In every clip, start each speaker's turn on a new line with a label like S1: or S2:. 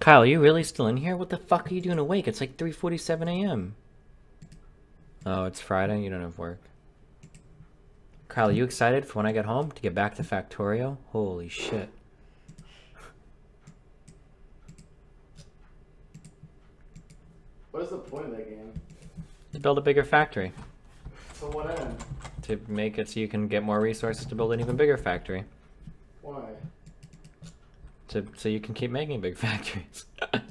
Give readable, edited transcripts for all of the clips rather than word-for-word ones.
S1: Kyle, are you really still in here? What the fuck are you doing awake? It's like 3:47 a.m. Oh, it's Friday? You don't have work. Kyle, are you excited for when I get home to get back to Factorio? Holy shit.
S2: What is the point of that game?
S1: To build a bigger factory.
S2: To what end?
S1: To make it so you can get more resources to build an even bigger factory.
S2: Why?
S1: So you can keep making big factories.
S2: Okay.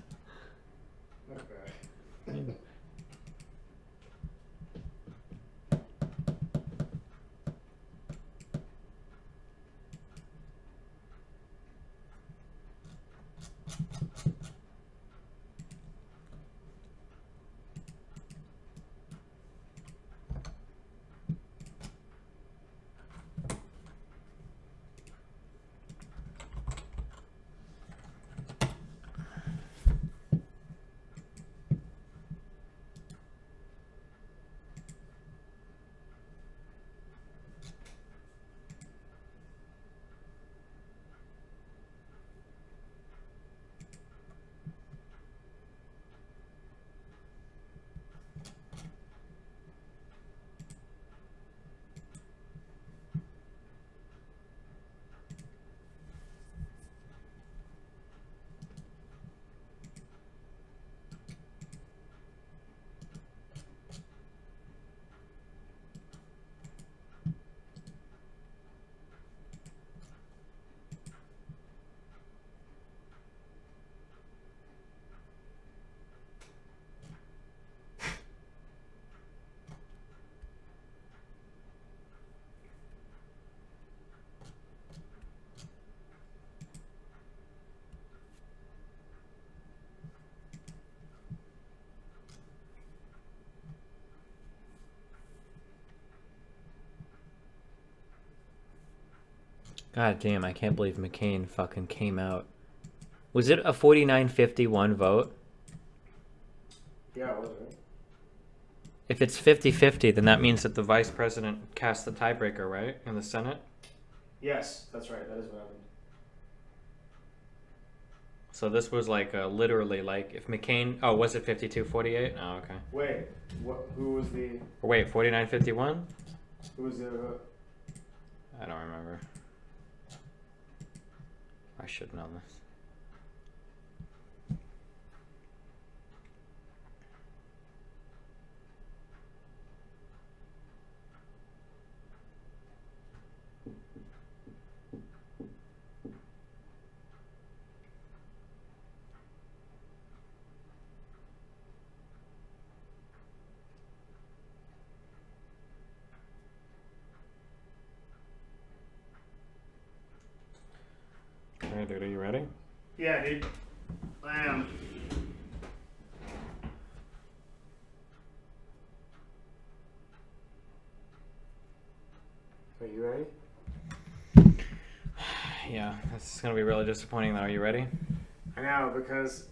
S1: God damn, I can't believe McCain fucking came out. Was it a 49-51 vote?
S2: Yeah, it was, right?
S1: If it's 50-50, then that means that the vice president cast the tiebreaker, right? In the Senate?
S2: Yes, that's right. That is what happened.
S1: So this was like literally like if McCain... Oh, was it 52-48? Oh, okay.
S2: Wait, what? Who was the?
S1: Or wait, 49-51?
S2: Who was the?
S1: I don't remember. I should know this. Alright, dude, are you ready?
S2: Yeah, dude. I am. Are you ready?
S1: Yeah, this is gonna be really disappointing though. Are you ready?
S2: I know, because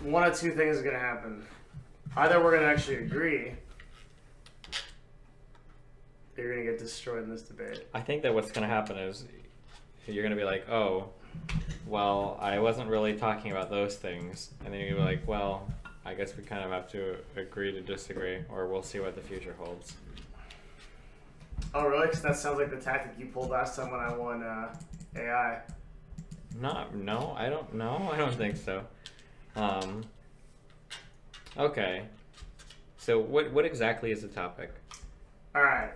S2: one of two things is gonna happen. Either we're gonna actually agree, or you're gonna get destroyed in this debate.
S1: I think that what's gonna happen is you're gonna be like, oh, well, I wasn't really talking about those things. And then you're gonna be like, well, I guess we kind of have to agree to disagree, or we'll see what the future holds.
S2: Oh, really? Because that sounds like the tactic you pulled last time when I won AI.
S1: No, I don't know. I don't think so. Okay. So what exactly is the topic?
S2: All right.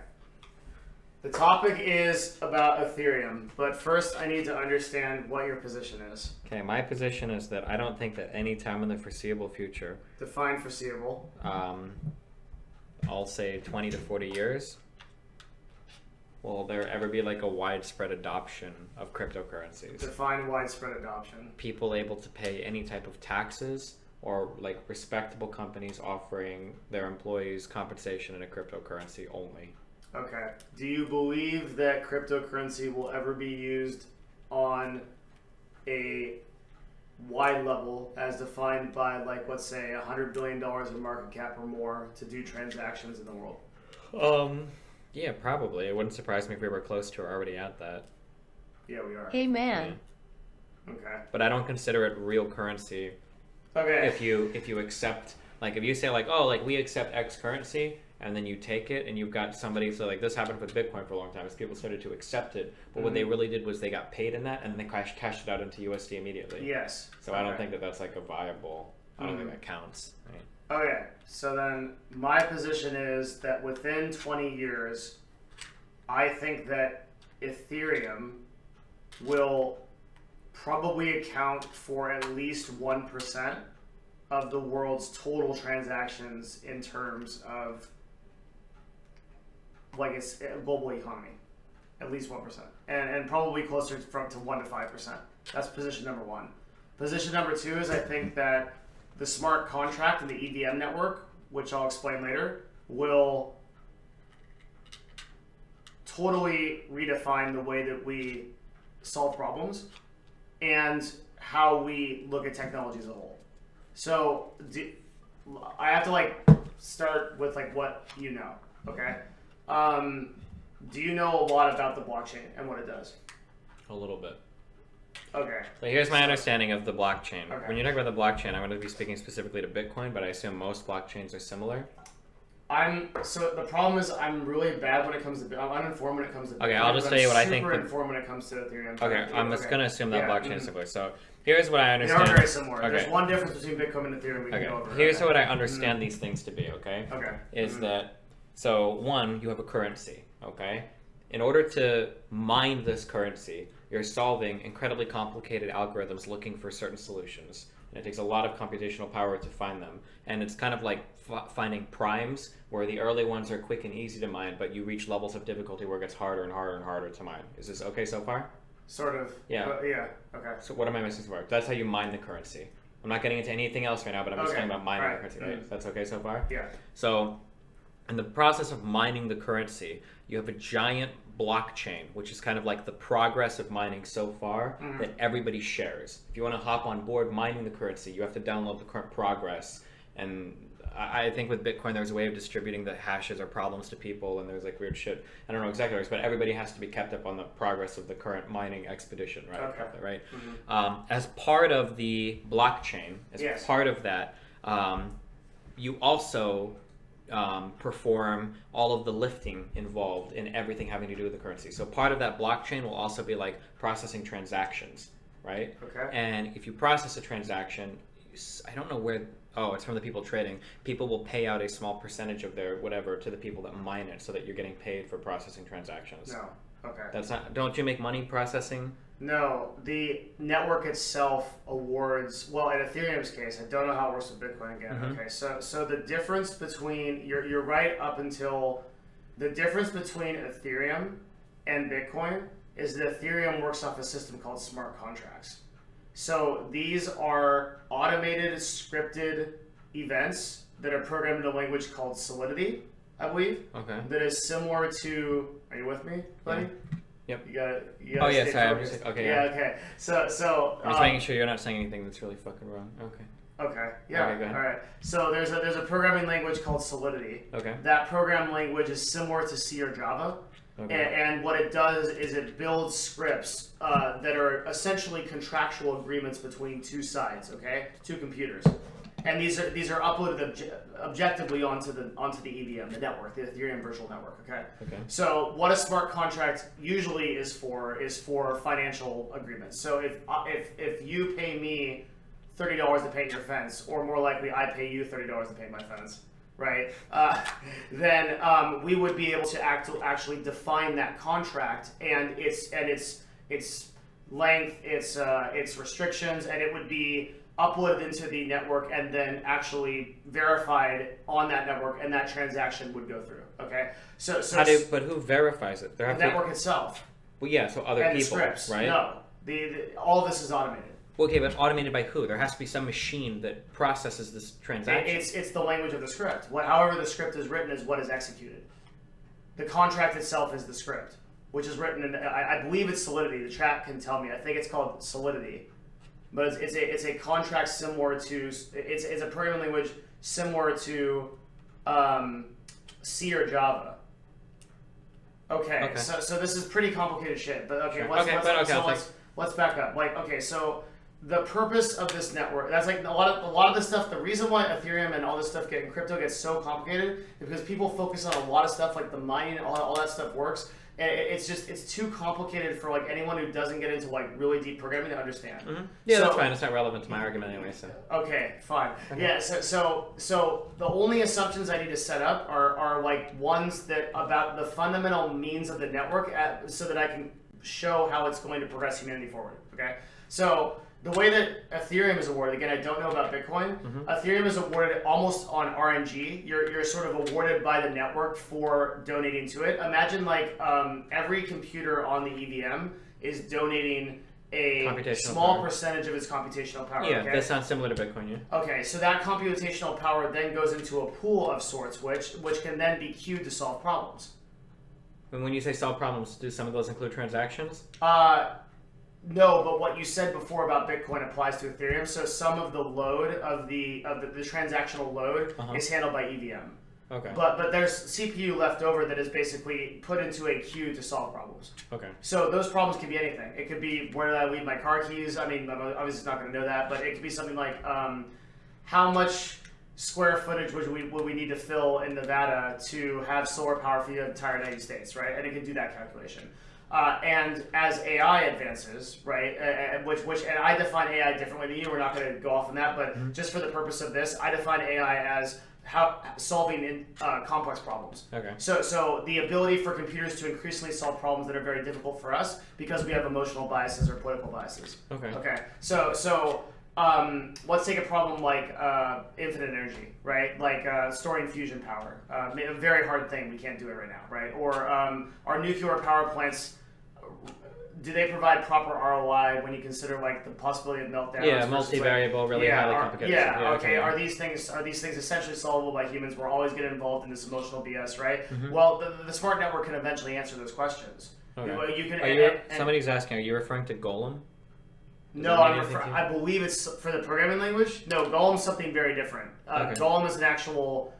S2: The topic is about Ethereum, but first I need to understand what your position is.
S1: Okay, my position is that I don't think that any time in the foreseeable future,
S2: Define foreseeable.
S1: I'll say 20 to 40 years, will there ever be like a widespread adoption of cryptocurrencies?
S2: Define widespread adoption.
S1: People able to pay any type of taxes, or like respectable companies offering their employees compensation in a cryptocurrency only.
S2: Okay. Do you believe that cryptocurrency will ever be used on a wide level as defined by, like, let's say $100 billion in market cap or more to do transactions in the world?
S1: Yeah, probably. It wouldn't surprise me if we were close to or already at that.
S2: Yeah, we are.
S3: Hey man,
S2: Okay.
S1: But I don't consider it real currency.
S2: Okay.
S1: If you accept, like, if you say like, oh, like we accept X currency, and then you take it and you've got somebody, so like this happened with Bitcoin for a long time, is people started to accept it, but what they really did was they got paid in that and they cashed it out into USD immediately.
S2: Yes.
S1: So I don't think that that's like a viable, I don't think that counts. Right?
S2: Okay, so then my position is that within 20 years, I think that Ethereum will probably account for at least 1% of the world's total transactions in terms of like its global economy. At least 1%. And probably closer to 1 to 5%. That's position number one. Position number two is I think that the smart contract and the EVM network, which I'll explain later, will totally redefine the way that we solve problems and how we look at technology as a whole. So I have to like start with like what you know, okay? Do you know a lot about the blockchain and what it does?
S1: A little bit.
S2: Okay.
S1: So here's my understanding of the blockchain.
S2: Okay.
S1: When you talk about the blockchain, I'm going to be speaking specifically to Bitcoin, but I assume most blockchains are similar.
S2: So the problem is I'm really bad when it comes to I'm uninformed when it comes to Bitcoin.
S1: Okay, I'll just tell you what I think.
S2: Super informed when it comes to Ethereum.
S1: Okay, I'm just going to assume that
S2: Yeah,
S1: blockchain is similar. So here's what I
S2: They
S1: understand.
S2: are very similar.
S1: Okay.
S2: There's one difference between Bitcoin and Ethereum we can go over.
S1: Here's
S2: okay.
S1: what I understand these things to be, okay?
S2: Okay.
S1: Is that, so one, you have a currency, okay? In order to mine this currency, you're solving incredibly complicated algorithms looking for certain solutions. And it takes a lot of computational power to find them. And it's kind of like finding primes, where the early ones are quick and easy to mine, but you reach levels of difficulty where it gets harder and harder and harder to mine. Is this okay so far?
S2: Sort of.
S1: Yeah.
S2: Yeah. Okay.
S1: So what am I missing so far? That's how you mine the currency. I'm not getting into anything else right now, but I'm just talking about mining the currency, right? That's okay so far?
S2: Yeah.
S1: So in the process of mining the currency, you have a giant blockchain, which is kind of like the progress of mining so far that everybody shares. If you want to hop on board mining the currency, you have to download the current progress. And I think with Bitcoin, there's a way of distributing the hashes or problems to people, and there's like weird shit. I don't know exactly what it is, but everybody has to be kept up on the progress of the current mining expedition, right?
S2: Okay.
S1: Right? As part of the blockchain, as part of that, you also perform all of the lifting involved in everything having to do with the currency. So part of that blockchain will also be like processing transactions, right?
S2: Okay.
S1: And if you process a transaction, I don't know where, oh, it's from the people trading. People will pay out a small percentage of their whatever to the people that mine it so that you're getting paid for processing transactions.
S2: No. Okay.
S1: That's not, don't you make money processing?
S2: No, the network itself awards, well, in Ethereum's case, I don't know how it works with Bitcoin again. Okay, so the difference between, you're right up until, the difference between Ethereum and Bitcoin is that Ethereum works off a system called smart contracts. So these are automated, scripted events that are programmed in a language called Solidity, I believe.
S1: Okay.
S2: That is similar to, are you with me, buddy?
S1: Yeah. Yep.
S2: You gotta
S1: Oh yeah,
S2: stay
S1: sorry. I'm
S2: focused.
S1: just okay.
S2: Yeah, okay. So
S1: I'm just making sure you're not saying anything that's really fucking wrong. Okay.
S2: Okay. Yeah.
S1: Okay, go ahead.
S2: All right. So there's a programming language called Solidity.
S1: Okay.
S2: That programming language is similar to C or Java.
S1: Okay.
S2: And what it does is it builds scripts that are essentially contractual agreements between two sides, okay, two computers, and these are uploaded objectively onto the EVM, the network, the Ethereum virtual network, okay.
S1: Okay.
S2: So what a smart contract usually is for financial agreements. So if you pay me $30 to paint your fence, or more likely I pay you $30 to paint my fence, right? Then we would be able to actually define that contract and its length, its restrictions, and it would be uploaded into the network and then actually verified on that network, and that transaction would go through. Okay, so
S1: but who verifies it?
S2: The network itself.
S1: Well, yeah, so other
S2: and
S1: people,
S2: the scripts.
S1: right?
S2: No, all of this is automated.
S1: Okay, but automated by who? There has to be some machine that processes this transaction.
S2: It's the language of the script. However the script is written is what is executed. The contract itself is the script, which is written in, I believe it's Solidity. The chat can tell me. I think it's called Solidity, but it's a contract similar to it's a programming language similar to C or Java. Okay. So this is pretty complicated shit. But okay,
S1: Sure.
S2: let's back up. Like, okay, so the purpose of this network, that's like a lot of the stuff, the reason why Ethereum and all this stuff in crypto gets so complicated is because people focus on a lot of stuff like the mining and all that stuff works. And it's too complicated for like anyone who doesn't get into like really deep programming to understand.
S1: Yeah, that's fine. It's not relevant to my argument anyway. So
S2: okay, fine. Yeah. So the only assumptions I need to set up are like ones that about the fundamental means of the network, so that I can show how it's going to progress humanity forward. Okay. So the way that Ethereum is awarded, again, I don't know about Bitcoin. Ethereum is awarded almost on RNG. You're sort of awarded by the network for donating to it. Imagine like every computer on the EVM is donating a small percentage of its computational power.
S1: Yeah,
S2: okay?
S1: that sounds similar to Bitcoin, yeah.
S2: Okay, so that computational power then goes into a pool of sorts, which can then be queued to solve problems.
S1: And when you say solve problems, do some of those include transactions?
S2: No, but what you said before about Bitcoin applies to Ethereum. So some of the load of the transactional load is handled by EVM.
S1: Okay.
S2: But there's CPU left over that is basically put into a queue to solve problems.
S1: Okay.
S2: So those problems can be anything. It could be where did I leave my car keys? I mean, I'm obviously not going to know that, but it could be something like how much square footage would we need to fill in Nevada to have solar power for the entire United States, right? And it can do that calculation. And as AI advances, right, and I define AI differently than you. We're not going to go off on that, but just for the purpose of this, I define AI as solving complex problems.
S1: Okay.
S2: So the ability for computers to increasingly solve problems that are very difficult for us because we have emotional biases or political biases.
S1: Okay.
S2: Okay. So let's take a problem like infinite energy, right? Like storing fusion power. A very hard thing. We can't do it right now, right? Or our nuclear power plants. Do they provide proper ROI when you consider like the possibility of meltdowns?
S1: Yeah, multivariable, really highly complicated.
S2: Okay. Are these things essentially solvable by humans? We're always getting involved in this emotional BS, right? Well, the smart network can eventually answer those questions.
S1: Okay.
S2: You can.
S1: Somebody's asking, are you referring to Golem?
S2: No, I believe it's for the programming language. No, Golem's something very different.
S1: Okay.
S2: Golem is an actual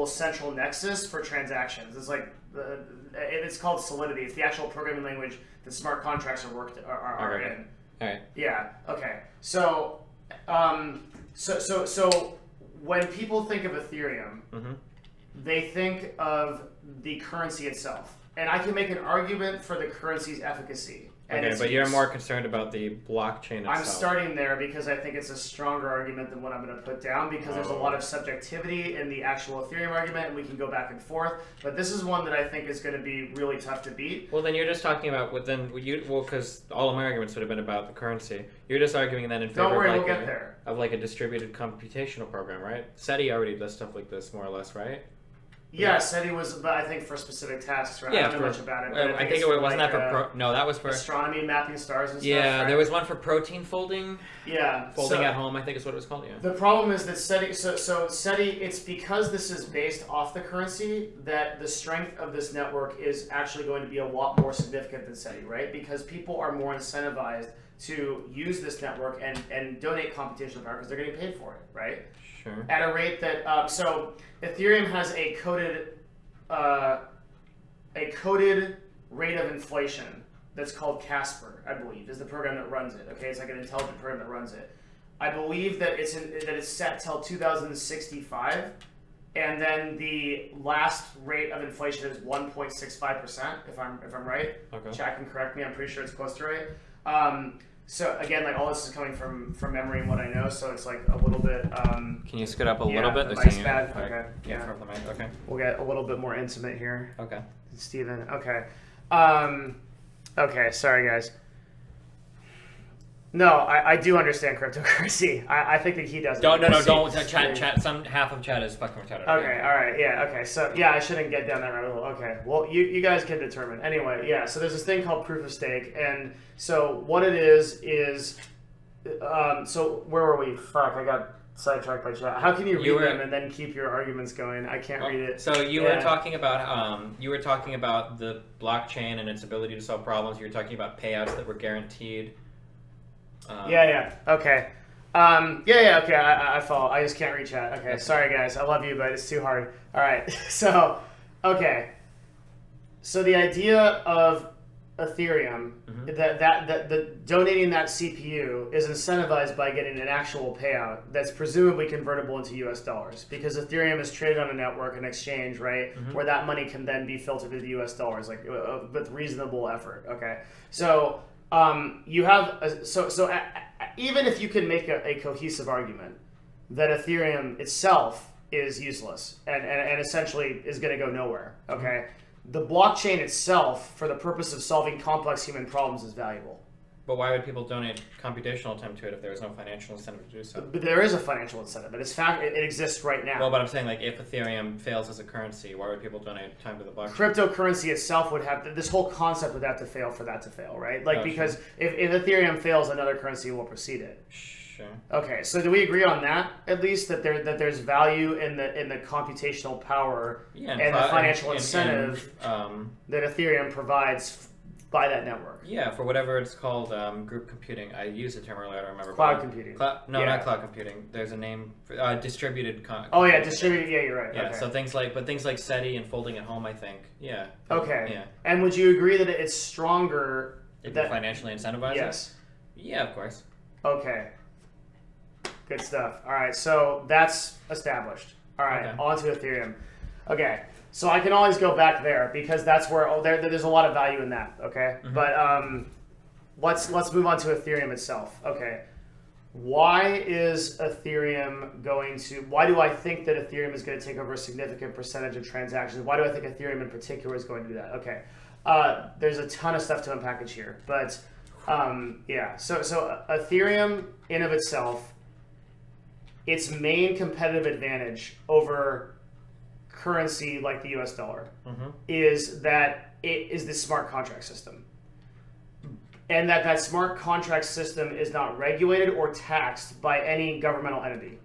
S2: central nexus for transactions. It's like it's called Solidity. It's the actual programming language that smart contracts are
S1: okay.
S2: in.
S1: All right.
S2: Yeah. Okay. So when people think of Ethereum, they think of the currency itself, and I can make an argument for the currency's efficacy.
S1: Okay, but you're more concerned about the blockchain itself.
S2: I'm starting there because I think it's a stronger argument than what I'm going to put down because there's a lot of subjectivity in the actual Ethereum argument, and we can go back and forth. But this is one that I think is going to be really tough to beat.
S1: Well, then you're just talking about because all of my arguments would have been about the currency. You're just arguing then in favor of like a distributed computational program, right? SETI already does stuff like this more or less, right?
S2: Yeah, SETI was, but I think for specific tasks, right?
S1: Yeah,
S2: I don't know much about it. But
S1: I think it wasn't that for no, that was for
S2: astronomy, mapping stars and stuff.
S1: Yeah,
S2: right?
S1: there was one for protein folding.
S2: Yeah,
S1: folding at home, I think is what it was called. Yeah.
S2: The problem is that SETI. So SETI, it's because this is based off the currency that the strength of this network is actually going to be a lot more significant than SETI, right? Because people are more incentivized to use this network and donate computational power because they're getting paid for it, right?
S1: Sure.
S2: At a rate that so Ethereum has a coded rate of inflation that's called Casper, I believe, is the program that runs it. Okay, it's like an intelligent program that runs it. I believe that it's set till 2065, and then the last rate of inflation is 1.65%. If I'm right.
S1: Okay.
S2: Chat can correct me. I'm pretty sure it's close to right. So again, like all this is coming from memory and what I know, so it's like a little bit.
S1: Can you scoot up a little bit?
S2: The mic's bad. Okay. Yeah.
S1: Okay.
S2: We'll get a little bit more intimate here.
S1: Okay.
S2: Steven. Okay. Okay. Sorry, guys. No, I do understand cryptocurrency. I think that he doesn't.
S1: Don't. Chat. Some half of chat is fucking retarded.
S2: Okay. All right. Yeah. Okay. So yeah, I shouldn't get down that rabbit hole. Okay. Well, you guys can determine. Anyway, yeah. So there's this thing called proof of stake, and so what it is so where were we? Fuck, I got sidetracked by chat. How can you read them and then keep your arguments going? I can't read it.
S1: So you were talking about the blockchain and its ability to solve problems. You were talking about payouts that were guaranteed.
S2: Okay. Okay, I follow. I just can't read chat. Okay, sorry guys. I love you, but it's too hard. All right. So, okay. So the idea of Ethereum the donating that CPU is incentivized by getting an actual payout that's presumably convertible into US dollars, because Ethereum is traded on a network, an exchange, right, where that money can then be filtered to the US dollars, like with reasonable effort. Okay, so you have even if you can make a cohesive argument that Ethereum itself is useless and essentially is going to go nowhere. Okay. The blockchain itself, for the purpose of solving complex human problems, is valuable.
S1: But why would people donate computational time to it if there was no financial incentive to do so?
S2: But there is a financial incentive, but it exists right now.
S1: Well, but I'm saying, like, if Ethereum fails as a currency, why would people donate time to the blockchain?
S2: Cryptocurrency itself would have this whole concept would have to fail for that to fail, right? Like, because if Ethereum fails, another currency will precede it.
S1: Sure.
S2: Okay, so do we agree on that at least, that there's value in the computational power and the financial incentive that Ethereum provides by that network?
S1: Yeah, for whatever it's called, group computing. I used the term earlier. I don't remember.
S2: Cloud computing.
S1: Not cloud computing. There's a name for distributed.
S2: Distributed. Yeah, you're right.
S1: Yeah,
S2: okay.
S1: so things like SETI and folding at home, I think. Yeah.
S2: Okay.
S1: Yeah.
S2: And would you agree that it's stronger?
S1: If you financially incentivize
S2: yes.
S1: it? Yeah, of course.
S2: Okay. Good stuff. All right, so that's established. All right, on to Ethereum. Okay, so I can always go back there because that's where there's a lot of value in that. Okay, but let's move on to Ethereum itself. Okay, why is Ethereum going to? Why do I think that Ethereum is going to take over a significant percentage of transactions? Why do I think Ethereum in particular is going to do that? Okay, there's a ton of stuff to unpackage here, but yeah. So Ethereum in of itself, its main competitive advantage over currency like the US dollar is that it is the smart contract system. And that smart contract system is not regulated or taxed by any governmental entity.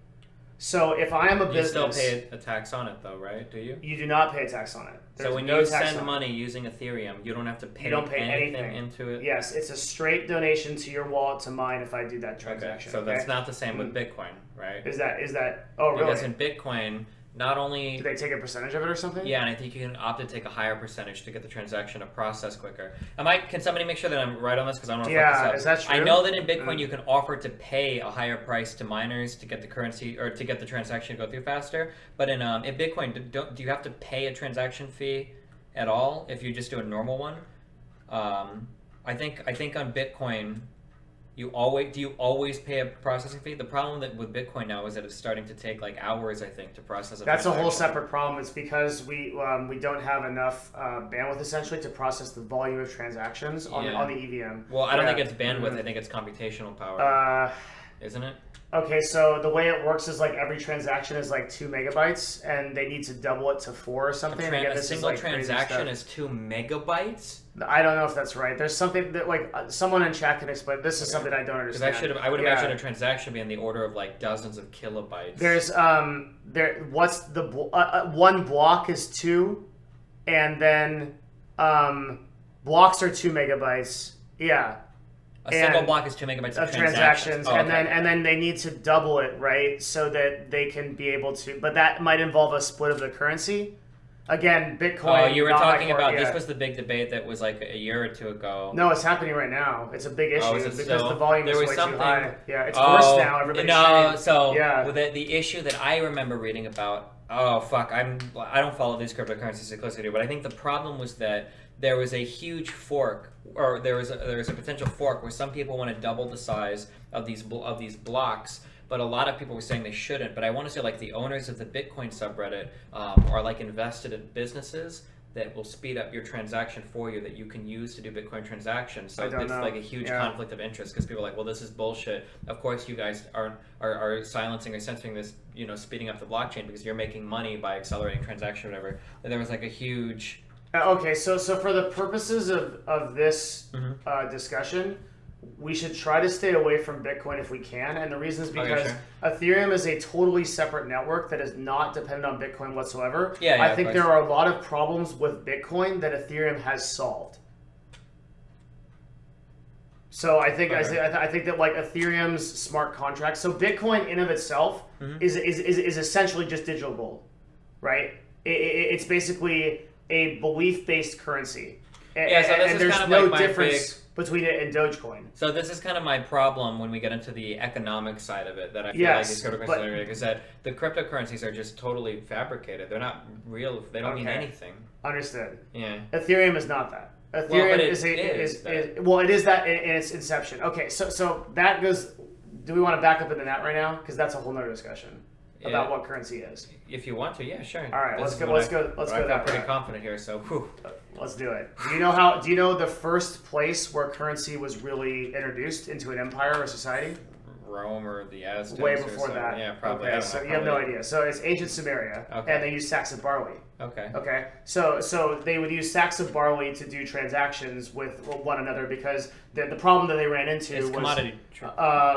S2: So if I am a business...
S1: You still pay a tax on it though, right? Do you?
S2: You do not pay a tax on it.
S1: So when you send money using Ethereum, you don't have to pay, anything into it?
S2: Yes, it's a straight donation to your wallet to mine if I do that transaction.
S1: Okay, so that's not the same with Bitcoin, right?
S2: Is that oh really?
S1: Because in Bitcoin, not only...
S2: Do they take a percentage of it or something?
S1: Yeah, and I think you can opt to take a higher percentage to get the transaction to process quicker. Can somebody make sure that I'm right on this? Because I don't want to fuck this up.
S2: Is that true?
S1: I know that in Bitcoin you can offer to pay a higher price to miners to get the currency or to get the transaction to go through faster. But in Bitcoin, do you have to pay a transaction fee at all if you just do a normal one? I think on Bitcoin, do you always pay a processing fee? The problem with Bitcoin now is that it's starting to take like hours, I think, to process.
S2: That's a whole separate problem. It's because we don't have enough bandwidth essentially to process the volume of transactions on the EVM.
S1: Well, I don't think it's bandwidth. I think it's computational power. Isn't it?
S2: Okay, so the way it works is like every transaction is like 2 megabytes, and they need to double it to 4 or something.
S1: A single transaction is 2 megabytes?
S2: I don't know if that's right. There's something that like someone in chat can explain. This is something I don't understand.
S1: I would imagine a transaction be in the order of like dozens of kilobytes.
S2: There's what's the one block is 2, and then blocks are 2 megabytes. Yeah.
S1: A single block is 2 megabytes of
S2: transactions, and then they need to double it, right, so that they can be able to. But that might involve a split of the currency. Again, Bitcoin.
S1: Oh, you were talking about this was the big debate that was like a year or 2 ago.
S2: No, it's happening right now. It's a big issue because the volume is way too high. Yeah, it's
S1: worse
S2: now. Everybody's
S1: the issue that I remember reading about. Oh fuck, I don't follow these cryptocurrencies as closely, but I think the problem was that there was a huge fork, or there was a potential fork where some people want to double the size of these blocks, but a lot of people were saying they shouldn't. But I want to say like the owners of the Bitcoin subreddit are like invested in businesses that will speed up your transaction for you that you can use to do Bitcoin transactions. So it's like a huge conflict of interest because people are like, well, this is bullshit. Of course, you guys are silencing or censoring this, speeding up the blockchain because you're making money by accelerating transaction or whatever. And there was like a huge...
S2: Okay, so for the purposes of this discussion, we should try to stay away from Bitcoin if we can, and the reason is because Ethereum is a totally separate network that is not dependent on Bitcoin whatsoever. I think there are a lot of problems with Bitcoin that Ethereum has solved. So I think I think that like Ethereum's smart contracts. So Bitcoin in of itself is essentially just digital gold, right? It's basically a belief-based currency,
S1: Yeah, so this is
S2: there's
S1: kind of
S2: no
S1: like my
S2: difference between it and Dogecoin.
S1: So this is kind of my problem when we get into the economic side of it, that I feel like these cryptocurrencies is that the cryptocurrencies are just totally fabricated. They're not real. They don't mean anything.
S2: Understood.
S1: Yeah.
S2: Ethereum is not that. Ethereum well, it is that in its inception. Okay, so that goes. Do we want to back up into that right now? Because that's a whole nother discussion about what currency is.
S1: If you want to, yeah, sure.
S2: All right, let's go. Let's go.
S1: I'm pretty confident here, so whew.
S2: Let's do it. Do you know the first place where currency was really introduced into an empire or society?
S1: Rome or the Aztecs?
S2: Way before that.
S1: Yeah, probably.
S2: Okay, so you have no idea. So it's ancient Sumeria, and they use sacks of barley.
S1: Okay.
S2: Okay. So they would use sacks of barley to do transactions with one another because the problem that they ran into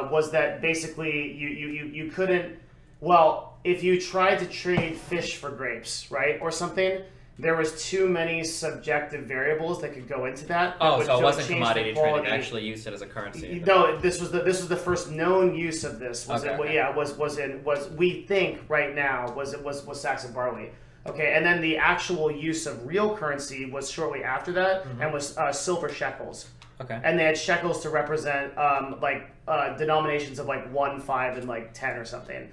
S2: was that basically you couldn't. Well, if you tried to trade fish for grapes, right, or something, there was too many subjective variables that could go into that.
S1: So it wasn't commodity trading; they actually used it as a currency.
S2: No, this was the first known use of this. We think right now was sacks of barley. Okay, and then the actual use of real currency was shortly after that, and was silver shekels.
S1: Okay.
S2: And they had shekels to represent denominations of like 1, 5, and like 10 or something.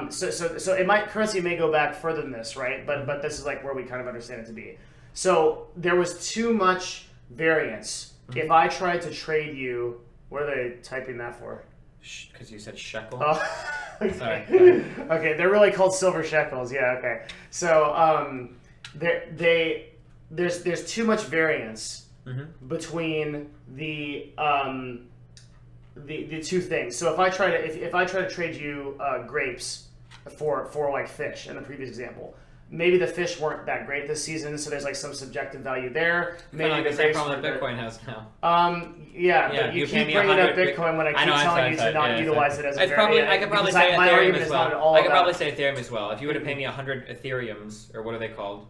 S2: So currency may go back further than this, right? But this is like where we kind of understand it to be. So there was too much variance. If I tried to trade you, what are they typing that for?
S1: Because you said shekel.
S2: Oh, okay.
S1: Sorry.
S2: Okay, they're really called silver shekels. Yeah. Okay. So there's too much variance between the two things. So if I try to trade you grapes for like fish in the previous example, maybe the fish weren't that great this season, so there's like some subjective value there. Maybe
S1: like the same problem that Bitcoin has now.
S2: But you keep bringing up Bitcoin when I keep telling you to not utilize it as a variant.
S1: I could probably say Ethereum as well. I could probably say Ethereum as well. If you were to pay me 100 Ethereums, or what are they called?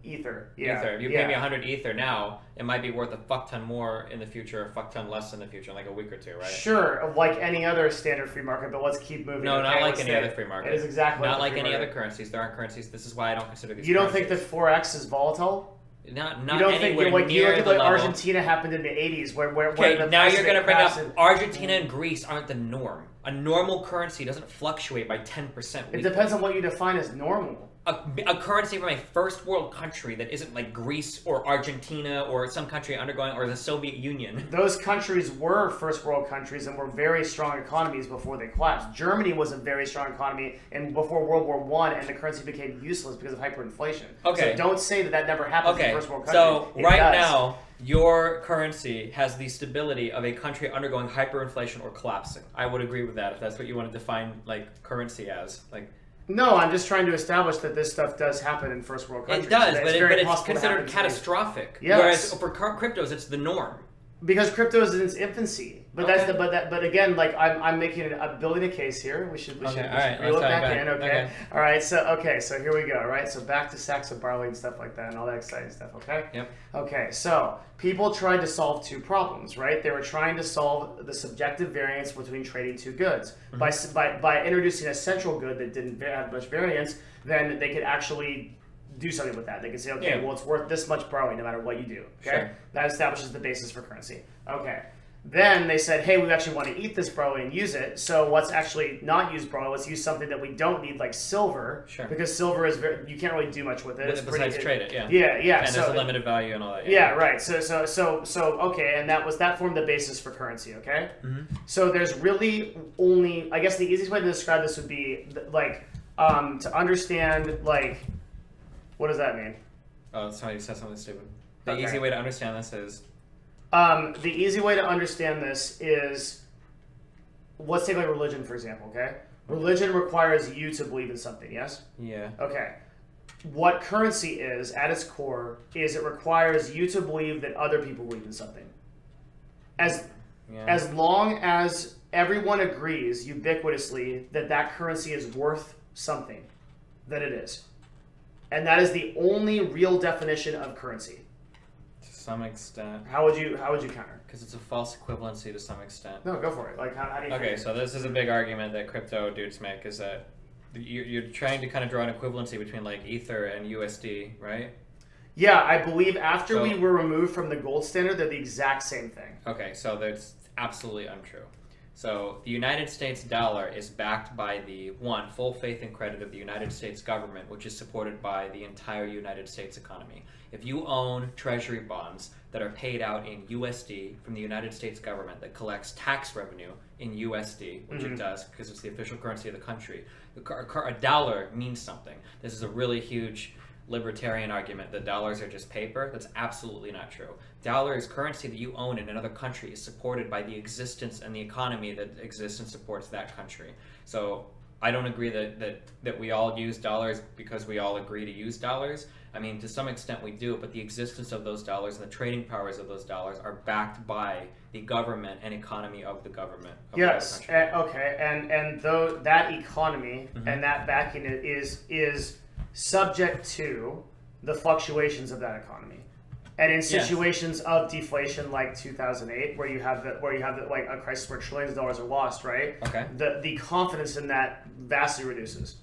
S2: Ether.
S1: Ether. If you pay me 100 Ether now, it might be worth a fuck ton more in the future, a fuck ton less in the future, in like a week or two, right?
S2: Sure, like any other standard free market, but let's keep moving.
S1: No, not like any other free market.
S2: It is exactly
S1: not like any other currencies. There aren't currencies. This is why I don't consider these.
S2: You don't think that Forex is volatile?
S1: Not
S2: you don't think
S1: you
S2: look at what Argentina happened in the 80s, where
S1: now you're going to bring up Argentina and Greece aren't the norm. A normal currency doesn't fluctuate by 10%.
S2: It depends on what you define as normal.
S1: A currency from a first world country that isn't like Greece or Argentina or some country undergoing, or the Soviet Union.
S2: Those countries were first world countries and were very strong economies before they collapsed. Germany was a very strong economy and before World War I, and the currency became useless because of hyperinflation.
S1: Okay.
S2: So don't say that never happened in first world country.
S1: So now, your currency has the stability of a country undergoing hyperinflation or collapsing. I would agree with that if that's what you want to define like currency as. Like.
S2: No, I'm just trying to establish that this stuff does happen in first world countries.
S1: It does, but it's considered catastrophic.
S2: Yes.
S1: Whereas for cryptos, it's the norm.
S2: Because crypto is in its infancy. But but again, like I'm building a case here. We should reel it back in. Okay. All right. So here we go. Right. So back to sacks of barley and stuff like that, and all that exciting stuff. Okay.
S1: Yep.
S2: Okay. So people tried to solve two problems. Right. They were trying to solve the subjective variance between trading two goods by introducing a central good that didn't have much variance. Then they could actually do something with that. They could say, okay, well, it's worth this much barley no matter what you do. Okay.
S1: Sure.
S2: That establishes the basis for currency. Okay. Then they said, hey, we actually want to eat this barley and use it. So let's actually not use barley. Let's use something that we don't need, like silver.
S1: Sure.
S2: Because silver is you can't really do much with it.
S1: Besides trade it, yeah.
S2: Yeah.
S1: And there's a limited value and all that.
S2: Yeah, right. So okay, and that formed the basis for currency. Okay.
S1: Mm-hmm.
S2: So there's really only, I guess the easiest way to describe this would be like to understand like, what does that mean?
S1: Oh, sorry, you said something stupid. The easy way to understand this is.
S2: The easy way to understand this is, let's take like religion, for example, okay? Religion requires you to believe in something, yes?
S1: Yeah.
S2: Okay. What currency is, at its core, is it requires you to believe that other people believe in something. As long as everyone agrees ubiquitously that currency is worth something, then it is. And that is the only real definition of currency.
S1: To some extent.
S2: How would you counter?
S1: Because it's a false equivalency to some extent.
S2: No, go for it. Like, how do you?
S1: Okay, so this is a big argument that crypto dudes make, is that you're trying to kind of draw an equivalency between like Ether and USD, right?
S2: Yeah, I believe after
S1: So-
S2: we were removed from the gold standard, they're the exact same thing.
S1: Okay, so that's absolutely untrue. So the United States dollar is backed by the full faith and credit of the United States government, which is supported by the entire United States economy. If you own treasury bonds that are paid out in USD from the United States government that collects tax revenue in USD, which it does because it's the official currency of the country, a dollar means something. This is a really huge libertarian argument that dollars are just paper. That's absolutely not true. Dollars, currency that you own in another country, is supported by the existence and the economy that exists and supports that country. So I don't agree that we all use dollars because we all agree to use dollars. I mean, to some extent we do, but the existence of those dollars and the trading powers of those dollars are backed by the government and economy of the government. Of
S2: Yes.
S1: the country.
S2: Okay. And though that economy and that backing it is subject to the fluctuations of that economy. And in situations of deflation like 2008, where you have like a crisis where trillions of dollars are lost, right?
S1: Okay.
S2: The confidence in that vastly reduces.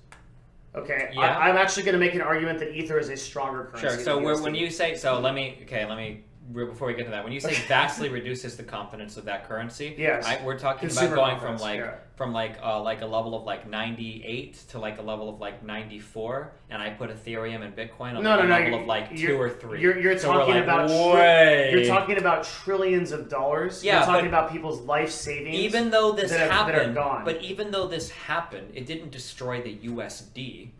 S2: Okay.
S1: Yeah.
S2: I'm actually going to make an argument that Ether is a stronger currency.
S1: Sure. So
S2: than
S1: when
S2: USD.
S1: you say let me before we get to that, when you say vastly reduces the confidence of that currency,
S2: Yes.
S1: we're talking
S2: Consumer
S1: about going from
S2: confidence,
S1: like a level of like 98 to like a level of like 94, and I put Ethereum and Bitcoin on a level of like 2 or 3.
S2: You're
S1: So we're
S2: talking
S1: like,
S2: about
S1: way.
S2: you're talking about trillions of dollars.
S1: Yeah,
S2: you're talking
S1: but
S2: about people's life savings.
S1: Even though this
S2: that are
S1: happened,
S2: gone.
S1: but even though this happened, it didn't destroy the USD.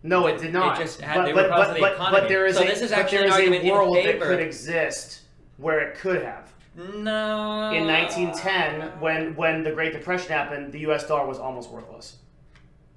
S2: No, it did not.
S1: It just had, they were part of the economy.
S2: But there is
S1: so this is actually an
S2: a
S1: argument
S2: world
S1: in
S2: that
S1: favor.
S2: could exist where it could have.
S1: No.
S2: In 1910, when the Great Depression happened, the U.S. dollar was almost worthless.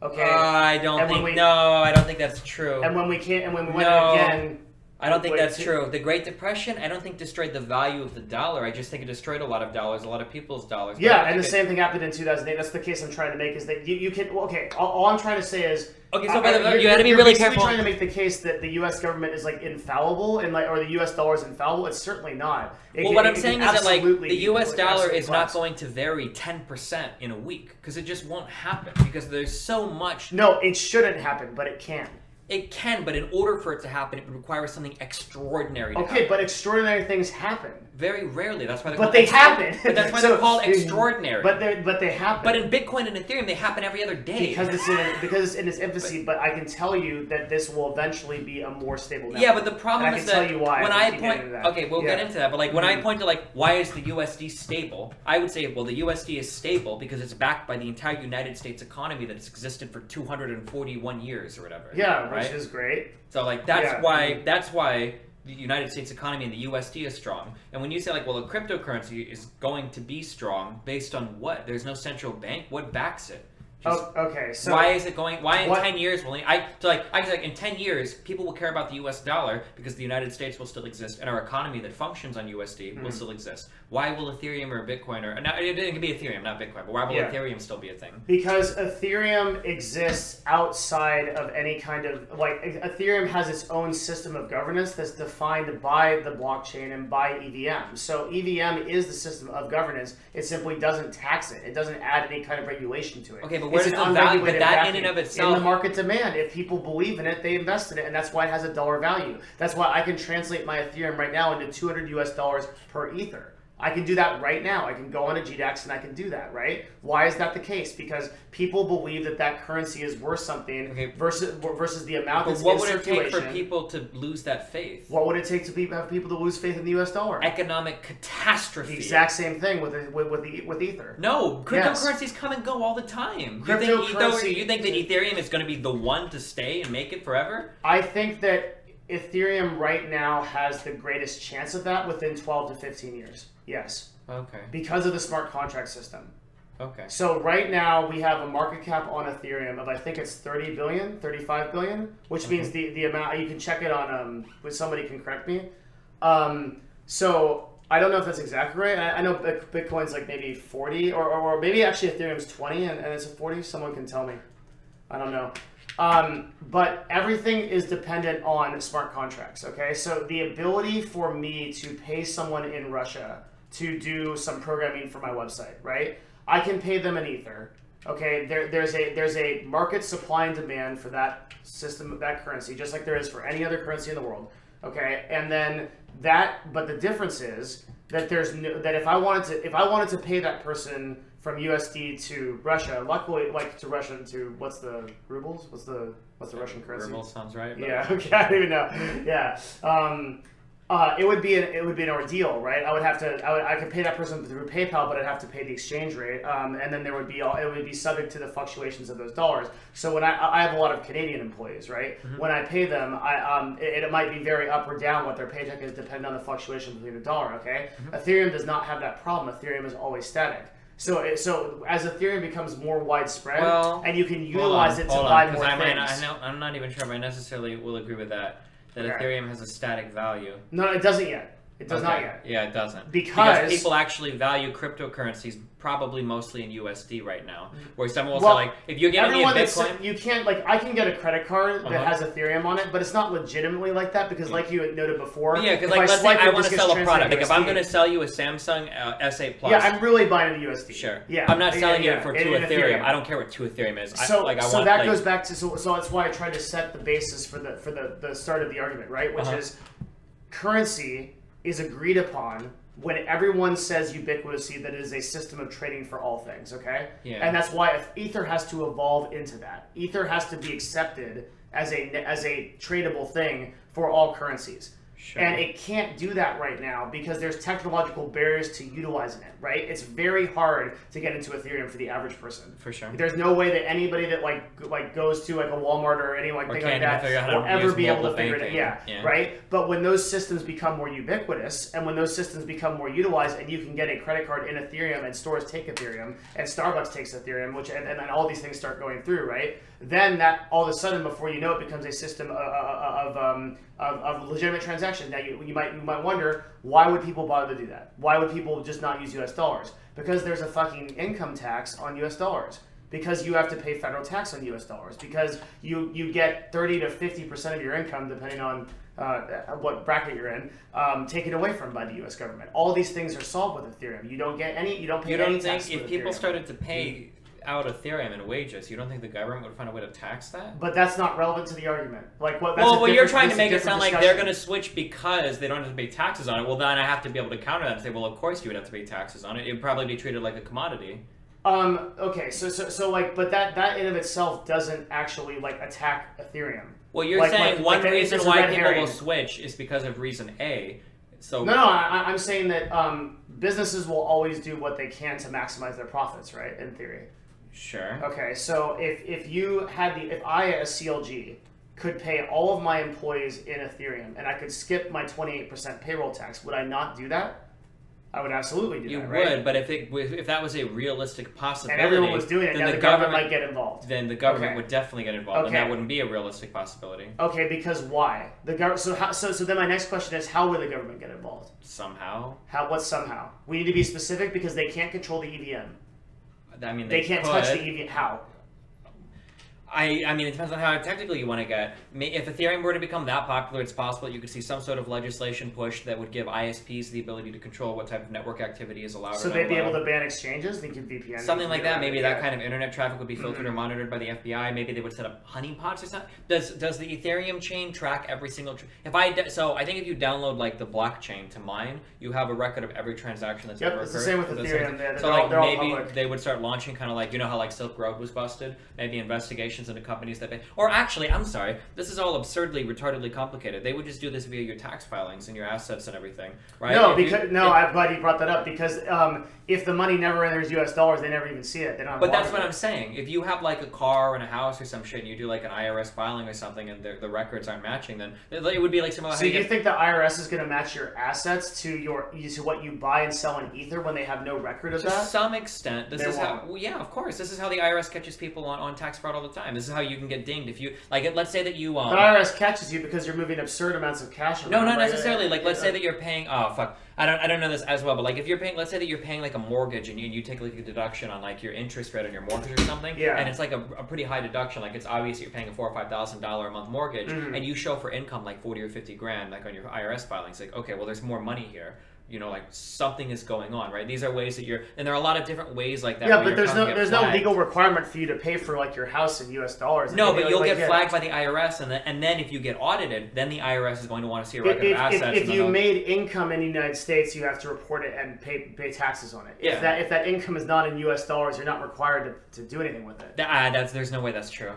S2: Okay.
S1: I don't
S2: And when
S1: think.
S2: we-
S1: No, I don't think that's true.
S2: And when we went
S1: No.
S2: again.
S1: I don't think
S2: Wait,
S1: that's
S2: to-
S1: true. The Great Depression, I don't think destroyed the value of the dollar. I just think it destroyed a lot of dollars, a lot of people's dollars. But I
S2: Yeah,
S1: don't
S2: and the
S1: think
S2: same thing happened in 2008. That's the case I'm trying to make. Is that you can okay? All I'm trying to say is
S1: Okay, so
S2: you
S1: had to be
S2: you're
S1: really
S2: basically
S1: careful.
S2: trying to make the case that the U.S. government is like infallible and like, or the U.S. dollar is infallible. It's certainly not.
S1: What I'm saying is that like
S2: absolutely
S1: the U.S.
S2: be
S1: dollar
S2: absolutely
S1: is not
S2: collapse.
S1: going to vary 10% in a week because it just won't happen because there's so much.
S2: No, it shouldn't happen, but it can.
S1: It can, but in order for it to happen, it would require something extraordinary to
S2: Okay,
S1: happen.
S2: but extraordinary things happen.
S1: Very rarely. That's why they're
S2: But
S1: called
S2: they happen.
S1: But that's why
S2: So-
S1: they're called extraordinary.
S2: But they happen.
S1: But in Bitcoin and Ethereum, they happen every other day.
S2: because it's in its infancy. But I can tell you that this will eventually be a more stable network.
S1: Yeah, but the problem
S2: And I
S1: is
S2: can
S1: that
S2: tell you why
S1: when
S2: we
S1: I
S2: can get
S1: point,
S2: into that.
S1: okay, we'll get
S2: Yeah.
S1: into that. But like when I point to like why is the USD stable, I would say well the USD is stable because it's backed by the entire United States economy that has existed for 241 years or whatever.
S2: Yeah, which
S1: right.
S2: is great.
S1: So like that's
S2: Yeah.
S1: why the United States economy and the USD is strong. And when you say like well a cryptocurrency is going to be strong based on what? There's no central bank. What backs it? Just
S2: Okay, so
S1: why is it going? Why in
S2: what-
S1: 10 years will I feel like in 10 years people will care about the U.S. dollar because the United States will still exist and our economy that functions on USD will still exist. Why will Ethereum or Bitcoin or no, it can be Ethereum, not Bitcoin, but why will
S2: Yeah.
S1: Ethereum still be a thing?
S2: Because Ethereum exists outside of any kind of like Ethereum has its own system of governance that's defined by the blockchain and by EVM. So EVM is the system of governance. It simply doesn't tax it. It doesn't add any kind of regulation to it.
S1: Okay, but where
S2: It's
S1: does
S2: an
S1: the value? But
S2: unregulated
S1: that in
S2: backing
S1: and of
S2: in
S1: itself.
S2: the market demand. If people believe in it, they invest in it, and that's why it has a dollar value. That's why I can translate my Ethereum right now into $200 per Ether. I can do that right now. I can go on a GDAX and I can do that, right? Why is that the case? Because people believe that that currency is worth something
S1: Okay.
S2: versus the amount
S1: But
S2: that's
S1: what
S2: in
S1: would it take
S2: circulation.
S1: for people to lose that faith?
S2: What would it take to have people to lose faith in the U.S. dollar?
S1: Economic catastrophe.
S2: The exact same thing with Ether.
S1: No,
S2: Yes.
S1: cryptocurrencies come and go all the time.
S2: Cryptocurrency-
S1: You think that Ethereum is going to be the one to stay and make it forever?
S2: I think that Ethereum right now has the greatest chance of that within 12 to 15 years. Yes.
S1: Okay.
S2: Because of the smart contract system.
S1: Okay.
S2: So right now we have a market cap on Ethereum of I think it's 30 billion, 35 billion, which means the amount you can check it on when somebody can correct me. So I don't know if that's exactly right. I know Bitcoin's like maybe 40 or maybe actually Ethereum's 20 and it's a 40. Someone can tell me. I don't know. But everything is dependent on smart contracts. Okay, so the ability for me to pay someone in Russia to do some programming for my website, right? I can pay them an Ether. Okay, there's a market supply and demand for that system, that currency, just like there is for any other currency in the world. Okay, and then but the difference is that that if I wanted to pay that person from USD to Russia, luckily, like to Russian to what's the rubles? What's the Russian currency?
S1: Rubles sounds right.
S2: Yeah. Okay. I don't even know. Yeah. It would be an ordeal, right? I could pay that person through PayPal, but I'd have to pay the exchange rate, and then it would be subject to the fluctuations of those dollars. So when I have a lot of Canadian employees, right? Mm-hmm. When I pay them, it might be very up or down what their paycheck is, depending on the fluctuation between the dollar. Okay, mm-hmm. Ethereum does not have that problem. Ethereum is always static. So as Ethereum becomes more widespread, and you can utilize it to buy more things.
S1: I'm not even sure if I necessarily will agree with that. That okay. Ethereum has a static value.
S2: No, it doesn't yet. It does not yet.
S1: Yeah, it doesn't.
S2: Because
S1: people actually value cryptocurrencies probably mostly in USD right now. Where someone will say, like, if you're giving me a Bitcoin...
S2: You can't, like, I can get a credit card that has Ethereum on it, but it's not legitimately like that because, like you had noted before...
S1: Yeah, because, like, let's say I want to sell a product. Like, if I'm going to sell you a Samsung S8 Plus...
S2: Yeah, I'm really buying it in USD.
S1: Sure.
S2: Yeah.
S1: I'm not selling it for 2 Ethereum. I don't care what 2 Ethereum is.
S2: So that goes back to... So that's why I tried to set the basis for the start of the argument, right? Which is currency is agreed upon when everyone says ubiquitously that it is a system of trading for all things, okay?
S1: Yeah.
S2: And that's why Ether has to evolve into that. Ether has to be accepted as a tradable thing for all currencies. Sure. And it can't do that right now because there's technological barriers to utilizing it, right? It's very hard to get into Ethereum for the average person.
S1: For sure.
S2: There's no way that anybody that like goes to like a Walmart or any thing like that will ever be able to figure it out. Yeah, right? But when those systems become more ubiquitous and when those systems become more utilized and you can get a credit card in Ethereum and stores take Ethereum and Starbucks takes Ethereum, and all these things start going through, right? Then that all of a sudden, before you know it, becomes a system of legitimate transactions. Now you might wonder, why would people bother to do that? Why would people just not use US dollars? Because there's a fucking income tax on US dollars. Because you have to pay federal tax on US dollars. Because you get 30 to 50% of your income, depending on what bracket you're in, taken away from by the US government. All these things are solved with Ethereum. You don't get any. You don't pay any tax.
S1: If people started to pay out Ethereum and wages, you don't think the government would find a way to tax that?
S2: But that's not relevant to the argument. Like what?
S1: Well, you're trying to make it sound like they're going to switch because they don't have to pay taxes on it. Well, then I have to be able to counter that and say, well, of course you would have to pay taxes on it. It'd probably be treated like a commodity.
S2: Okay. So like, but that in of itself doesn't actually like attack Ethereum.
S1: Well, you're saying one reason why people will switch is because of reason A. So
S2: no, I'm saying that businesses will always do what they can to maximize their profits, right? In theory.
S1: Sure.
S2: Okay, so if I as CLG could pay all of my employees in Ethereum and I could skip my 28% payroll tax, would I not do that? I would absolutely do that, right?
S1: You would, but if that was a realistic possibility,
S2: and everyone was doing it, now the government might get involved.
S1: Then the government would definitely get involved, and that wouldn't be a realistic possibility. Okay,
S2: because why? So then my next question is, how would the government get involved?
S1: Somehow.
S2: What's somehow? We need to be specific because they can't control the EVM.
S1: I mean,
S2: they can't touch the EVM. How?
S1: I mean, it depends on how technical you want to get. If Ethereum were to become that popular, it's possible you could see some sort of legislation push that would give ISPs the ability to control what type of network activity is allowed.
S2: So they'd be able to ban exchanges? They could VPN?
S1: Something like that. Maybe that kind of internet traffic would be filtered or monitored by the FBI. Maybe they would set up honeypots or something. Does the Ethereum chain track every single... So I think if you download like the blockchain to mine, you have a record of every transaction that's ever occurred.
S2: It's the same with Ethereum.
S1: So like maybe they would start launching kind of like, you know how like Silk Road was busted? Maybe investigations into companies that... Or actually, I'm sorry, this is all absurdly, retardedly complicated. They would just do this via your tax filings and your assets and everything, right?
S2: No, I'm glad you brought that up because if the money never enters US dollars, they never even see it. They don't have
S1: But that's what I'm saying. If you have like a car and a house or some shit and you do like an IRS filing or something and the records aren't matching, then it would be like similar.
S2: So you think the IRS is going to match your assets to what you buy and sell in Ether when they have no record of that?
S1: To some extent. This is how, well, yeah, of course. This is how the IRS catches people on tax fraud all the time. This is how you can get dinged if you, like, let's say that you...
S2: the IRS catches you because you're moving absurd amounts of cash around.
S1: No, not necessarily. Like, let's say that you're paying... Oh, fuck. I don't know this as well, but like if you're paying, let's say that you're paying like a mortgage and you take like a deduction on like your interest rate on your mortgage or something, and it's like a pretty high deduction, like it's obvious you're paying a $4,000 or $5,000 a month mortgage, and you show for income like 40 or 50 grand, like on your IRS filings, like okay, well there's more money here,
S3: you know, like something is going on, right? These are ways that and there are a lot of different ways like that.
S2: Yeah,
S3: where
S2: but
S3: you're
S2: there's no legal requirement for you to pay for like your house in U.S. dollars.
S3: No, but you'll get flagged by the IRS, and then if you get audited, then the IRS is going to want to see a record of assets.
S2: If you made income in the United States, you have to report it and pay taxes on it. If that income is not in U.S. dollars, you're not required to do anything with it.
S3: There's no way that's true.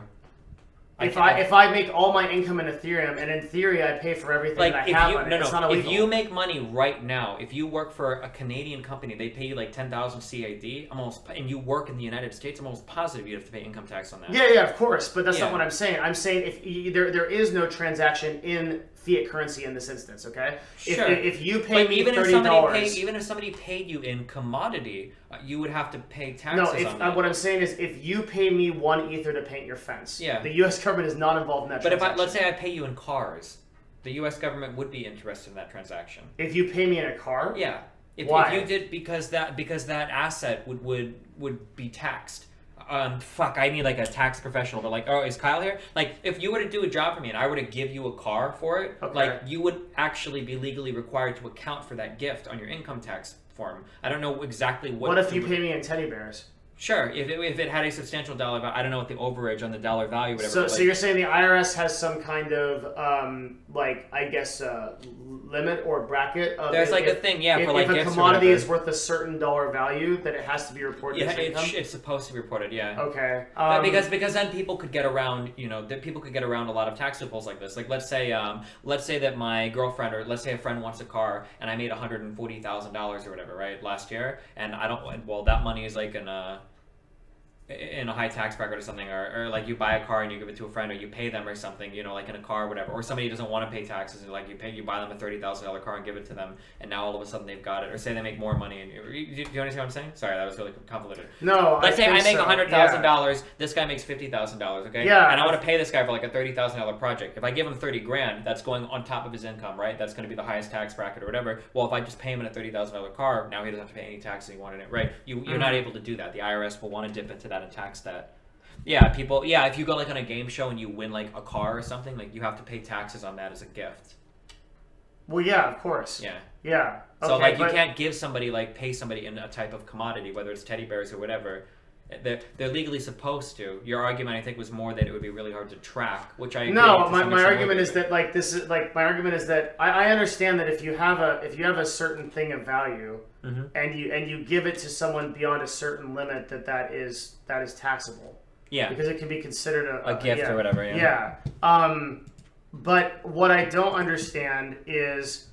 S2: If I make all my income in Ethereum, and in theory I pay for everything that I have on it, it's not illegal.
S3: If you make money right now, if you work for a Canadian company, they pay you like 10,000 CAD, and you work in the United States, I'm almost positive you have to pay income tax on that.
S2: Yeah, of course, but that's not what I'm saying. I'm saying if there is no transaction in fiat currency in this instance, okay?
S3: Sure.
S2: If you pay me
S3: $30, even if somebody paid you in commodity, you would have to pay taxes on that.
S2: What I'm saying is, if you pay me 1 Ether to paint your fence, the U.S. government is not involved in that transaction.
S3: But let's say I pay you in cars, the U.S. government would be interested in that transaction.
S2: If you pay me in a car?
S3: Yeah.
S2: Why?
S3: If you did, because that asset would be taxed. I need like a tax professional. But like, oh, is Kyle here? Like, if you were to do a job for me and I were to give you a car for it, like, you would actually be legally required to account for that gift on your income tax form. I don't know exactly what.
S2: What if you pay me in teddy bears?
S3: Sure, if it had a substantial dollar value, I don't know what the overage on the dollar value, whatever.
S2: So you're saying the IRS has some kind of limit or bracket of
S3: there's like a thing, yeah, for like
S2: if a
S3: gifts
S2: commodity is worth a certain dollar value, that it has to be reported.
S3: It's supposed to be reported, yeah.
S2: Okay.
S3: Because then people could get around, people could get around a lot of tax loopholes like this. Like let's say that my girlfriend, or let's say a friend wants a car, and I made $140,000 or whatever, right, last year, and that money is like in a high tax bracket or something, or like you buy a car and you give it to a friend, or you pay them or something, like in a car or whatever, or somebody doesn't want to pay taxes, and like you buy them a $30,000 car and give it to them, and now all of a sudden they've got it, or say they make more money. And do you understand what I'm saying? Sorry, that was really convoluted.
S2: No,
S3: let's say I make $100,000, this guy makes $50,000, okay?
S2: Yeah.
S3: And I want to pay this guy for like a $30,000 project. If I give him $30,000, that's going on top of his income, right? That's going to be the highest tax bracket or whatever. Well, if I just pay him in a $30,000 car, now he doesn't have to pay any taxes he wanted it, right? You're not able to do that. The IRS will want to dip into that and tax that. Yeah, if you go like on a game show and you win like a car or something, like you have to pay taxes on that as a gift.
S2: Well, yeah, of course.
S3: Yeah.
S2: Yeah.
S3: So like you can't give somebody, like pay somebody in a type of commodity, whether it's teddy bears or whatever. They're legally supposed to. Your argument, I think, was more that it would be really hard to track, which I agree.
S2: No, my argument is that my argument is that I understand that if you have a certain thing of value, and you give it to someone beyond a certain limit, that is taxable.
S3: Yeah.
S2: Because it can be considered a
S3: gift or whatever.
S2: Yeah. But what I don't understand is,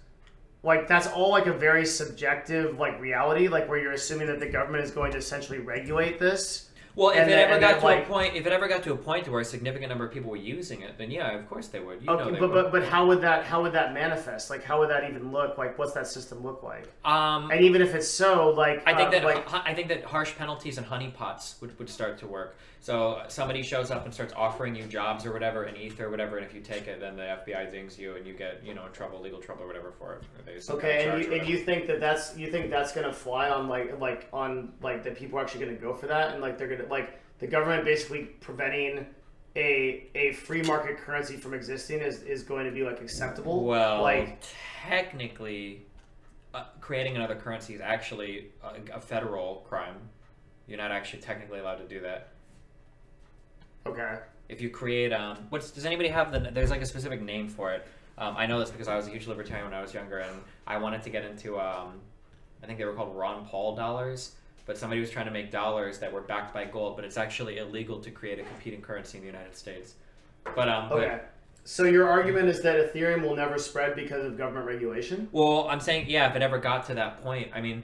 S2: like, that's all like a very subjective like reality, like where you're assuming that the government is going to essentially regulate this.
S3: Well, if it ever got to a point to where a significant number of people were using it, then yeah, of course they would.
S2: But how would that manifest? Like, how would that even look? Like, what's that system look like? And even if it's so, like,
S3: I think that harsh penalties and honeypots would start to work. So somebody shows up and starts offering you jobs or whatever in Ether or whatever, and if you take it, then the FBI dings you and you get legal trouble or whatever for it.
S2: And you think that's gonna fly on like that people are actually gonna go for that, and like they're gonna like the government basically preventing a free market currency from existing is going to be like acceptable?
S3: Well, like technically, creating another currency is actually a federal crime. You're not actually technically allowed to do that.
S2: Okay.
S3: If you create does anybody have there's like a specific name for it. I know this because I was a huge libertarian when I was younger, and I wanted to get into I think they were called Ron Paul dollars, but somebody was trying to make dollars that were backed by gold, but it's actually illegal to create a competing currency in the United States. But
S2: okay. So your argument is that Ethereum will never spread because of government regulation?
S3: Well, I'm saying, yeah, if it ever got to that point. I mean,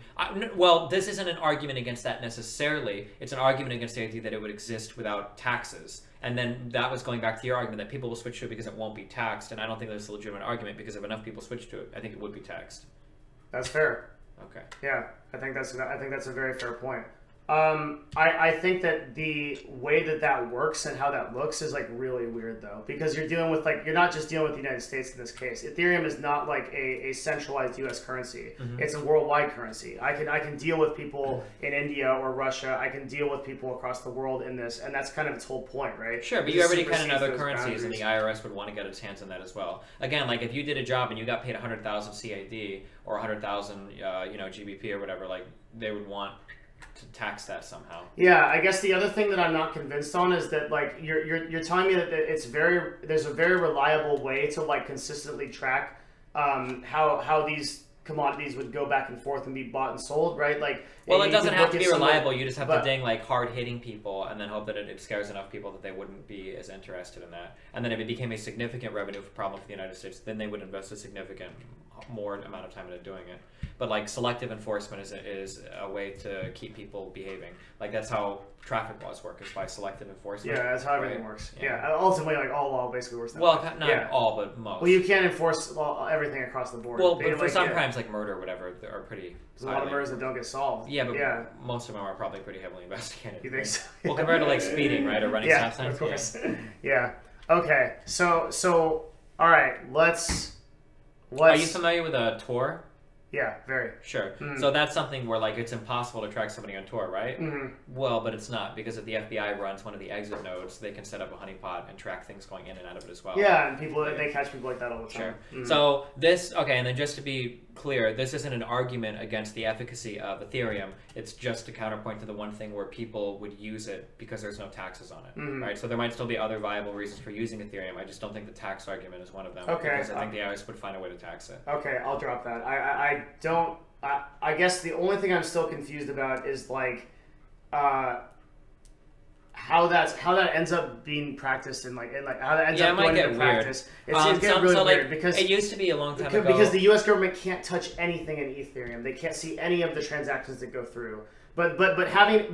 S3: this isn't an argument against that necessarily. It's an argument against the idea that it would exist without taxes. And then that was going back to your argument that people will switch to it because it won't be taxed. And I don't think that's a legitimate argument, because if enough people switch to it, I think it would be taxed.
S2: That's fair.
S3: Okay.
S2: Yeah, I think that's a very fair point. I think that the way that works and how that looks is like really weird though, because you're dealing with like, you're not just dealing with the United States in this case. Ethereum is not like a centralized U.S. currency. It's a worldwide currency. I can deal with people in India or Russia. I can deal with people across the world in this, and that's kind of its whole point, right?
S3: Sure, but
S2: It
S3: you
S2: just
S3: already kind of know
S2: supersedes
S3: other
S2: those
S3: currencies, and
S2: boundaries.
S3: the IRS would want to get its hands on that as well. Again, like if you did a job and you got paid 100,000 CAD or 100,000, GBP or whatever, like they would want to tax that somehow.
S2: Yeah, I guess the other thing that I'm not convinced on is that like you're telling me that there's a very reliable way to like consistently track how these commodities would go back and forth and be bought and sold, right? Like,
S3: Well, it
S2: you
S3: doesn't
S2: could
S3: have
S2: look
S3: to
S2: at
S3: be
S2: some, like-
S3: reliable. You just have
S2: but-
S3: to ding like hard hitting people, and then hope that it scares enough people that they wouldn't be as interested in that. And then if it became a significant revenue problem for the United States, then they would invest a significant more amount of time into doing it. But like selective enforcement is a way to keep people behaving. Like that's how traffic laws work, is by selective enforcement.
S2: Yeah, that's how everything
S3: right?
S2: works.
S3: Yeah.
S2: Yeah, ultimately, like all law basically works that
S3: Well,
S2: way.
S3: not
S2: Yeah.
S3: all, but most.
S2: Well, you can't enforce everything across the board.
S3: Well,
S2: They,
S3: but for
S2: like,
S3: some
S2: yeah,
S3: crimes like murder or whatever, they are pretty.
S2: there's a lot of murders that don't get solved.
S3: Yeah, but
S2: yeah,
S3: most of them are probably pretty heavily investigated.
S2: you think so?
S3: Well, compared to like speeding, right, or running
S2: Yeah,
S3: stop signs.
S2: of course. Yeah. Okay. So all right. Let's.
S3: Are you familiar with a Tor?
S2: Yeah. Very.
S3: Sure.
S2: Mhm.
S3: So that's something where like it's impossible to track somebody on Tor, right?
S2: hmm
S3: Well, but it's not, because if the FBI runs one of the exit nodes, they can set up a honeypot and track things going in and out of it as well.
S2: Yeah, and people they catch people like that all the
S3: Sure.
S2: time. Mhm.
S3: So this, okay, and then just to be clear, this isn't an argument against the efficacy of Ethereum. It's just a counterpoint to the one thing where people would use it because there's no taxes on it,
S2: Mhm.
S3: right? So there might still be other viable reasons for using Ethereum. I just don't think the tax argument is one of them.
S2: Okay.
S3: Because I think the IRS would find a way to tax it.
S2: Okay, I'll drop that. I don't. I guess the only thing I'm still confused about is like, how that ends up being practiced and like how that ends
S3: Yeah, it
S2: up
S3: might
S2: going
S3: get
S2: into
S3: weird.
S2: practice. It's getting really
S3: so like,
S2: weird because
S3: it used to be a long time ago.
S2: because the U.S. government can't touch anything in Ethereum. They can't see any of the transactions that go through. But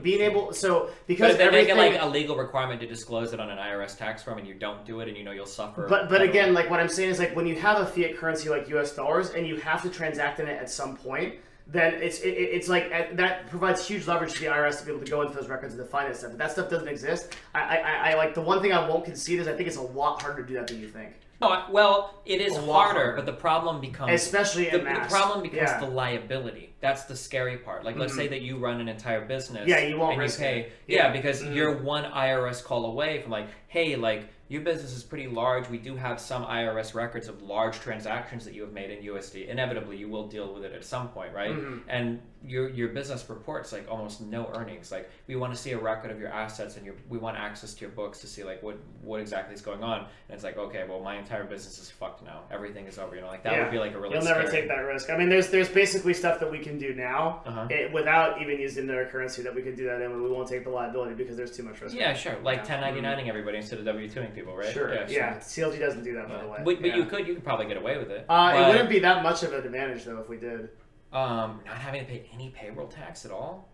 S2: being able so
S3: But
S2: because
S3: if they make
S2: everything.
S3: it like a legal requirement to disclose it on an IRS tax form and you don't do it and you know you'll suffer.
S2: But again, like what I'm saying is like when you have a fiat currency like U.S. dollars and you have to transact in it at some point, then it's like that provides huge leverage to the IRS to be able to go into those records and define that stuff. But that stuff doesn't exist. I like the one thing I won't concede is I think it's a lot harder to do that than you think,
S3: No, well, it is
S2: A lot
S3: harder,
S2: harder.
S3: but the problem becomes
S2: especially
S3: the
S2: in mass.
S3: problem becomes
S2: Yeah.
S3: the liability. That's the scary part. Like, let's
S2: Mhm.
S3: say that you run an entire business.
S2: Yeah, you won't
S3: and
S2: risk
S3: you pay.
S2: it.
S3: Yeah,
S2: Yeah.
S3: because
S2: Mhm.
S3: you're one IRS call away from like, hey, like your business is pretty large. We do have some IRS records of large transactions that you have made in USD. Inevitably, you will deal with it at some point, right?
S2: Mhm.
S3: And your business reports like almost no earnings. Like we want to see a record of your assets and we want access to your books to see like what exactly is going on. And it's like, okay, well my entire business is fucked now. Everything is over. You know, like that would be like a really
S2: You'll never
S3: scary.
S2: take that risk. I mean, there's basically stuff that we can do now
S3: Uh-huh.
S2: without even using their currency that we can do that in, and we won't take the liability because there's too much risk.
S3: Yeah, sure. Like
S2: Yeah.
S3: 1099ing everybody instead of W2ing people, right?
S2: Sure.
S3: Yeah.
S2: Yeah. CLG doesn't do that, by the way.
S3: But
S2: Yeah.
S3: you could probably get away with it.
S2: It
S3: But,
S2: wouldn't be that much of an advantage though if we did.
S3: not having to pay any payroll tax at all.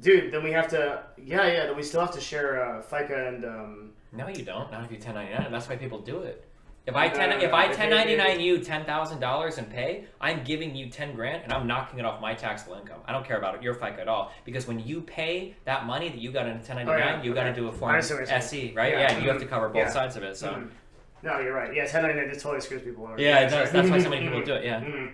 S2: Dude, then we have to. Yeah. Then we still have to share FICA and.
S3: No, you don't. Not if you 1099. That's why people do it. If
S2: No,
S3: I
S2: no, no,
S3: 1099 you $10,000 in pay, I'm giving you 10 grand and I'm knocking it off my taxable income. I don't care about your FICA at all because when you pay that money that you got in a 1099, you got to do a
S2: I
S3: form
S2: understand what you're
S3: SE, right?
S2: Yeah.
S3: Yeah, you have to cover both
S2: Yeah.
S3: sides of it. So
S2: Mhm. No, you're right. Yeah, 1099 just totally screws people over.
S3: yeah, it does.
S2: sorry.
S3: That's why so many people do it. Yeah.
S2: Mhm.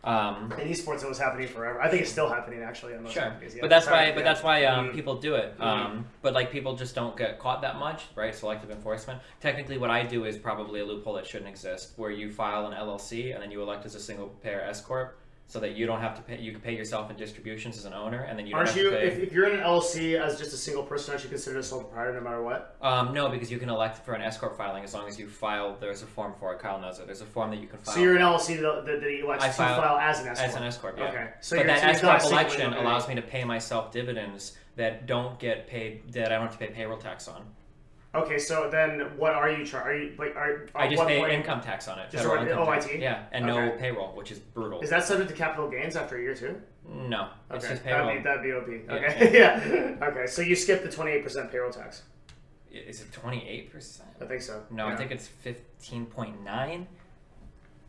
S3: Um,
S2: In esports, it was happening forever. I think it's still happening actually. On most
S3: Sure,
S2: companies. Yeah,
S3: but that's
S2: sorry,
S3: why. But
S2: yeah.
S3: that's why
S2: Mhm.
S3: people do it.
S2: Mhm.
S3: But like people just don't get caught that much, right? Selective enforcement. Technically, what I do is probably a loophole that shouldn't exist, where you file an LLC and then you elect as a single payer S corp, so that you don't have to pay. You can pay yourself in distributions as an owner, and then you don't
S2: Aren't
S3: have
S2: you?
S3: to pay.
S2: If you're in an LLC as just a single person, aren't you considered a sole proprietor no matter what?
S3: No, because you can elect for an S corp filing as long as you file. There's a form for it. Kyle knows it. There's a form that you can file.
S2: So you're an LLC that you elect
S3: I
S2: to
S3: file
S2: file as an S
S3: as an S corp. Yeah.
S2: Okay. So
S3: but
S2: you're,
S3: that
S2: so you're
S3: S
S2: not a
S3: corp
S2: single
S3: election
S2: entity.
S3: allows me to pay myself dividends that don't get paid. That I don't have to pay payroll tax on.
S2: Okay, so then what are you charging?
S3: I just pay income tax on it.
S2: Just
S3: federal
S2: or-
S3: income tax.
S2: OIT?
S3: Yeah, and no
S2: Okay.
S3: payroll, which is brutal.
S2: Is that subject to capital gains after a year too?
S3: No, it's
S2: Okay,
S3: just payroll.
S2: that'd be OP.
S3: Yeah,
S2: Okay, yeah. Okay, so you skip the 28% payroll tax.
S3: Is it 28%?
S2: I think so.
S3: No,
S2: yeah.
S3: I think it's 15.9.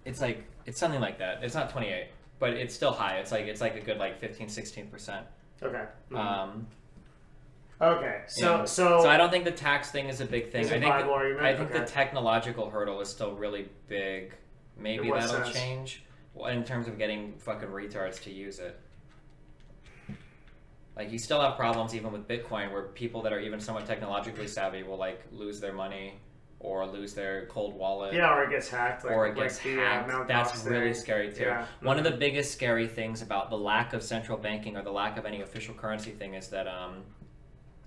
S3: It's something like that. It's not 28, but it's still high. It's like a good like 15, 16%.
S2: Okay. Mhm. Okay,
S3: So I don't think the tax thing is a big thing.
S2: Is it
S3: I think
S2: viable argument?
S3: I think
S2: Okay.
S3: the technological hurdle is still really big. Maybe
S2: In what
S3: that'll
S2: sense?
S3: change in terms of getting fucking retards to use it. Like, you still have problems even with Bitcoin where people that are even somewhat technologically savvy will, like, lose their money or lose their cold wallet.
S2: Yeah, or it gets hacked. Like,
S3: Or it gets
S2: the,
S3: hacked.
S2: Mt.
S3: That's
S2: Gox
S3: really
S2: thing.
S3: scary too.
S2: Yeah.
S3: One of the biggest scary things about the lack of central banking or the lack of any official currency thing is that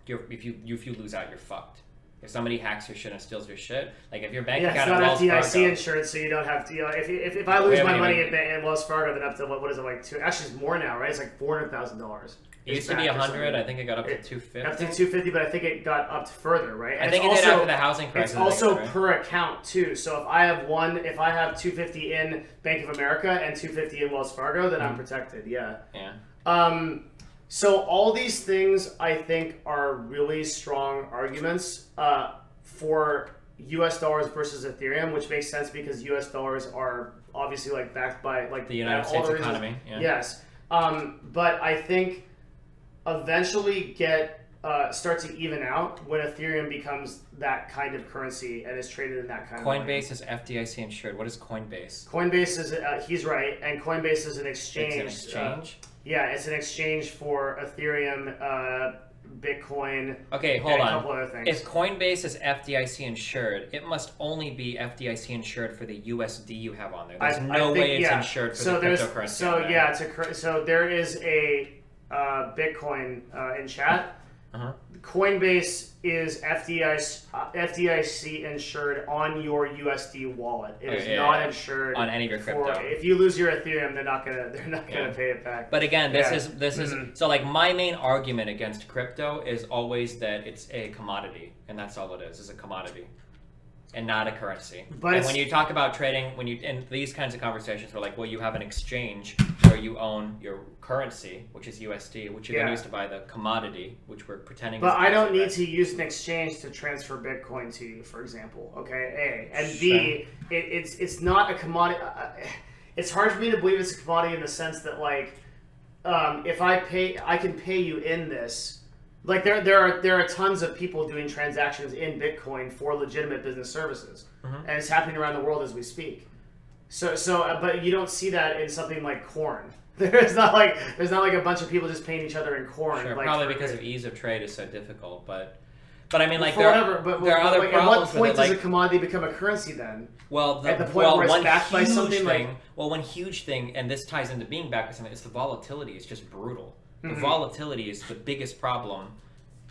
S3: if you lose out, you're fucked. If somebody hacks your shit and steals your shit, like if your bank
S2: Yeah, it's
S3: account at
S2: not
S3: Wells
S2: FDIC
S3: Fargo,
S2: insurance, so you don't have to. If I lose
S3: Yeah,
S2: my
S3: but
S2: money
S3: even-
S2: in Wells Fargo, then up to what is it like? Actually, it's more now, right? It's like $400,000.
S3: it used to be 100. I think it got up to 250.
S2: Up to 250, but I think it got up to further, right? And
S3: I think it
S2: it's
S3: did
S2: also,
S3: after the housing crisis.
S2: It's also
S3: right?
S2: per account too. So if I have 250 in Bank of America and 250 in Wells Fargo, then I'm protected. Yeah.
S3: Yeah.
S2: So all these things I think are really strong arguments for U.S. dollars versus Ethereum, which makes sense because U.S. dollars are obviously like backed by like
S3: The United
S2: all
S3: States
S2: the reasons-
S3: economy. Yeah.
S2: Yes. But I think eventually start to even out when Ethereum becomes that kind of currency and is traded in that kind of way.
S3: Coinbase is FDIC insured. What is Coinbase?
S2: Coinbase is he's right, and Coinbase is an exchange.
S3: It's an exchange.
S2: Yeah, it's an exchange for Ethereum, Bitcoin,
S3: Okay,
S2: and
S3: hold
S2: a
S3: on.
S2: couple other things.
S3: If Coinbase is FDIC insured, it must only be FDIC insured for the USD you have on there. There's no way it's insured for the cryptocurrency.
S2: So there is a Bitcoin in chat.
S3: Uh-huh.
S2: Coinbase is FDIC insured on your USD wallet. It is not insured
S3: on any of your crypto.
S2: If you lose your Ethereum, they're not gonna pay it back.
S3: But again, this is
S2: Mm-hmm.
S3: so like my main argument against crypto is always that it's a commodity, and that's all it is a commodity, and not a currency.
S2: But
S3: and when you talk about trading, in these kinds of conversations, we're like, well, you have an exchange where you own your currency, which is USD, which you then use to buy the commodity, which we're pretending.
S2: But I don't need
S3: right?
S2: to use an exchange to transfer Bitcoin to you, for example. Okay, A and B, it's not a commodity. It's hard for me to believe it's a commodity in the sense that like, if I can pay you in this. Like there are tons of people doing transactions in Bitcoin for legitimate business services, and it's happening around the world as we speak. But you don't see that in something like corn. There's not like a bunch of people just paying each other in corn.
S3: Sure,
S2: like,
S3: probably because of ease of trade is so difficult, but I mean, like
S2: for
S3: there
S2: whatever.
S3: are other
S2: like,
S3: problems
S2: at what point
S3: with it,
S2: does
S3: like,
S2: a commodity become a currency then?
S3: Well,
S2: at the point where it's backed by something
S3: one huge thing, and this ties into being backed by something, is the volatility is just brutal.
S2: Mm-hmm.
S3: The volatility is the biggest problem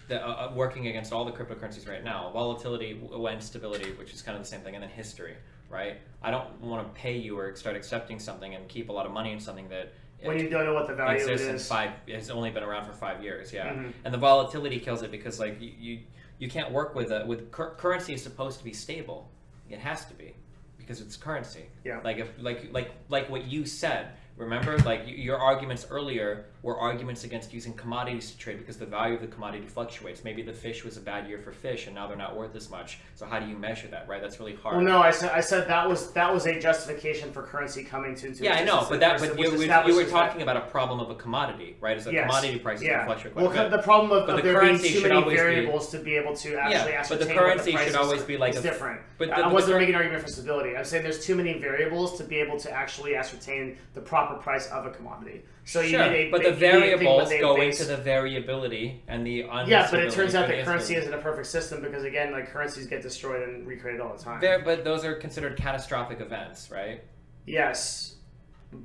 S3: that working against all the cryptocurrencies right now. Volatility and stability, which is kind of the same thing, and then history, right? I don't want to pay you or start accepting something and keep a lot of money in something that
S2: When you don't know what the value of it
S3: exists
S2: is.
S3: has only been around for 5 years, yeah.
S2: Mm-hmm.
S3: And the volatility kills it because like you can't work with currency is supposed to be stable. It has to be because it's currency.
S2: Yeah.
S3: Like what you said. Remember, like your arguments earlier were arguments against using commodities to trade because the value of the commodity fluctuates. Maybe the fish was a bad year for fish, and now they're not worth as much. So how do you measure that, right? That's really hard.
S2: Well, no, I said that was a justification for currency coming to
S3: Yeah, I know, but you were talking about a problem of a commodity, right? As a commodity prices can fluctuate quite a bit.
S2: The problem of
S3: the
S2: there being
S3: currency
S2: too
S3: should
S2: many
S3: always
S2: variables to be able to actually
S3: but the
S2: ascertain
S3: currency
S2: what the
S3: should
S2: price
S3: always be like
S2: it's
S3: a-
S2: different.
S3: but
S2: I
S3: the
S2: wasn't
S3: cur-
S2: making an argument for stability. I'm saying there's too many variables to be able to actually ascertain the proper price of a commodity. So you
S3: Sure,
S2: need a
S3: but the
S2: you need a thing
S3: variables
S2: with a
S3: go
S2: base-
S3: into the variability and the
S2: Yeah, but it turns out
S3: that
S2: that currency isn't a perfect system because again, like currencies get destroyed and recreated all the time.
S3: But those are considered catastrophic events, right?
S2: Yes,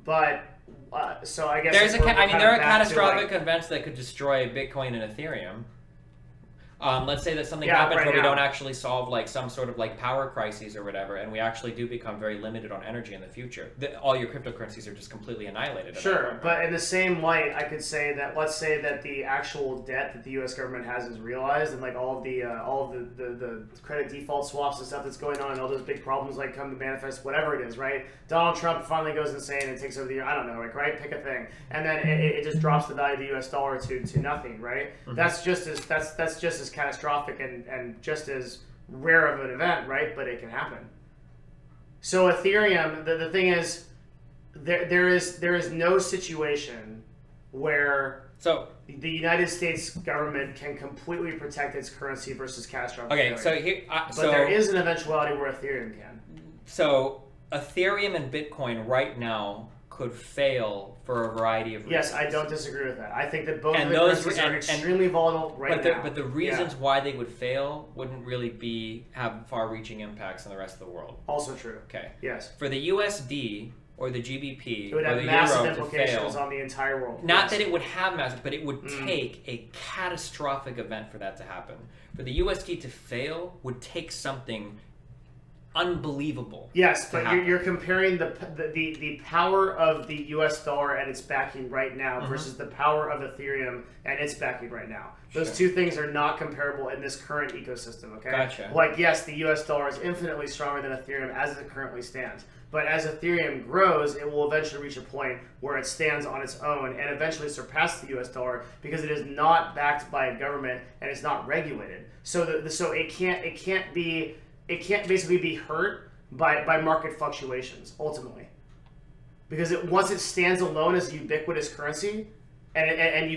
S2: but so I guess
S3: There are
S2: back to,
S3: catastrophic
S2: like,
S3: events that could destroy Bitcoin and Ethereum. Let's say that something
S2: Yeah,
S3: happens
S2: right
S3: where we
S2: now.
S3: don't actually solve like some sort of like power crises or whatever, and we actually do become very limited on energy in the future. All your cryptocurrencies are just completely annihilated. at that
S2: Sure,
S3: point,
S2: but
S3: right?
S2: in the same light, I could say that let's say that the actual debt that the U.S. government has is realized, and like all of the credit default swaps and stuff that's going on, and all those big problems like come to manifest, whatever it is, right? Donald Trump finally goes insane and takes over the year. I don't know, like right, pick a thing, and then it just drops the value of the U.S. dollar to nothing, right?
S3: Mm-hmm.
S2: That's just as catastrophic and just as rare of an event, right? But it can happen. So Ethereum, the thing is, there is no situation where
S3: So
S2: the United States government can completely protect its currency versus catastrophic
S3: Okay,
S2: failure.
S3: so here,
S2: But there is an eventuality where Ethereum can.
S3: So Ethereum and Bitcoin right now could fail for a variety of reasons.
S2: Yes, I don't disagree with that. I think that both
S3: And
S2: of the
S3: those-
S2: currencies are
S3: and-
S2: extremely volatile right now.
S3: But the reasons why they would fail wouldn't really have far-reaching impacts on the rest of the world.
S2: Also true.
S3: Okay.
S2: Yes.
S3: For the USD or the GBP
S2: It would
S3: or
S2: have
S3: the
S2: massive
S3: euro to
S2: implications
S3: fail,
S2: on the entire world.
S3: not
S2: Yes.
S3: that it would have massive, but it would take a catastrophic event for that to happen. For the USD to fail would take something unbelievable.
S2: Yes,
S3: to
S2: but
S3: happen.
S2: you're comparing the power of the U.S. dollar and its backing right now versus the power of Ethereum and its backing right now. Those two things are not comparable in this current ecosystem. Okay.
S3: Gotcha.
S2: Like yes, the U.S. dollar is infinitely stronger than Ethereum as it currently stands. But as Ethereum grows, it will eventually reach a point where it stands on its own and eventually surpass the U.S. dollar because it is not backed by a government and it's not regulated. So so it can't basically be hurt by market fluctuations ultimately, because once it stands alone as a ubiquitous currency, and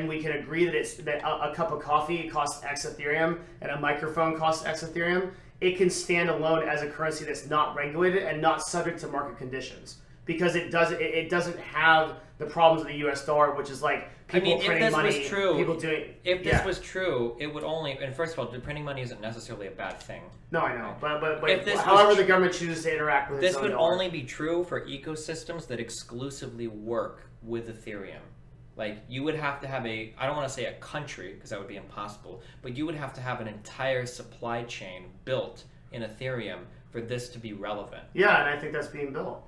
S2: we can agree that a cup of coffee costs X Ethereum and a microphone costs X Ethereum. It can stand alone as a currency that's not regulated and not subject to market conditions because it doesn't have the problems of the U.S. dollar, which is like people printing money, people doing.
S3: If this was true, it would only. And first of all, printing money isn't necessarily a bad thing.
S2: No, I know, but
S3: If this
S2: however
S3: was
S2: the government chooses to interact with its
S3: This
S2: own
S3: would
S2: dollar.
S3: only be true for ecosystems that exclusively work with Ethereum. Like, you would have to have I don't want to say a country, because that would be impossible, but you would have to have an entire supply chain built in Ethereum for this to be relevant.
S2: Yeah, and I think that's being built.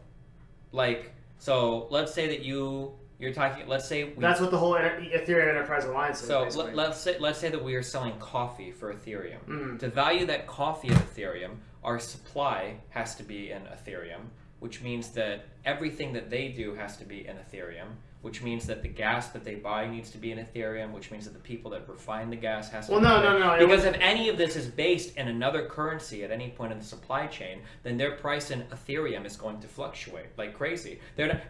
S3: Like, so let's say that you're talking, let's say
S2: That's what the whole Ethereum Enterprise Alliance is.
S3: So
S2: basically.
S3: let's say that we are selling coffee for Ethereum.
S2: Mhm.
S3: To value that coffee at Ethereum, our supply has to be in Ethereum, which means that everything that they do has to be in Ethereum, which means that the gas that they buy needs to be in Ethereum, which means that the people that refine the gas has to
S2: Well,
S3: be
S2: no,
S3: in
S2: no, no, it
S3: Because
S2: was-
S3: if any of this is based in another currency at any point in the supply chain, then their price in Ethereum is going to fluctuate like crazy.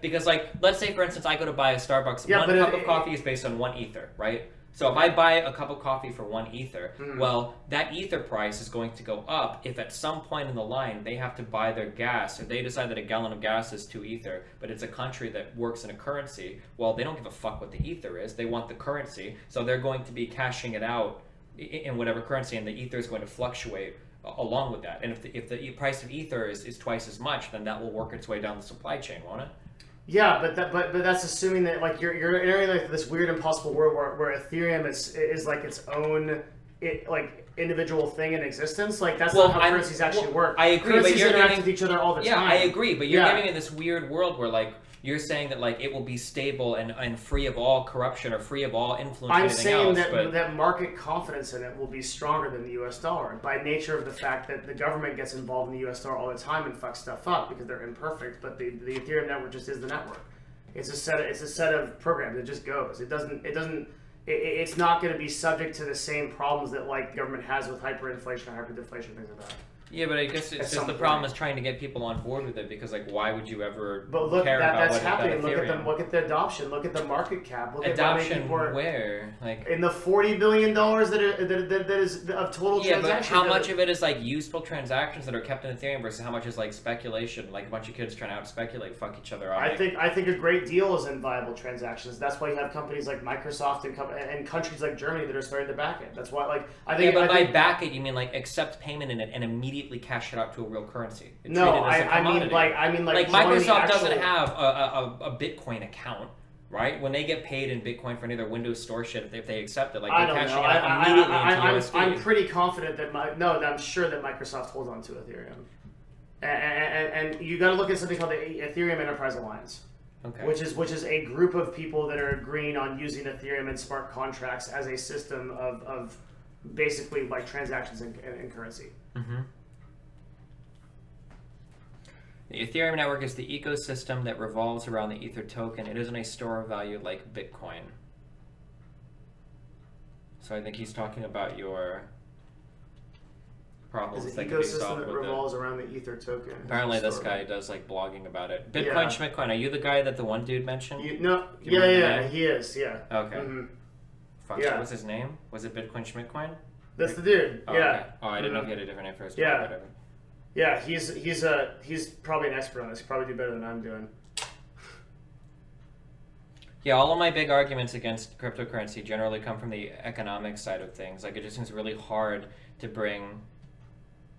S3: Because, like, let's say, for instance, I go to buy a Starbucks.
S2: Yeah,
S3: One
S2: but
S3: cup of coffee is based on 1 ether, right? So if I buy a cup of coffee for 1 ether, well, that ether price is going to go up if at some point in the line they have to buy their gas, or they decide that a gallon of gas is 2 ether, but it's a country that works in a currency. Well, they don't give a fuck what the ether is. They want the currency, so they're going to be cashing it out in whatever currency, and the ether is going to fluctuate along with that. And if the price of ether is twice as much, then that will work its way down the supply chain, won't it?
S2: Yeah, but that's assuming that like you're entering like this weird impossible world where Ethereum is like its own like individual thing in existence. Like that's not how currencies actually work.
S3: I agree,
S2: currencies
S3: but you're
S2: interact
S3: giving,
S2: with each other all the
S3: yeah,
S2: time.
S3: I agree, but you're
S2: Yeah.
S3: living in this weird world where like you're saying that like it will be stable and free of all corruption or free of all influence. or
S2: I'm
S3: anything
S2: saying
S3: else,
S2: that
S3: but
S2: that market confidence in it will be stronger than the U.S. dollar by nature of the fact that the government gets involved in the U.S. dollar all the time and fucks stuff up because they're imperfect. But the Ethereum network just is the network. It's a set of programs. It just goes. It's not going to be subject to the same problems that like the government has with hyperinflation or hyperdeflation, things like that.
S3: yeah, but I guess it's just
S2: some
S3: the
S2: point.
S3: problem is trying to get people on board with it because like why would you ever
S2: But look,
S3: care about
S2: that's
S3: what
S2: happening.
S3: about Ethereum?
S2: Look at the adoption. Look at the market cap. Look at how many
S3: Adoption
S2: people are
S3: where like.
S2: in the $40 billion that is of total
S3: Yeah, but
S2: transactions.
S3: how much of it is like useful transactions that are kept in Ethereum versus how much is like speculation, like a bunch of kids trying to out speculate, fuck each other up?
S2: I think a great deal is in viable transactions. That's why you have companies like Microsoft and countries like Germany that are starting to back it. That's why, like, I think.
S3: Yeah, but
S2: I
S3: by
S2: think,
S3: back it, you mean like accept payment in it and immediately cash it out to a real currency. And
S2: no,
S3: treat it as a
S2: I mean
S3: commodity.
S2: like
S3: Like
S2: join the
S3: Microsoft
S2: actual-
S3: doesn't have a Bitcoin account, right? When they get paid in Bitcoin for any of their Windows Store shit, if they accept it, like
S2: I
S3: they're
S2: don't
S3: cashing
S2: know.
S3: it out immediately into USD.
S2: I'm pretty confident that I'm sure that Microsoft holds on to Ethereum, and you got to look at something called the Ethereum Enterprise Alliance.
S3: Okay.
S2: Which is a group of people that are agreeing on using Ethereum and smart contracts as a system of basically like transactions and currency.
S3: Mm-hmm. The Ethereum network is the ecosystem that revolves around the Ether token. It isn't a store of value like Bitcoin. So I think he's talking about your problems
S2: Is
S3: that
S2: an
S3: can be
S2: ecosystem
S3: solved
S2: that
S3: with it.
S2: revolves around the Ether token.
S3: Apparently this
S2: Store.
S3: guy does like blogging about it. Bitcoin,
S2: Yeah.
S3: Schmitcoin. Are you the guy that the one dude mentioned?
S2: No,
S3: Do you remember
S2: yeah,
S3: that?
S2: he is, yeah.
S3: Okay.
S2: Mhm.
S3: Fuck,
S2: Yeah.
S3: what was his name? Was it Bitcoin Schmidtcoin?
S2: That's the dude.
S3: Oh,
S2: yeah.
S3: Okay. Oh, I didn't know if he had a different name for his
S2: Yeah.
S3: whatever.
S2: Yeah, he's probably an expert on this. He'd probably do better than I'm doing.
S3: Yeah, all of my big arguments against cryptocurrency generally come from the economic side of things. Like, it just seems really hard to bring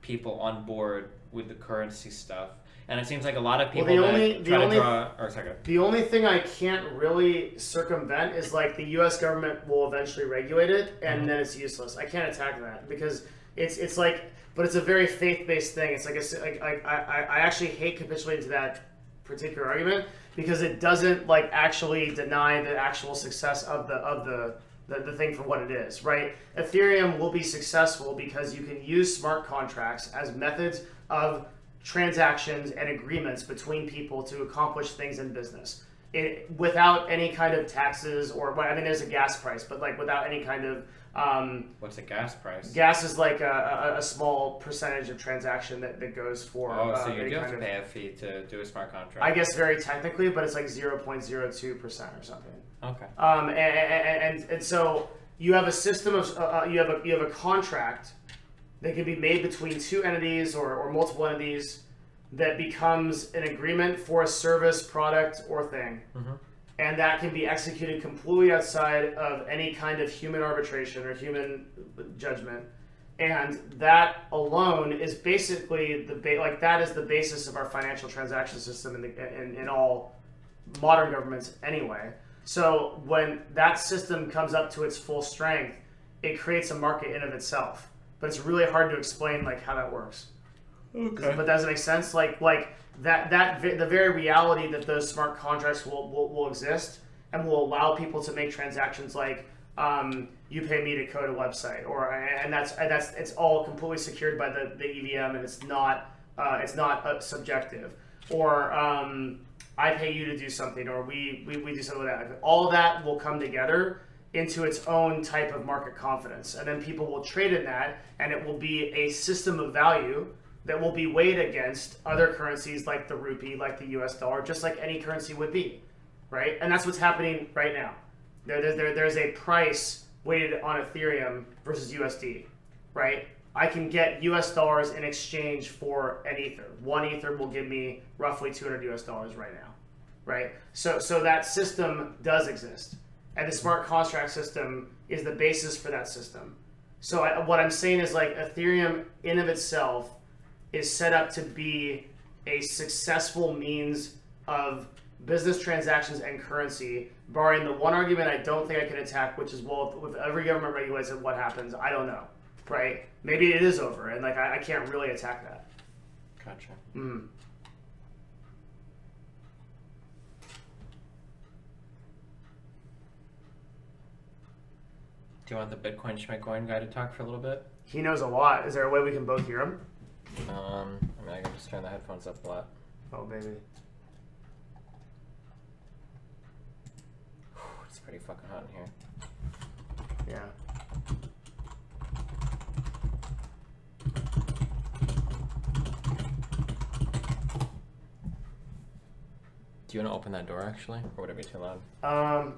S3: people on board with the currency stuff. And it seems like a lot of people
S2: The only thing I can't really circumvent is like the U.S. government will eventually regulate it, and then it's useless. I can't attack that because it's like, but it's a very faith-based thing. It's like I actually hate capitulating to that particular argument because it doesn't like actually deny the actual success of the thing for what it is, right? Ethereum will be successful because you can use smart contracts as methods of transactions and agreements between people to accomplish things in business without any kind of taxes or, I mean, there's a gas price, but like without any kind of
S3: What's the gas price?
S2: gas is like a small percentage of transaction that goes for
S3: So you
S2: any
S3: do have
S2: kind
S3: to
S2: of,
S3: pay a fee to do a smart contract.
S2: I guess very technically, but it's like 0.02% or something.
S3: Okay.
S2: And so you have a system of you have a contract that can be made between two entities or multiple entities that becomes an agreement for a service, product, or thing. And that can be executed completely outside of any kind of human arbitration or human judgment. And that alone is basically that is the basis of our financial transaction system in all modern governments anyway. So when that system comes up to its full strength, it creates a market in of itself. But it's really hard to explain like how that works.
S3: Okay.
S2: But does it make sense? Like the very reality that those smart contracts will exist and will allow people to make transactions like you pay me to code a website, and that's it's all completely secured by the EVM, and it's not subjective, or I pay you to do something, or we do something like that. All of that will come together into its own type of market confidence, and then people will trade in that, and it will be a system of value that will be weighed against other currencies like the rupee, like the US dollar, just like any currency would be, right? And that's what's happening right now. There's a price weighted on Ethereum versus USD, right? I can get US dollars in exchange for an Ether. One Ether will give me roughly $200 US right now, right? So that system does exist. And the smart contract system is the basis for that system. So what I'm saying is like Ethereum in of itself is set up to be a successful means of business transactions and currency, barring the one argument I don't think I can attack, which is, well, with every government regulates it, what happens? I don't know, right? Maybe it is over, and like I can't really attack that.
S3: Gotcha. Do you want the Bitcoin Schmidtcoin guy to talk for a little bit?
S2: He knows a lot. Is there a way we can both hear him?
S3: I mean, I can just turn the headphones up a lot.
S2: Oh, baby.
S3: It's pretty fucking hot in here.
S2: Yeah.
S3: Do you want to open that door, actually? Or would it be too loud?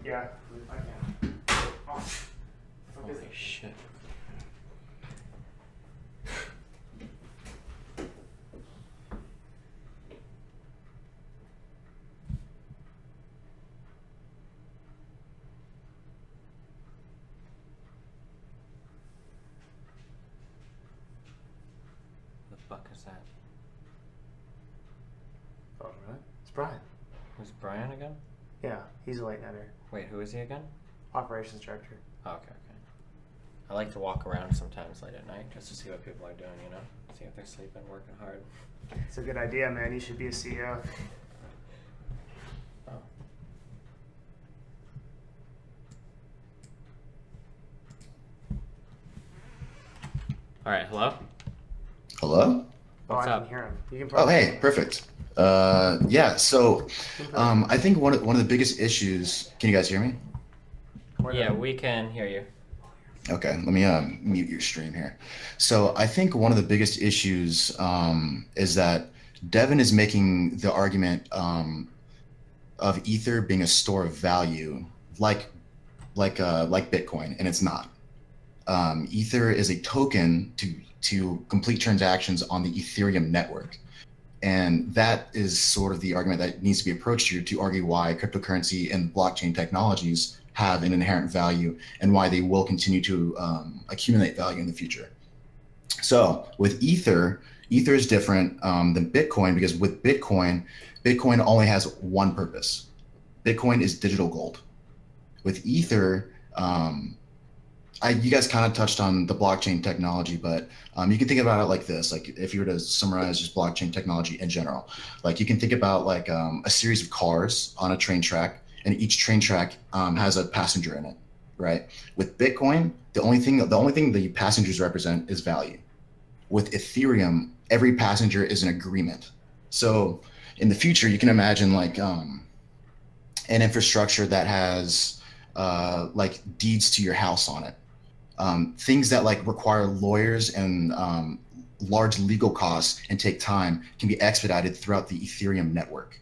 S2: Yeah. I can. Oh.
S3: Holy shit. The fuck is that?
S2: Oh, really? It's Brian.
S3: Who's Brian again?
S2: Yeah, he's a late nighter.
S3: Wait, who is he again?
S2: Operations director.
S3: Oh, okay. I like to walk around sometimes late at night just to see what people are doing, you know? See if they're sleeping, working hard.
S2: It's a good idea, man. You should be a CEO.
S3: Oh. Alright, hello?
S4: Hello?
S3: What's
S2: I
S3: up?
S2: can hear him. You can
S4: Oh,
S2: probably
S4: hey, perfect. Yeah, so I think one of the biggest issues. Can you guys hear me?
S3: Yeah, we can hear you.
S4: Okay, let me mute your stream here. So I think one of the biggest issues is that Devin is making the argument of Ether being a store of value, like like Bitcoin, and it's not. Ether is a token to complete transactions on the Ethereum network. And that is sort of the argument that needs to be approached here to argue why cryptocurrency and blockchain technologies have an inherent value and why they will continue to accumulate value in the future. So with Ether is different than Bitcoin, because with Bitcoin only has one purpose. Bitcoin is digital gold. With Ether, you guys kind of touched on the blockchain technology, but you can think about it like this. Like if you were to summarize just blockchain technology in general, like you can think about like a series of cars on a train track, and each train track has a passenger in it, right? With Bitcoin, the only thing the passengers represent is value. With Ethereum, every passenger is an agreement. So in the future, you can imagine like an infrastructure that has like deeds to your house on it. Things that like require lawyers and large legal costs and take time can be expedited throughout the Ethereum network.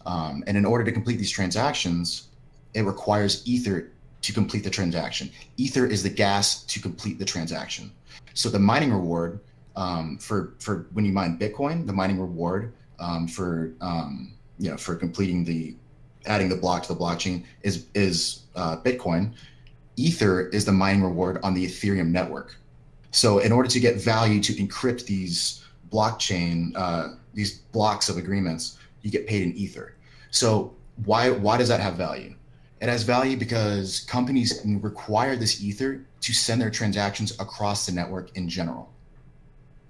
S4: And in order to complete these transactions, it requires Ether to complete the transaction. Ether is the gas to complete the transaction. So the mining reward for when you mine Bitcoin, the mining reward for completing adding the block to the blockchain is Bitcoin. Ether is the mining reward on the Ethereum network. So in order to get value to encrypt these blockchain, these blocks of agreements, you get paid in Ether. So why does that have value? It has value because companies require this Ether to send their transactions across the network in general.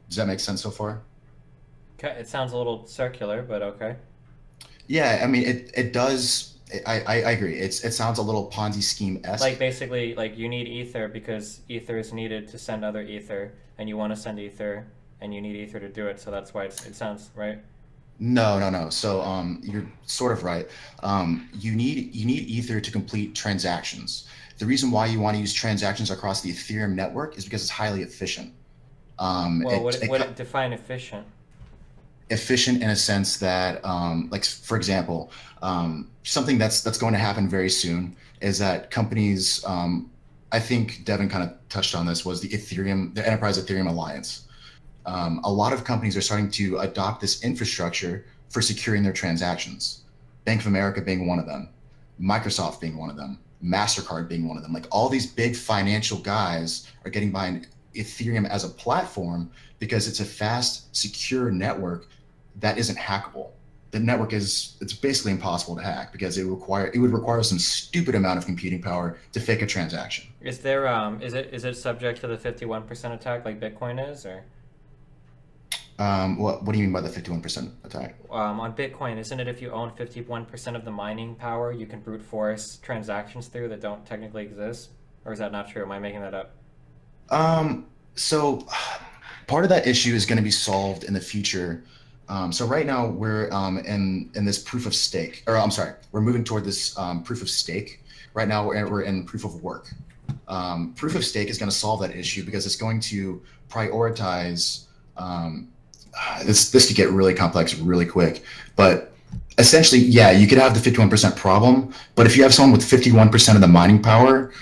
S4: Does that make sense so far?
S3: Okay, it sounds a little circular, but okay.
S4: Yeah, I mean it does. I agree. It sounds a little Ponzi scheme-esque.
S3: Like basically, like you need Ether because Ether is needed to send other Ether, and you want to send Ether, and you need Ether to do it. So that's why it sounds right.
S4: No. So you're sort of right. You need Ether to complete transactions. The reason why you want to use transactions across the Ethereum network is because it's highly efficient.
S3: Well, what define efficient?
S4: Efficient in a sense that, like for example, something that's going to happen very soon is that companies, I think Devin kind of touched on this, was the Enterprise Ethereum Alliance. A lot of companies are starting to adopt this infrastructure for securing their transactions. Bank of America being one of them, Microsoft being one of them, MasterCard being one of them. Like all these big financial guys are getting behind Ethereum as a platform because it's a fast, secure network that isn't hackable. The network it's basically impossible to hack because it would require some stupid amount of computing power to fake a transaction.
S3: Is there is it subject to the 51% attack like Bitcoin is, or?
S4: What do you mean by the 51% attack?
S3: On Bitcoin, isn't it if you own 51% of the mining power, you can brute force transactions through that don't technically exist? Or is that not true? Am I making that up?
S4: So part of that issue is going to be solved in the future. So right now we're in this proof of stake, or I'm sorry, we're moving toward this proof of stake. Right now we're in proof of work. Proof of stake is going to solve that issue because it's going to prioritize. This could get really complex really quick, but essentially, yeah, you could have the 51% problem, but if you have someone with 51% of the mining power,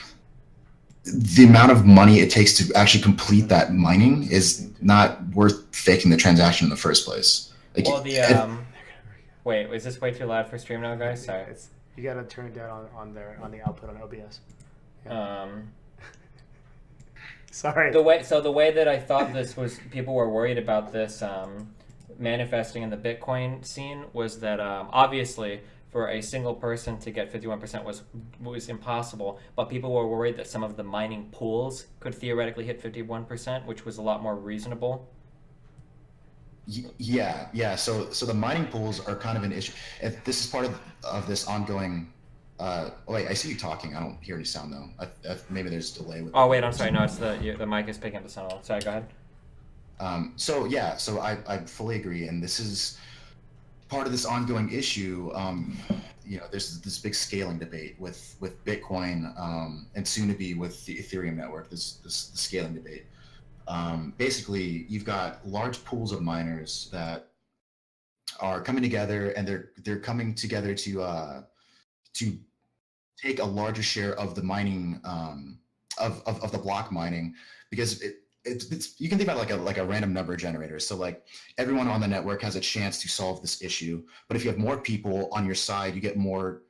S4: the amount of money it takes to actually complete that mining is not worth faking the transaction in the first place. Like,
S3: well, wait, is this way too loud for stream now, guys? Sorry.
S2: You gotta turn it down on the output on OBS.
S3: Yeah.
S2: Sorry.
S3: The way that I thought this was, people were worried about this manifesting in the Bitcoin scene was that obviously for a single person to get 51% was impossible, but people were worried that some of the mining pools could theoretically hit 51%, which was a lot more reasonable.
S4: Yeah. So the mining pools are kind of an issue. If this is part of this ongoing. Wait, I see you talking. I don't hear any sound though. Maybe there's a delay with.
S3: Oh wait, I'm sorry. No, it's the mic is picking up the sound. Sorry, go ahead.
S4: So I fully agree, and this is part of this ongoing issue. There's this big scaling debate with Bitcoin and soon to be with the Ethereum network. This scaling debate. Basically, you've got large pools of miners that are coming together, and they're coming together to take a larger share of the mining of the block mining, because it's you can think about it like a random number generator. So like everyone on the network has a chance to solve this issue, but if you have more people on your side, you get more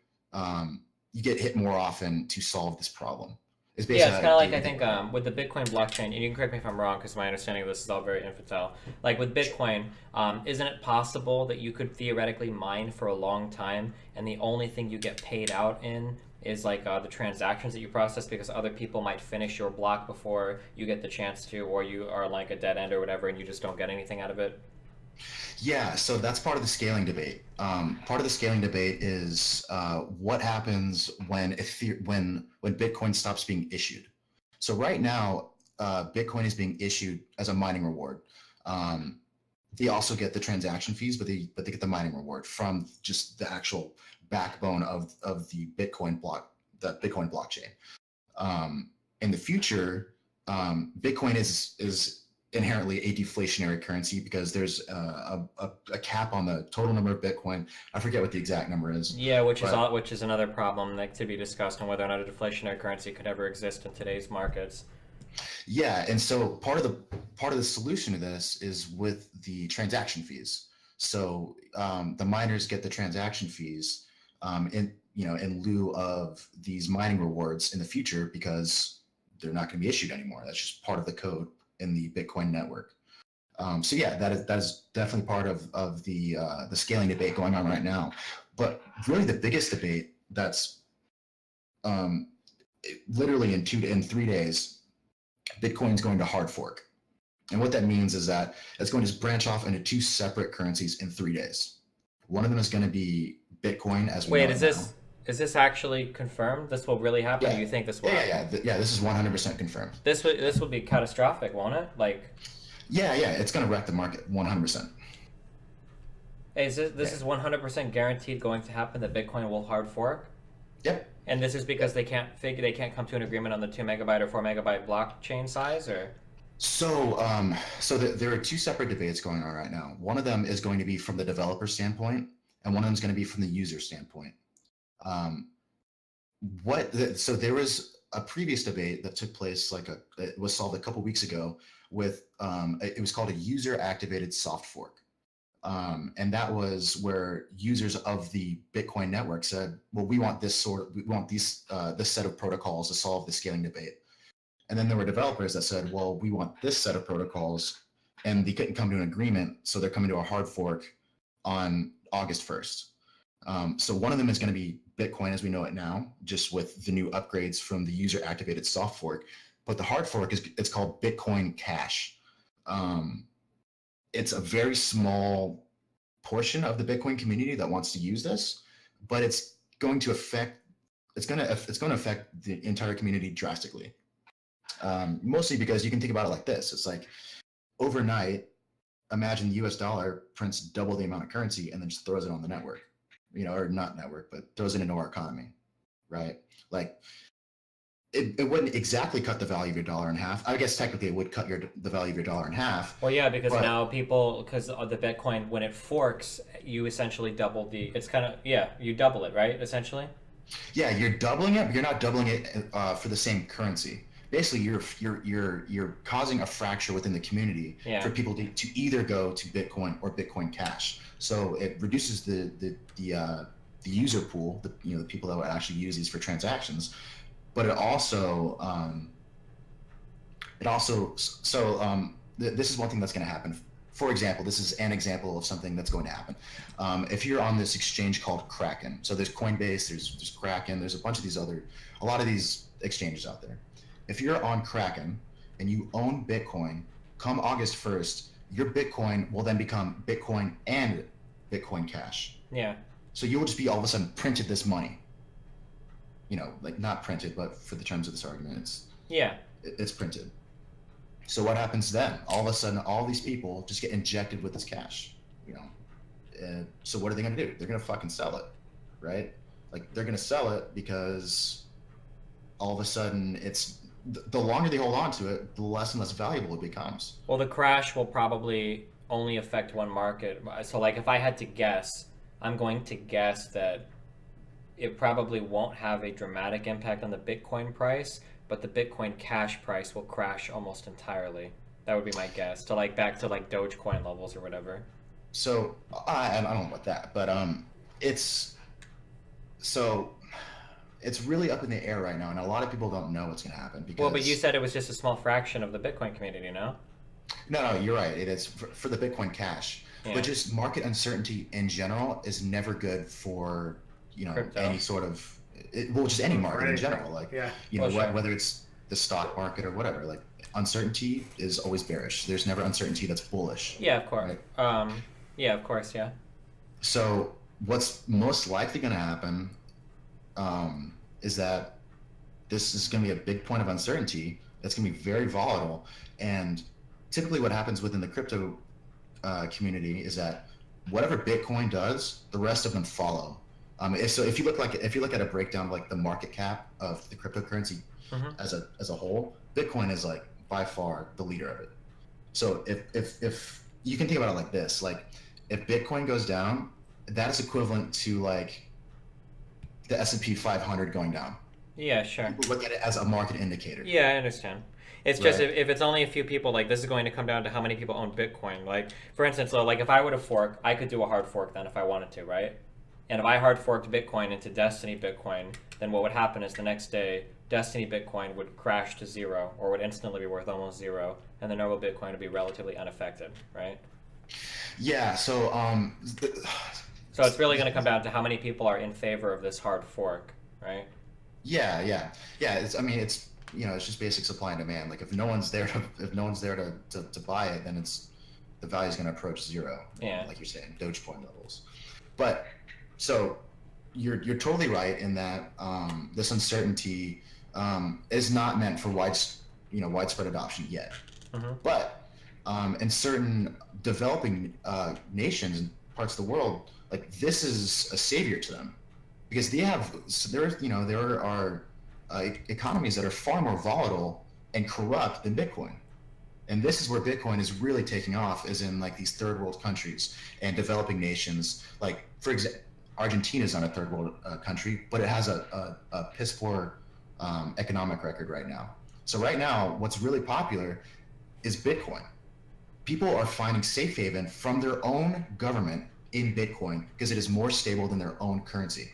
S4: you get hit more often to solve this problem. It's
S3: Yeah,
S4: basically
S3: it's kind of like I think with the Bitcoin blockchain, and you can correct me if I'm wrong because my understanding of this is all very infantile. Like with Bitcoin, isn't it possible that you could theoretically mine for a long time, and the only thing you get paid out in is like the transactions that you process because other people might finish your block before you get the chance to, or you are like a dead end or whatever, and you just don't get anything out of it?
S4: Yeah, so that's part of the scaling debate. Part of the scaling debate is what happens when when Bitcoin stops being issued. So right now, Bitcoin is being issued as a mining reward. They also get the transaction fees, but they get the mining reward from just the actual backbone of the Bitcoin blockchain. In the future, Bitcoin is inherently a deflationary currency because there's a cap on the total number of Bitcoin. I forget what the exact number is.
S3: Yeah, which is another problem that to be discussed on whether or not a deflationary currency could ever exist in today's markets.
S4: Yeah, and so part of the solution to this is with the transaction fees. So the miners get the transaction fees in lieu of these mining rewards in the future because they're not going to be issued anymore. That's just part of the code in the Bitcoin network. So yeah, that is definitely part of the scaling debate going on right now. But really, the biggest debate that's literally in 3 days, Bitcoin's going to hard fork, and what that means is that it's going to branch off into 2 separate currencies in 3 days. One of them is going to be Bitcoin as we
S3: Wait,
S4: know
S3: is
S4: it now.
S3: is this actually confirmed? This will really happen?
S4: Yeah.
S3: Or you think this will
S4: Yeah,
S3: happen?
S4: yeah. This is 100% confirmed.
S3: This would be catastrophic, won't it? Like,
S4: Yeah, it's going to wreck the market 100%.
S3: is this is 100% guaranteed going to happen that Bitcoin will hard fork?
S4: Yep.
S3: And this is because they can't come to an agreement on the 2 megabyte or 4 megabyte blockchain size, or
S4: So, there are 2 separate debates going on right now. One of them is going to be from the developer standpoint, and one of them is going to be from the user standpoint. So there was a previous debate that took place, it was solved a couple weeks ago with, it was called a user activated soft fork. And that was where users of the Bitcoin network said, well, we want this set of protocols to solve the scaling debate. And then there were developers that said, well, we want this set of protocols, and they couldn't come to an agreement. So they're coming to a hard fork on August 1st. So one of them is going to be Bitcoin as we know it now, just with the new upgrades from the user activated soft fork. But the hard fork it's called Bitcoin Cash. It's a very small portion of the Bitcoin community that wants to use this, but it's going to affect the entire community drastically. Mostly because you can think about it like this. It's like overnight, imagine the US dollar prints double the amount of currency and then just throws it on the network, or not network, but throws it into our economy, right? Like it wouldn't exactly cut the value of your dollar in half. I guess technically it would cut the value of your dollar in half.
S3: well, yeah, because now because of the Bitcoin, when it forks, you essentially double you double it, right? Essentially.
S4: Yeah, you're doubling it, but you're not doubling it for the same currency. Basically, you're causing a fracture within the community for people to either go to Bitcoin or Bitcoin Cash. So it reduces the user pool, the people that would actually use these for transactions. But this is one thing that's going to happen. For example, this is an example of something that's going to happen. If you're on this exchange called Kraken, so there's Coinbase, there's Kraken, there's a lot of these exchanges out there. If you're on Kraken and you own Bitcoin, come August 1st, your Bitcoin will then become Bitcoin and Bitcoin Cash.
S3: Yeah.
S4: So you'll just be all of a sudden printed this money. Like not printed, but for the terms of this argument, it's printed. So what happens then? All of a sudden, all these people just get injected with this cash. So what are they going to do? They're going to fucking sell it, right? Like they're going to sell it because all of a sudden the longer they hold on to it, the less and less valuable it becomes.
S3: Well, the crash will probably only affect one market. So, like, if I had to guess, I'm going to guess that it probably won't have a dramatic impact on the Bitcoin price, but the Bitcoin Cash price will crash almost entirely. That would be my guess, to like back to like Dogecoin levels or whatever.
S4: So I don't know about that, but it's so it's really up in the air right now, and a lot of people don't know what's going to happen because.
S3: Well, but you said it was just a small fraction of the Bitcoin community, no?
S4: No, you're right. It is for the Bitcoin Cash,
S3: Yeah.
S4: but just market uncertainty in general is never good for
S3: Crypto.
S4: any sort of well, just any market in
S2: anything.
S4: general. Like
S2: Yeah.
S3: Well, sure.
S4: whether it's the stock market or whatever. Like uncertainty is always bearish. There's never uncertainty that's bullish.
S3: Yeah, of course. Yeah, of course, yeah.
S4: So what's most likely going to happen is that this is going to be a big point of uncertainty. That's going to be very volatile. And typically what happens within the crypto community is that whatever Bitcoin does, the rest of them follow. If you look at a breakdown of like the market cap of the cryptocurrency as a whole, Bitcoin is like by far the leader of it. So if you can think about it like this, like if Bitcoin goes down, that is equivalent to like the S&P 500 going down.
S3: Yeah, sure.
S4: People look at it as a market indicator.
S3: Yeah, I understand. It's just
S4: Right.
S3: if it's only a few people, like this is going to come down to how many people own Bitcoin. Like, for instance, like if I were to fork, I could do a hard fork then if I wanted to, right? And if I hard forked Bitcoin into Destiny Bitcoin, then what would happen is the next day, Destiny Bitcoin would crash to zero or would instantly be worth almost zero, and the normal Bitcoin would be relatively unaffected, right?
S4: Yeah. So
S3: So it's really going to come down to how many people are in favor of this hard fork, right?
S4: yeah. It's it's just basic supply and demand. Like if no one's there to buy it, then the value is going to approach zero.
S3: Yeah.
S4: Like you're saying, Dogecoin levels. But so you're totally right in that this uncertainty is not meant for widespread adoption yet. But in certain developing nations and parts of the world, like this is a savior to them because there are economies that are far more volatile and corrupt than Bitcoin. And this is where Bitcoin is really taking off, is in like these third world countries and developing nations. Like, for example, Argentina is not a third world country, but it has a piss poor economic record right now. So right now, what's really popular is Bitcoin. People are finding safe haven from their own government in Bitcoin because it is more stable than their own currency.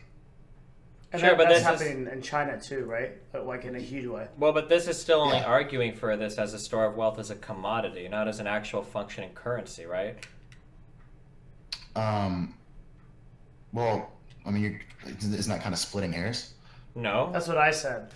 S2: And
S3: Sure, but
S2: that's
S3: this is-
S2: happening in China too, right? But like in a huge way.
S3: Well, but this is still only
S4: Yeah.
S3: arguing for this as a store of wealth as a commodity, not as an actual functioning currency, right?
S4: Well, I mean, isn't that kind of splitting hairs?
S3: No.
S2: That's what I said.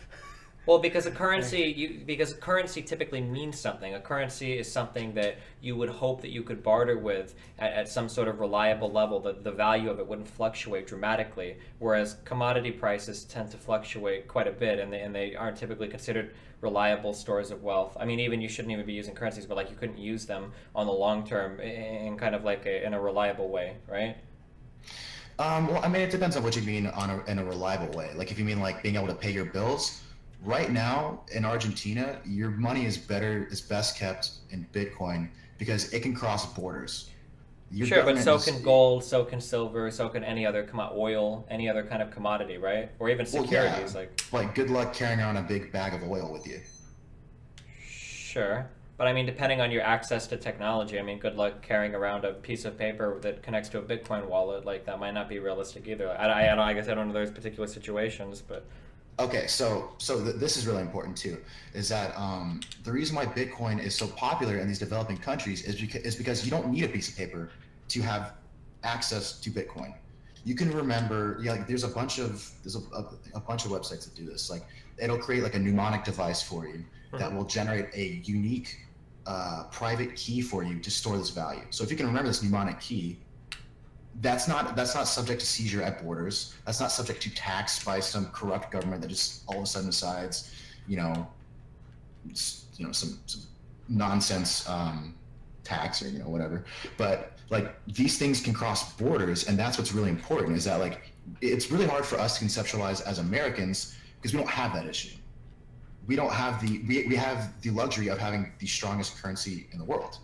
S3: Well, because a currency typically means something. A currency is something that you would hope that you could barter with at some sort of reliable level. The value of it wouldn't fluctuate dramatically, whereas commodity prices tend to fluctuate quite a bit, and they aren't typically considered reliable stores of wealth. I mean, even you shouldn't even be using currencies, but like you couldn't use them on the long term in kind of like in a reliable way, right?
S4: Well, I mean, it depends on what you mean in a reliable way. Like if you mean like being able to pay your bills. Right now in Argentina, your money is best kept in Bitcoin because it can cross borders. Your
S3: Sure, but
S4: government
S3: so
S4: is-
S3: can gold, so can silver, so can any other oil, any other kind of commodity, right? Or even
S4: Well,
S3: securities,
S4: yeah.
S3: like.
S4: Good luck carrying around a big bag of oil with you.
S3: Sure, but I mean, depending on your access to technology, I mean, good luck carrying around a piece of paper that connects to a Bitcoin wallet. Like that might not be realistic either. I guess I don't know those particular situations, but.
S4: Okay, so this is really important too. Is that the reason why Bitcoin is so popular in these developing countries is because you don't need a piece of paper to have access to Bitcoin. You can remember, like there's a bunch of websites that do this. Like it'll create like a mnemonic device for you that will generate a unique private key for you to store this value. So if you can remember this mnemonic key, that's not subject to seizure at borders. That's not subject to tax by some corrupt government that just all of a sudden decides, some nonsense tax or whatever. But like these things can cross borders, and that's what's really important. Is that like it's really hard for us to conceptualize as Americans because we don't have that issue. We don't have we have the luxury of having the strongest currency in the world,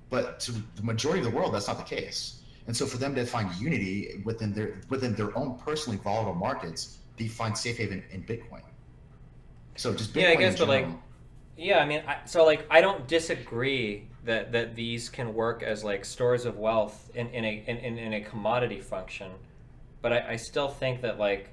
S4: but to the majority of the world, that's not the case. And so for them to find unity within their own personally volatile markets, they find safe haven in Bitcoin. So just Bitcoin
S3: Yeah, I guess,
S4: in
S3: but like,
S4: general.
S3: yeah, I mean, so like, I don't disagree that these can work as like stores of wealth in a commodity function, but I still think that like,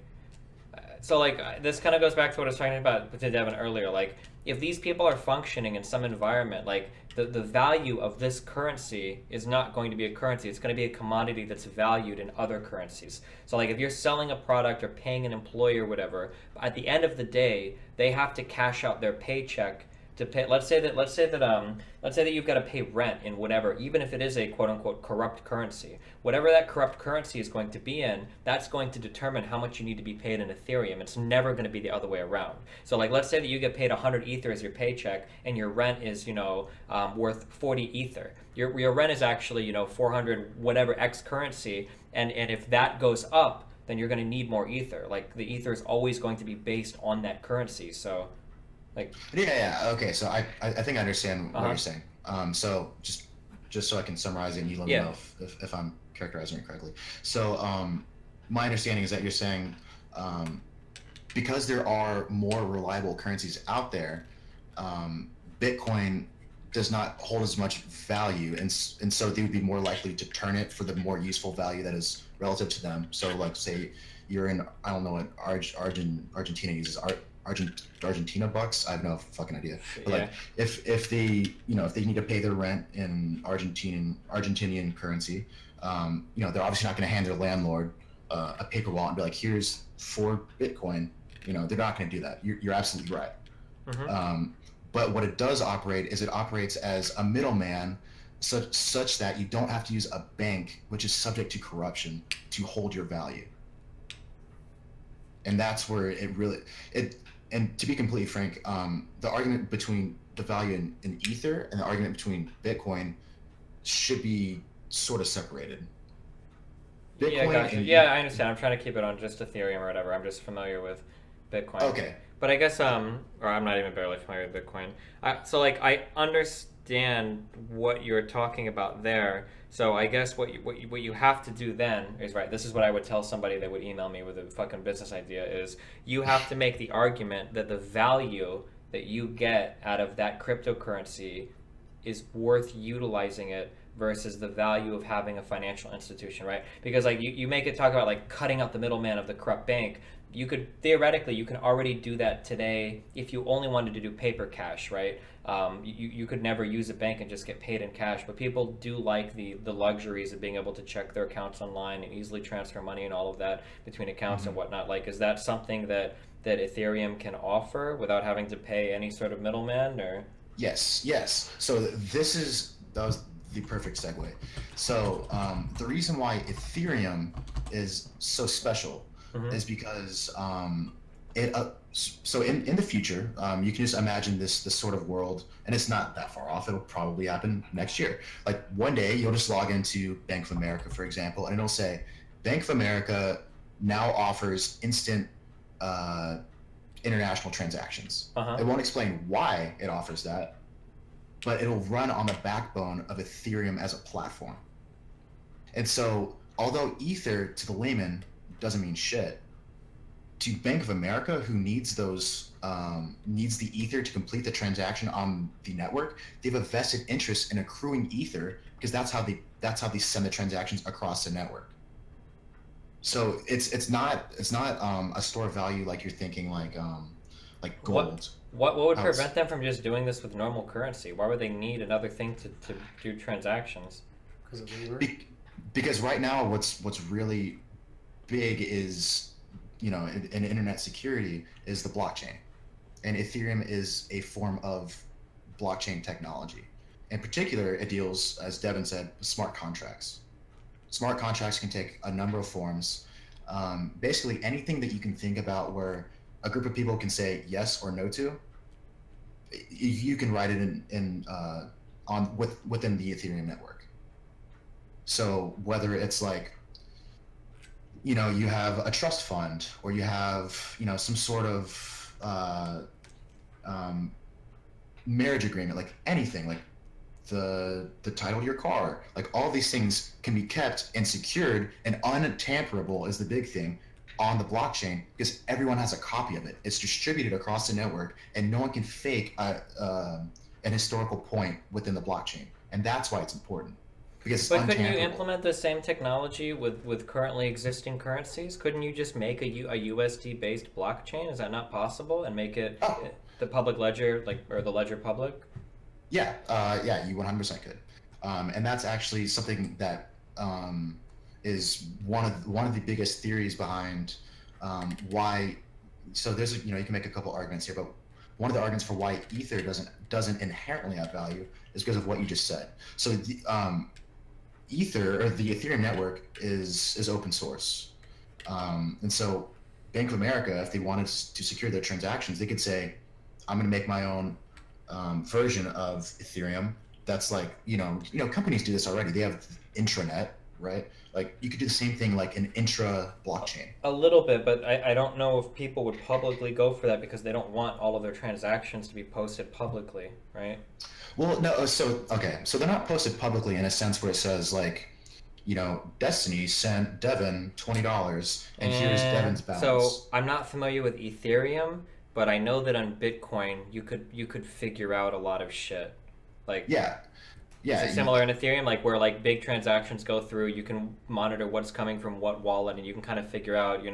S3: so like this kind of goes back to what I was talking about to Devin earlier. Like, if these people are functioning in some environment, like the value of this currency is not going to be a currency. It's going to be a commodity that's valued in other currencies. So like if you're selling a product or paying an employee or whatever, at the end of the day, they have to cash out their paycheck to pay. Let's say that you've got to pay rent in whatever, even if it is a quote unquote corrupt currency. Whatever that corrupt currency is going to be in, that's going to determine how much you need to be paid in Ethereum. It's never going to be the other way around. So like let's say that you get paid 100 ether as your paycheck and your rent is worth 40 ether. Your rent is actually 400 whatever X currency, and if that goes up, then you're going to need more ether. Like the ether is always going to be based on that currency. So like,
S4: Yeah. Okay, so I think I understand what
S3: Uh-huh.
S4: you're saying. So just so I can summarize it, and you let me
S3: Yeah.
S4: know if I'm characterizing it correctly. So my understanding is that you're saying because there are more reliable currencies out there, Bitcoin does not hold as much value, and so they would be more likely to turn it for the more useful value that is relative to them. So like say you're in, I don't know what Argentina uses, Argentina bucks. I have no fucking idea. But like if they if they need to pay their rent in Argentinian currency, they're obviously not going to hand their landlord a paper wallet and be like, here's 4 Bitcoin. They're not going to do that. You're absolutely right.
S3: Mhm.
S4: But what it does operate is it operates as a middleman, such that you don't have to use a bank, which is subject to corruption, to hold your value. And that's where and to be completely frank, the argument between the value in Ether and the argument between Bitcoin should be sort of separated.
S3: Yeah,
S4: Bitcoin
S3: gotcha.
S4: and
S3: Yeah, I understand. I'm trying to keep it on just Ethereum or whatever. I'm just familiar with Bitcoin.
S4: Okay.
S3: But I guess or I'm not even barely familiar with Bitcoin. So like I understand what you're talking about there. So I guess what you have to do then is, right. This is what I would tell somebody that would email me with a fucking business idea is you have to make the argument that the value that you get out of that cryptocurrency is worth utilizing it versus the value of having a financial institution, right? Because like you make it talk about like cutting out the middleman of the corrupt bank. You could already do that today if you only wanted to do paper cash, right? You could never use a bank and just get paid in cash, but people do like the luxuries of being able to check their accounts online and easily transfer money and all of that between accounts and whatnot. Like, is that something that Ethereum can offer without having to pay any sort of middleman, or?
S4: Yes. So that was the perfect segue. So the reason why Ethereum is so special is because so in the future, you can just imagine this sort of world, and it's not that far off. It'll probably happen next year. Like one day you'll just log into Bank of America, for example, and it'll say Bank of America now offers instant international transactions. It won't explain why it offers that, but it'll run on the backbone of Ethereum as a platform. And so although Ether to the layman doesn't mean shit, to Bank of America, who needs needs the Ether to complete the transaction on the network, they have a vested interest in accruing Ether because that's how they send the transactions across the network. So it's not a store of value like you're thinking, like gold.
S3: What would prevent them from just doing this with normal currency? Why would they need another thing to do transactions?
S2: Because of labor.
S4: Because right now, what's really big is, in internet security is the blockchain, and Ethereum is a form of blockchain technology. In particular, it deals, as Devin said, with smart contracts. Smart contracts can take a number of forms. Basically, anything that you can think about where a group of people can say yes or no to, you can write it within the Ethereum network. So whether it's like, you have a trust fund, or you have, some sort of marriage agreement, like anything, like the title to your car. Like all these things can be kept and secured and untamperable is the big thing on the blockchain because everyone has a copy of it. It's distributed across the network, and no one can fake an historical point within the blockchain, and that's why it's important because it's
S3: But couldn't you
S4: untamperable.
S3: implement the same technology with currently existing currencies? Couldn't you just make a USD based blockchain? Is that not possible, and make it
S4: Oh.
S3: the public ledger, or the ledger public?
S4: Yeah, yeah, you 100% could, and that's actually something that is one of the biggest theories behind why. So there's you can make a couple arguments here, but one of the arguments for why Ether doesn't inherently have value is because of what you just said. So the Ether or the Ethereum network is open source, and so Bank of America, if they wanted to secure their transactions, they could say, "I'm going to make my own version of Ethereum." That's like companies do this already. They have intranet, right? Like you could do the same thing like an intra blockchain.
S3: A little bit, but I don't know if people would publicly go for that because they don't want all of their transactions to be posted publicly, right?
S4: Well, no. So okay, so they're not posted publicly in a sense where it says like, Destiny sent Devin $20, and here's Devin's balance.
S3: So I'm not familiar with Ethereum, but I know that on Bitcoin you could figure out a lot of shit. Like
S4: Yeah,
S3: is it similar in Ethereum, like where like big transactions go through, you can monitor what's coming from what wallet, and you can kind of figure out,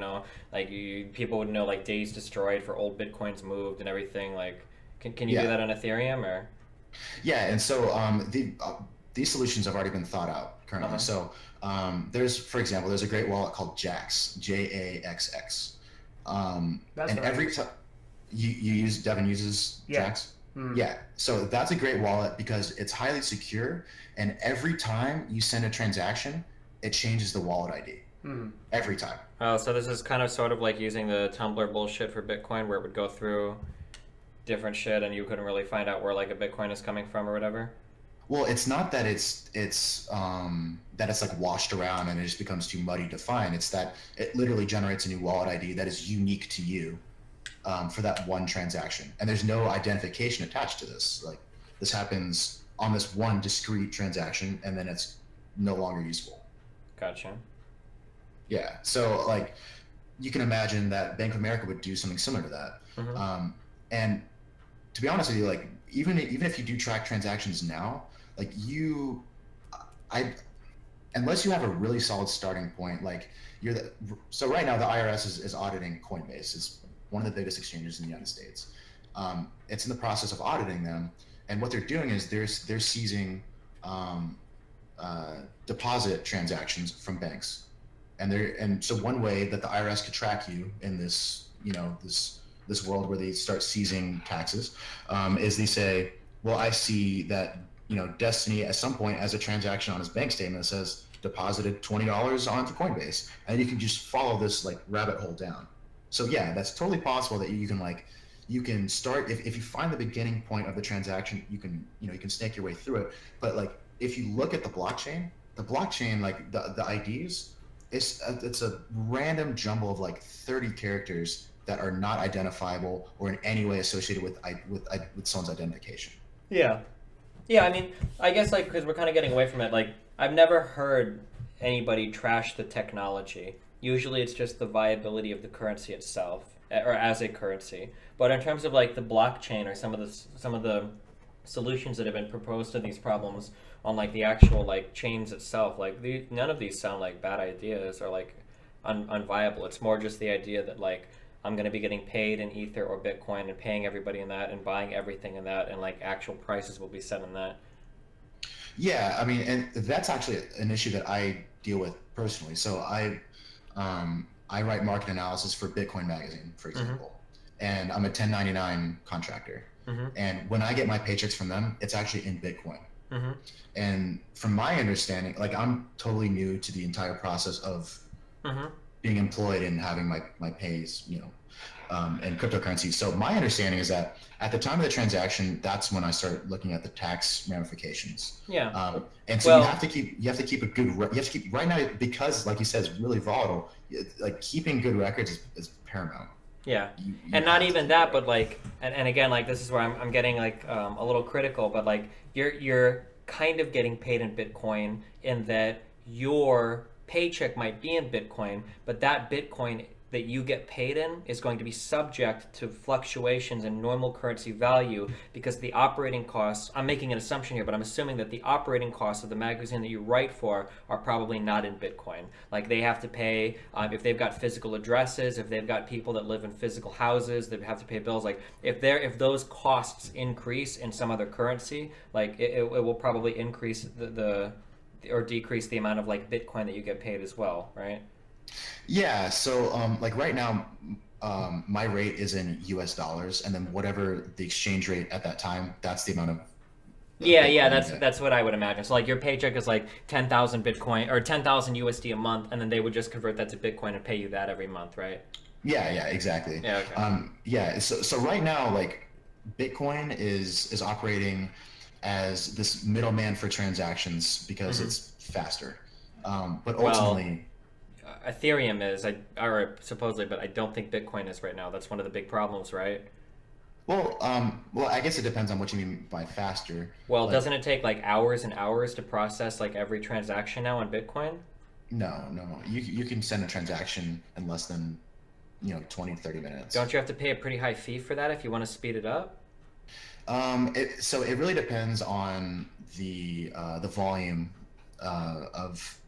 S3: like people would know like days destroyed for old Bitcoins moved and everything. Like, can you do that on Ethereum or?
S4: Yeah, and so these solutions have already been thought out currently. So for example, there's a great wallet called Jaxx, JAXX, and
S2: That's right.
S4: every time Devin uses Jaxx. Yeah, so that's a great wallet because it's highly secure, and every time you send a transaction, it changes the wallet ID. Every time.
S3: Oh, so this is kind of sort of like using the Tumblr bullshit for Bitcoin, where it would go through different shit and you couldn't really find out where like a Bitcoin is coming from or whatever.
S4: Well, it's not that it's like washed around and it just becomes too muddy to find. It's that it literally generates a new wallet ID that is unique to you. For that one transaction, and there's no identification attached to this. Like this happens on this one discrete transaction, and then it's no longer useful.
S3: Gotcha.
S4: Yeah, so like you can imagine that Bank of America would do something similar to that. And to be honest with you, like even if you do track transactions now, like unless you have a really solid starting point, like so right now the IRS is auditing Coinbase. It's one of the biggest exchanges in the United States. It's in the process of auditing them, and what they're doing is they're seizing deposit transactions from banks, and so one way that the IRS could track you in this this world where they start seizing taxes is they say, well, I see that Destiny at some point has a transaction on his bank statement that says deposited $20 onto Coinbase, and you can just follow this like rabbit hole down. So yeah, that's totally possible that you can start if you find the beginning point of the transaction, you can snake your way through it. But like if you look at the blockchain like the IDs, it's a random jumble of like 30 characters that are not identifiable or in any way associated with someone's identification.
S3: Yeah. I mean, I guess like because we're kind of getting away from it. Like I've never heard anybody trash the technology. Usually it's just the viability of the currency itself, or as a currency. But in terms of like the blockchain or some of the solutions that have been proposed to these problems on like the actual like chains itself, like none of these sound like bad ideas or like unviable. It's more just the idea that like I'm going to be getting paid in Ether or Bitcoin and paying everybody in that and buying everything in that, and like actual prices will be set in that.
S4: Yeah, I mean, and that's actually an issue that I deal with personally. So I write market analysis for Bitcoin Magazine, for example, and I'm a 1099 contractor. And when I get my paychecks from them, it's actually in Bitcoin. And from my understanding, like I'm totally new to the entire process of being employed and having my pays, and cryptocurrency. So my understanding is that at the time of the transaction, that's when I start looking at the tax ramifications.
S3: Yeah.
S4: And so you have to keep a good, you have to keep right now, because like you said, it's really volatile. Like keeping good records is paramount.
S3: Yeah. And not even that, but like, and again, like this is where I'm getting like a little critical, but like you're kind of getting paid in Bitcoin in that your paycheck might be in Bitcoin, but that Bitcoin that you get paid in is going to be subject to fluctuations in normal currency value because the operating costs, I'm making an assumption here, but I'm assuming that the operating costs of the magazine that you write for are probably not in Bitcoin. Like they have to pay, if they've got physical addresses, if they've got people that live in physical houses, they have to pay bills. Like if those costs increase in some other currency, like it will probably increase the or decrease the amount of like Bitcoin that you get paid as well, right?
S4: Yeah, so like right now, my rate is in US dollars, and then whatever the exchange rate at that time, that's the amount of
S3: Yeah,
S4: Bitcoin you
S3: that's
S4: get.
S3: that's what I would imagine. So like your paycheck is like 10,000 Bitcoin or 10,000 USD a month, and then they would just convert that to Bitcoin and pay you that every month, right?
S4: Yeah, exactly.
S3: Yeah, okay.
S4: Yeah, so right now, like Bitcoin is operating as this middleman for transactions because it's faster. But
S3: Well,
S4: ultimately,
S3: Ethereum is, or supposedly, but I don't think Bitcoin is right now. That's one of the big problems, right?
S4: well, I guess it depends on what you mean by faster.
S3: Well,
S4: Like,
S3: doesn't it take like hours and hours to process like every transaction now on Bitcoin?
S4: no, you can send a transaction in less than 20 to 30 minutes.
S3: Don't you have to pay a pretty high fee for that if you want to speed it up?
S4: So it really depends on the volume of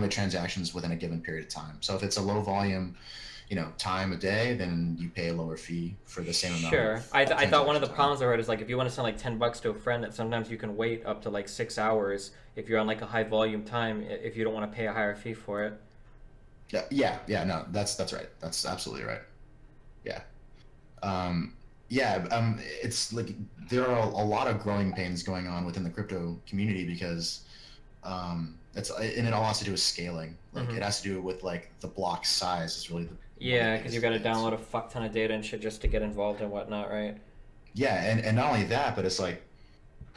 S4: transactions within a given period of time. So if it's a low volume, time a day, then you pay a lower fee for the same amount.
S3: Sure.
S4: Of
S3: I thought one of the
S4: transaction time.
S3: problems I heard is like if you want to send like $10 to a friend, that sometimes you can wait up to like 6 hours if you're on like a high volume time if you don't want to pay a higher fee for it.
S4: Yeah. No, that's right. That's absolutely right. Yeah. Yeah. It's like there are a lot of growing pains going on within the crypto community because and it all has to do with scaling. Like it has to do with like the block size is really one of the
S3: Yeah, because
S4: biggest
S3: you got to
S4: things.
S3: download a fuck ton of data and shit just to get involved and whatnot, right?
S4: Yeah, and not only that, but it's like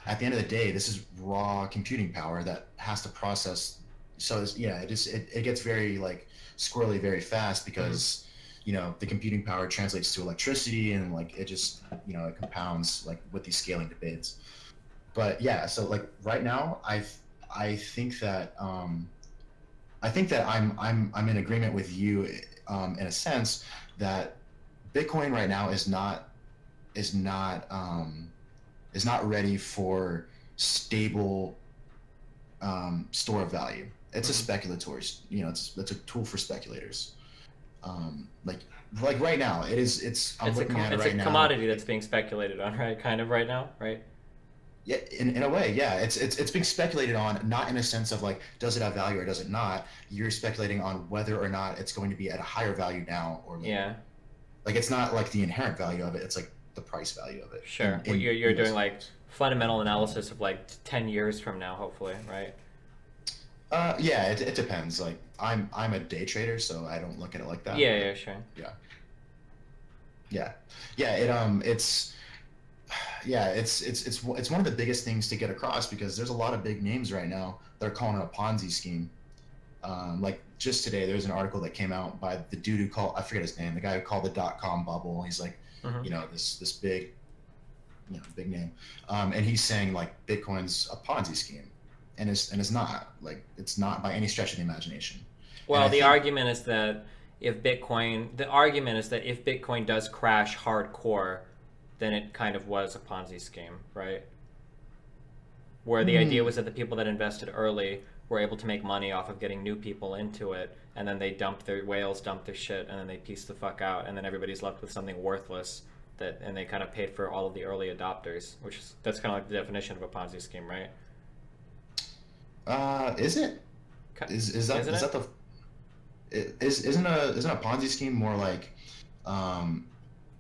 S4: at the end of the day, this is raw computing power that has to process. So it gets very like squirrely very fast because the computing power translates to electricity and like it just it compounds like with these scaling debates. But yeah, so like right now, I think that I'm in agreement with you in a sense that Bitcoin right now is not ready for stable store of value. It's a speculatory, it's a tool for speculators. Like right now, I'm looking at it
S3: It's
S4: right
S3: a
S4: now.
S3: commodity that's being speculated on, right? Kind of right now, right?
S4: Yeah, in a way, yeah. It's being speculated on, not in a sense of like, does it have value or does it not? You're speculating on whether or not it's going to be at a higher value now or later.
S3: Yeah,
S4: Like it's not like the inherent value of it, it's like the price value of it.
S3: sure. Well, you're doing like fundamental analysis of like 10 years from now, hopefully, right?
S4: Yeah, it depends. Like I'm a day trader, so I don't look at it like that.
S3: Yeah, sure.
S4: Yeah. It's one of the biggest things to get across because there's a lot of big names right now that are calling it a Ponzi scheme. Like just today, there's an article that came out by the dude who called, I forget his name, the guy who called the .com bubble. He's like, this big, big name, and he's saying like Bitcoin's a Ponzi scheme, and it's not. Like it's not by any stretch of the imagination.
S3: Well,
S4: And I
S3: the
S4: think,
S3: argument is that if Bitcoin does crash hardcore, then it kind of was a Ponzi scheme, right? Where the idea was that the people that invested early were able to make money off of getting new people into it, and then they dumped their shit, and then they pieced the fuck out, and then everybody's left with something worthless and they kind of paid for all of the early adopters, that's kind of like the definition of a Ponzi scheme, right?
S4: is it?
S3: Isn't it?
S4: Isn't a Ponzi scheme more like,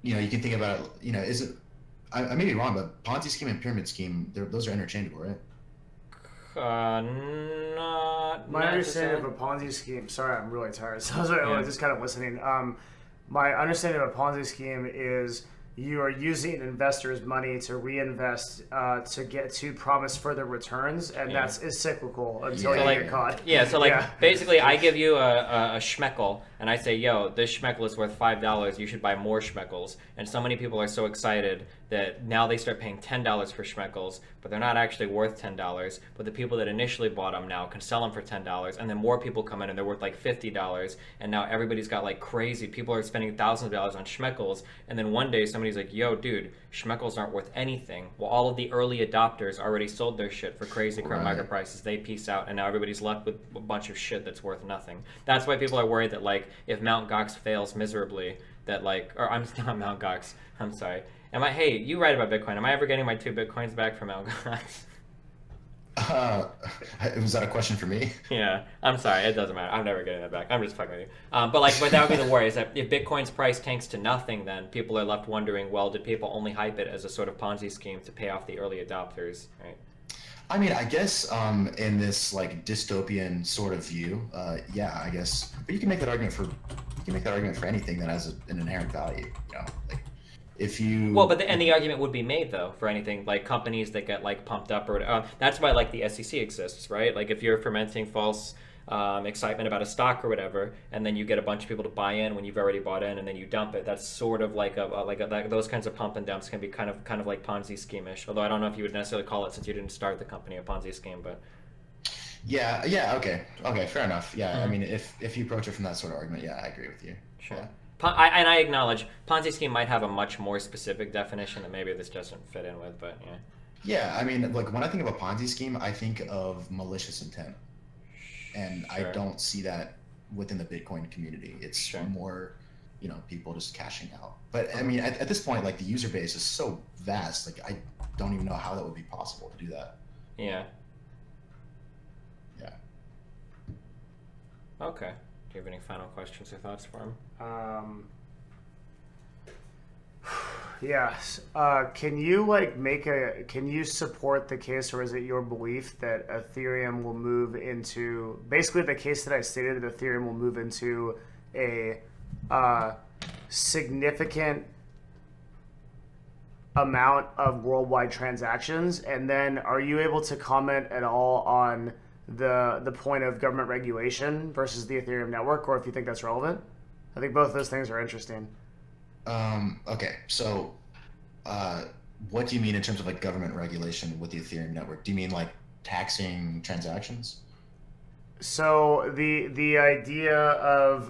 S4: you can think about it, is it? I may be wrong, but Ponzi scheme and pyramid scheme, those are interchangeable, right?
S3: Not
S2: My understanding
S3: necessarily.
S2: of a Ponzi scheme. Sorry, I'm really tired, so I was
S3: Yeah.
S2: just kind of listening. My understanding of a Ponzi scheme is you are using investors' money to reinvest to promise further returns, and
S1: Yeah.
S2: is cyclical until
S4: Yeah.
S2: you
S1: Like-
S2: get caught.
S1: Yeah, so like
S2: Yeah.
S1: basically I give you a schmeckel and I say, yo, this schmeckel is worth $5, you should buy more schmeckels. And so many people are so excited that now they start paying $10 for schmeckels, but they're not actually worth $10. But the people that initially bought them now can sell them for $10, and then more people come in and they're worth like $50, and now everybody's got like crazy. People are spending thousands of dollars on schmeckels, and then one day somebody's like, yo, dude, schmeckels aren't worth anything. Well, all of the early adopters already sold their shit for crazy crap
S4: Right.
S1: market prices. They peace out, and now everybody's left with a bunch of shit that's worth nothing. That's why people are worried that like if Mt. Gox fails miserably, that like, or I'm not Mt. Gox. I'm sorry. Hey, you write about Bitcoin. Am I ever getting my 2 Bitcoins back from Mt. Gox?
S4: Was that a question for me?
S1: Yeah, I'm sorry. It doesn't matter. I'm never getting that back. I'm just fucking with you. But that would be the worry, is that if Bitcoin's price tanks to nothing, then people are left wondering, well, did people only hype it as a sort of Ponzi scheme to pay off the early adopters, right?
S4: I mean, I guess in this like dystopian sort of view, yeah, I guess. But you can make that argument for anything that has an inherent value. You know, like if you.
S1: Well, and the argument would be made though for anything like companies that get like pumped up or that's why like the SEC exists, right? Like if you're fermenting false excitement about a stock or whatever, and then you get a bunch of people to buy in when you've already bought in, and then you dump it. That's sort of like those kinds of pump and dumps can be kind of like Ponzi scheme-ish. Although I don't know if you would necessarily call it, since you didn't start the company, a Ponzi scheme, but.
S4: Yeah, okay, fair enough. Yeah, I mean, if you approach it from that sort of argument, yeah, I agree with you.
S1: Sure.
S4: Yeah.
S1: And I acknowledge Ponzi scheme might have a much more specific definition that maybe this doesn't fit in with, but yeah.
S4: Yeah, I mean, like when I think of a Ponzi scheme, I think of malicious intent, and
S1: Sure.
S4: I don't see that within the Bitcoin community. It's
S1: Sure.
S4: more, people just cashing out. But I mean, at this point, like the user base is so vast, like I don't even know how that would be possible to do that.
S1: Yeah.
S4: Yeah.
S1: Okay. Do you have any final questions or thoughts for him?
S2: Yes. Can you support the case, or is it your belief that Ethereum will move into, basically the case that I stated, that Ethereum will move into a significant amount of worldwide transactions? And then are you able to comment at all on the point of government regulation versus the Ethereum network, or if you think that's relevant? I think both those things are interesting.
S4: Okay, so what do you mean in terms of like government regulation with the Ethereum network? Do you mean like taxing transactions?
S2: So the idea of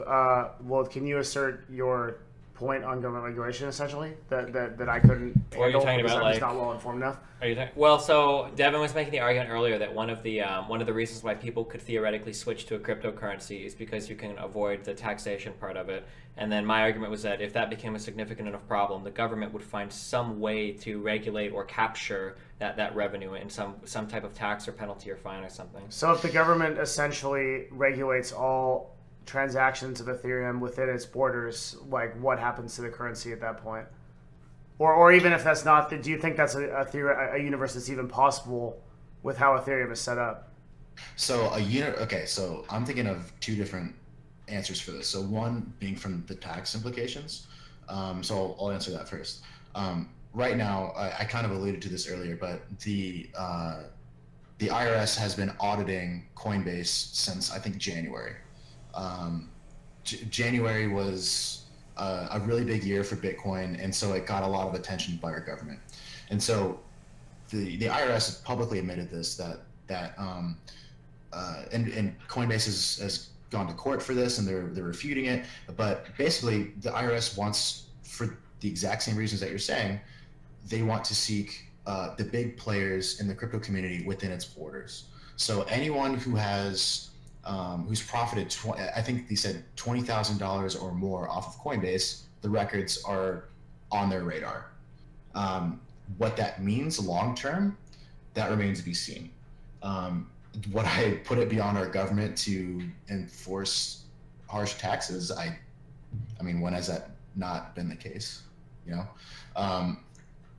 S2: well, can you assert your point on government regulation essentially that I couldn't
S1: What are you
S2: handle
S1: talking
S2: because
S1: about,
S2: I'm just
S1: like-
S2: not well informed enough?
S1: Are you well, so Devin was making the argument earlier that one of the reasons why people could theoretically switch to a cryptocurrency is because you can avoid the taxation part of it. And then my argument was that if that became a significant enough problem, the government would find some way to regulate or capture that revenue in some type of tax or penalty or fine or something.
S2: So if the government essentially regulates all transactions of Ethereum within its borders, like what happens to the currency at that point? Or even if that's not, do you think that's a universe that's even possible with how Ethereum is set up?
S4: So okay, so I'm thinking of two different answers for this. So one being from the tax implications. So I'll answer that first. Right now, I kind of alluded to this earlier, but the IRS has been auditing Coinbase since I think January. January was a really big year for Bitcoin, and so it got a lot of attention by our government. And so the IRS has publicly admitted this, and Coinbase has gone to court for this, and they're refuting it. But basically, the IRS wants, for the exact same reasons that you're saying, they want to seek the big players in the crypto community within its borders. So anyone who has who's profited, I think they said $20,000 or more off of Coinbase, the records are on their radar. What that means long term, that remains to be seen. Would I put it beyond our government to enforce harsh taxes? I mean, when has that not been the case?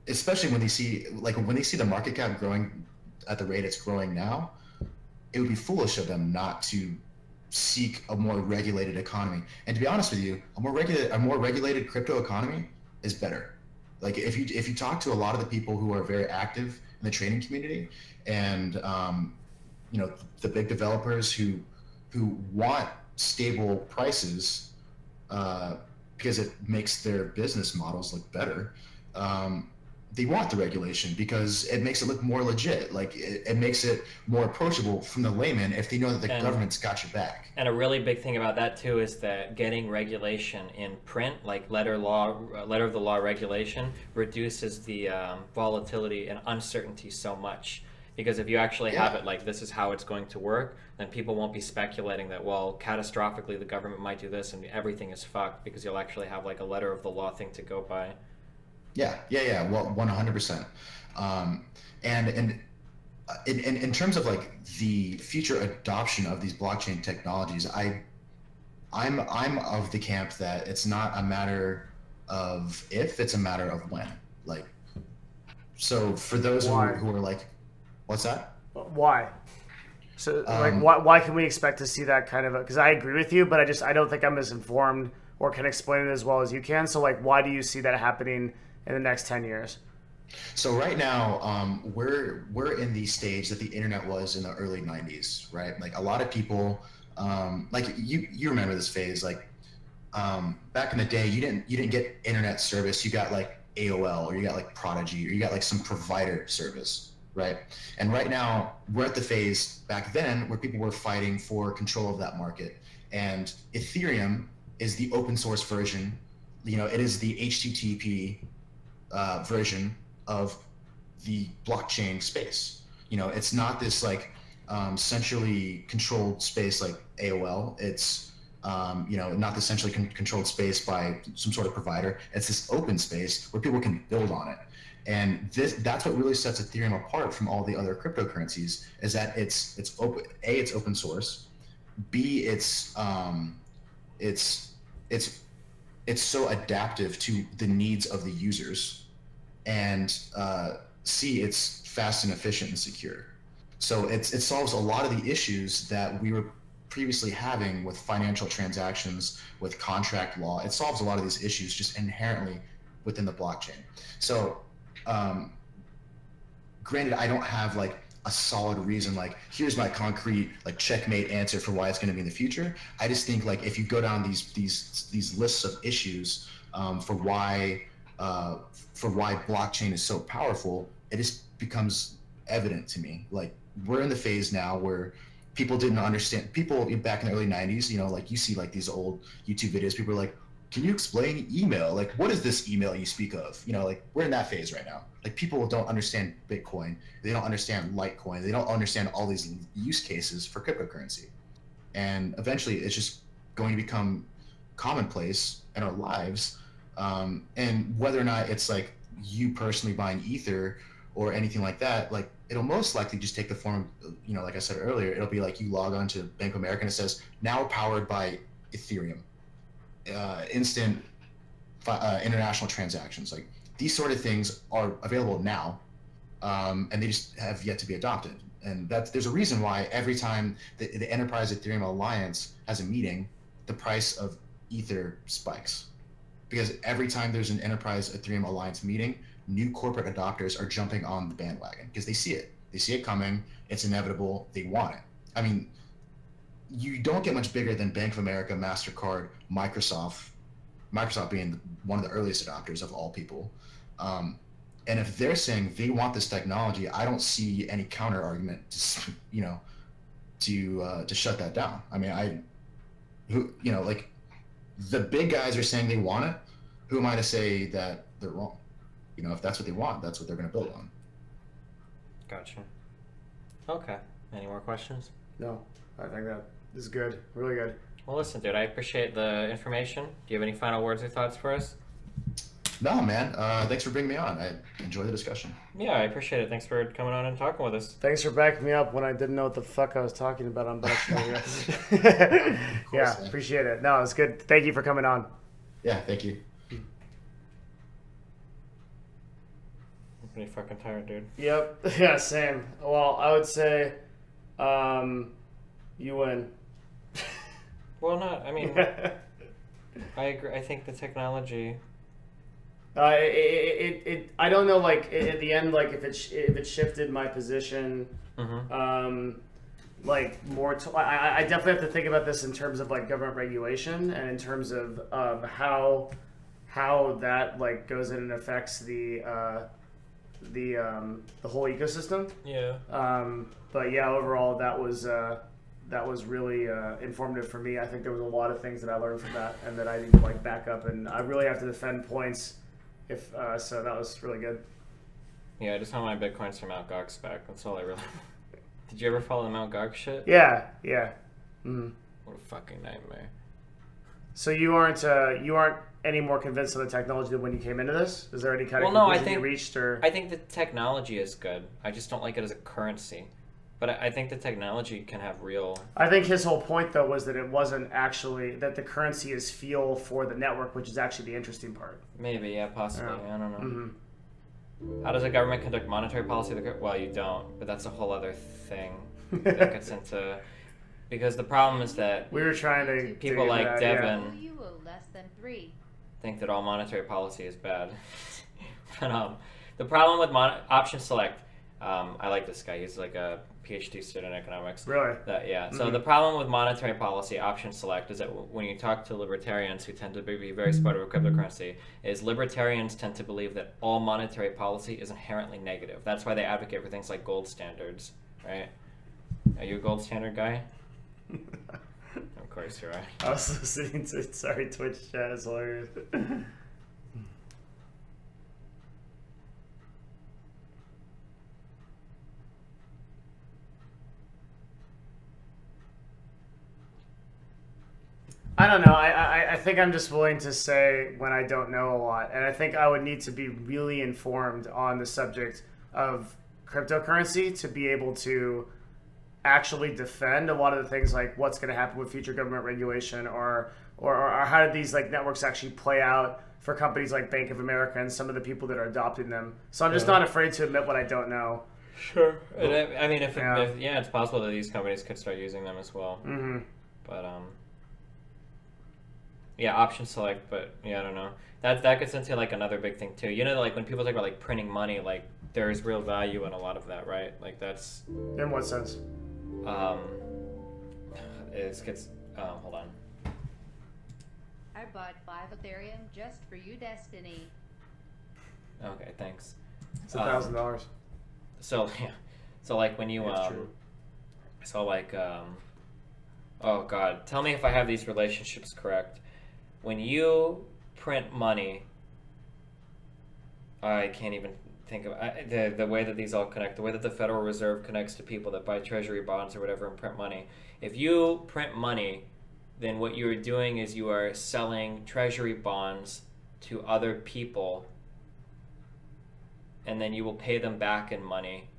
S4: Especially when they see the market cap growing at the rate it's growing now, it would be foolish of them not to seek a more regulated economy. And to be honest with you, a more regulated crypto economy is better. Like if you talk to a lot of the people who are very active in the trading community, and the big developers who want stable prices, because it makes their business models look better. They want the regulation because it makes it look more legit. Like it makes it more approachable from the layman if they know that the government's got your back.
S3: And a really big thing about that too is that getting regulation in print, like letter of the law regulation, reduces the volatility and uncertainty so much. Because if you actually have it like this is how it's going to work, then people won't be speculating that, well, catastrophically the government might do this and everything is fucked, because you'll actually have like a letter of the law thing to go by.
S4: Yeah. Well, 100%. And in terms of like the future adoption of these blockchain technologies, I'm of the camp that it's not a matter of if, it's a matter of when. Like, so for those who are like, what's that?
S2: Why? So why can we expect to see that kind of? Because I agree with you, but I don't think I'm as informed or can explain it as well as you can. So like, why do you see that happening in the next 10 years?
S4: So right now, we're in the stage that the internet was in the early 90s, right? Like a lot of people, like you remember this phase, like back in the day, you didn't get internet service, you got like AOL, or you got like Prodigy, or you got like some provider service, right? And right now, we're at the phase back then where people were fighting for control of that market, and Ethereum is the open source version. It is the HTTP version of the blockchain space. It's not this like centrally controlled space like AOL. It's not the centrally controlled space by some sort of provider. It's this open space where people can build on it. And that's what really sets Ethereum apart from all the other cryptocurrencies, is that it's open. A, it's open source. B, it's so adaptive to the needs of the users. And C, it's fast and efficient and secure. So it solves a lot of the issues that we were previously having with financial transactions, with contract law. It solves a lot of these issues just inherently within the blockchain. So granted, I don't have like a solid reason, like here's my concrete like checkmate answer for why it's going to be in the future. I just think like if you go down these lists of issues for why blockchain is so powerful, it just becomes evident to me. Like we're in the phase now where people didn't understand. People back in the early 90s, like you see like these old YouTube videos, people are like, can you explain email? Like, what is this email you speak of? Like we're in that phase right now. Like people don't understand Bitcoin. They don't understand Litecoin. They don't understand all these use cases for cryptocurrency. And eventually it's just going to become commonplace in our lives. And whether or not it's like you personally buying Ether or anything like that, like it'll most likely just take the form of, like I said earlier, it'll be like you log on to Bank of America and it says now powered by Ethereum, instant international transactions. Like these sort of things are available now, and they just have yet to be adopted. And there's a reason why every time the Enterprise Ethereum Alliance has a meeting, the price of Ether spikes. Because every time there's an Enterprise Ethereum Alliance meeting, new corporate adopters are jumping on the bandwagon because they see it. They see it coming. It's inevitable. They want it. I mean, you don't get much bigger than Bank of America, MasterCard, Microsoft being one of the earliest adopters of all people. And if they're saying they want this technology, I don't see any counter argument to shut that down. I mean, like the big guys are saying they want it. Who am I to say that they're wrong? If that's what they want, that's what they're going to build on.
S3: Gotcha. Okay. Any more questions?
S2: No, I think that is good. Really good.
S3: Well, listen, dude, I appreciate the information. Do you have any final words or thoughts for us?
S4: No, man. Thanks for bringing me on. I enjoyed the discussion.
S3: Yeah, I appreciate it. Thanks for coming on and talking with us.
S2: Thanks for backing me up when I didn't know what the fuck I was talking about on Backstreet. Yeah,
S4: man.
S2: Appreciate it. No, it's good. Thank you for coming on.
S4: Yeah, thank you.
S3: I'm pretty fucking tired, dude.
S2: Yep. Yeah, same. Well, I would say you win.
S3: Well, I mean, I agree. I think the technology
S2: I don't know. Like at the end, like if it shifted my position, like more. I definitely have to think about this in terms of like government regulation and in terms of how that like goes in and affects the whole ecosystem.
S3: Yeah.
S2: But yeah, overall that was really informative for me. I think there was a lot of things that I learned from that and that I need to like back up, and I really have to defend points. If so, that was really good.
S1: Yeah, I just want my bitcoins from Mt. Gox back. That's all I really. Did you ever follow the Mt. Gox shit?
S2: Yeah.
S1: What a fucking nightmare.
S2: So you aren't any more convinced of the technology than when you came into this? Is there any kind of
S1: I
S2: conclusion
S1: think
S2: you reached, or
S1: I think the technology is good. I just don't like it as a currency. But I think the technology can have real.
S2: I think his whole point though was that it wasn't actually that the currency is fuel for the network, which is actually the interesting part.
S1: Maybe, yeah, possibly.
S2: Yeah.
S1: I don't know. How does a government conduct monetary policy? Well, you don't, but that's a whole other thing that gets into. Because the problem is that
S2: We were trying to
S1: people
S2: dig
S1: like
S2: into that,
S1: Devin
S2: yeah.
S5: You owe less than 3.
S1: think that all monetary policy is bad. But the problem with option select, I like this guy. He's like a PhD student in economics.
S2: Really?
S1: So the problem with monetary policy, option select, is that when you talk to libertarians who tend to be very supportive of cryptocurrency, is libertarians tend to believe that all monetary policy is inherently negative. That's why they advocate for things like gold standards, right? Are you a gold standard guy? Of course you are.
S2: I was listening to Twitch chat is hilarious. I don't know. I think I'm just willing to say when I don't know a lot. And I think I would need to be really informed on the subject of cryptocurrency to be able to actually defend a lot of the things like what's going to happen with future government regulation or how do these like networks actually play out for companies like Bank of America and some of the people that are adopting them. So I'm just not afraid to admit what I don't know.
S1: Sure. I mean, if it's possible that these companies could start using them as well.
S2: Mm-hmm.
S1: But yeah, option select, but yeah, I don't know. That gets into like another big thing too. You know, like when people talk about like printing money, like there's real value in a lot of that, right? Like that's.
S2: In what sense?
S1: It gets. Hold on.
S5: I bought 5 Ethereum just for you, Destiny.
S1: Okay, thanks.
S2: It's $1,000.
S1: So yeah, so like when you
S2: It's true.
S1: so like oh god, tell me if I have these relationships correct. When you print money, I can't even think of the way that these all connect, the way that the Federal Reserve connects to people that buy treasury bonds or whatever and print money. If you print money, then what you are doing is you are selling treasury bonds to other people, and then you will pay them back in money.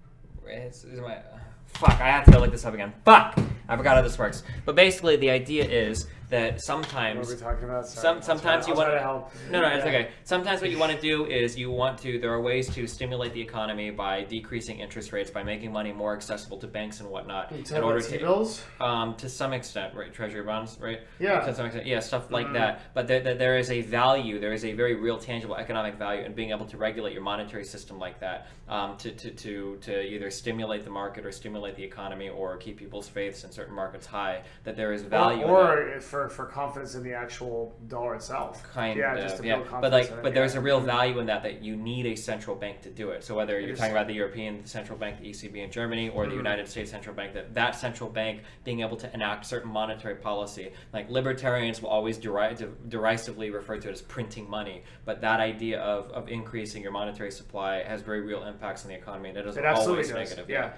S1: Fuck, I have to go look this up again. Fuck! I forgot how this works. But basically, the idea is that sometimes...
S2: What are we talking about? Sorry.
S1: Sometimes you
S2: I'll
S1: want
S2: try to help.
S1: No, it's okay. Sometimes what you want to do is there are ways to stimulate the economy by decreasing interest rates, by making money more accessible to banks and whatnot. In order to
S2: T-bills?
S1: to some extent, right? Treasury bonds, right?
S2: Yeah.
S1: To some extent, yeah, stuff like that. But there is a value, there is a very real, tangible economic value in being able to regulate your monetary system like that, to either stimulate the market or stimulate the economy or keep people's faiths in certain markets high. That there is value.
S2: Or for confidence in the actual dollar itself. Just to build confidence in it.
S1: But there's a real value in that you need a central bank to do it. So whether you're talking about the European Central Bank, the ECB in Germany, or the United States Central Bank, that central bank being able to enact certain monetary policy, like libertarians will always derisively refer to it as printing money, but that idea of increasing your monetary supply has very real impacts on the economy, and it isn't always negative.
S2: Yeah.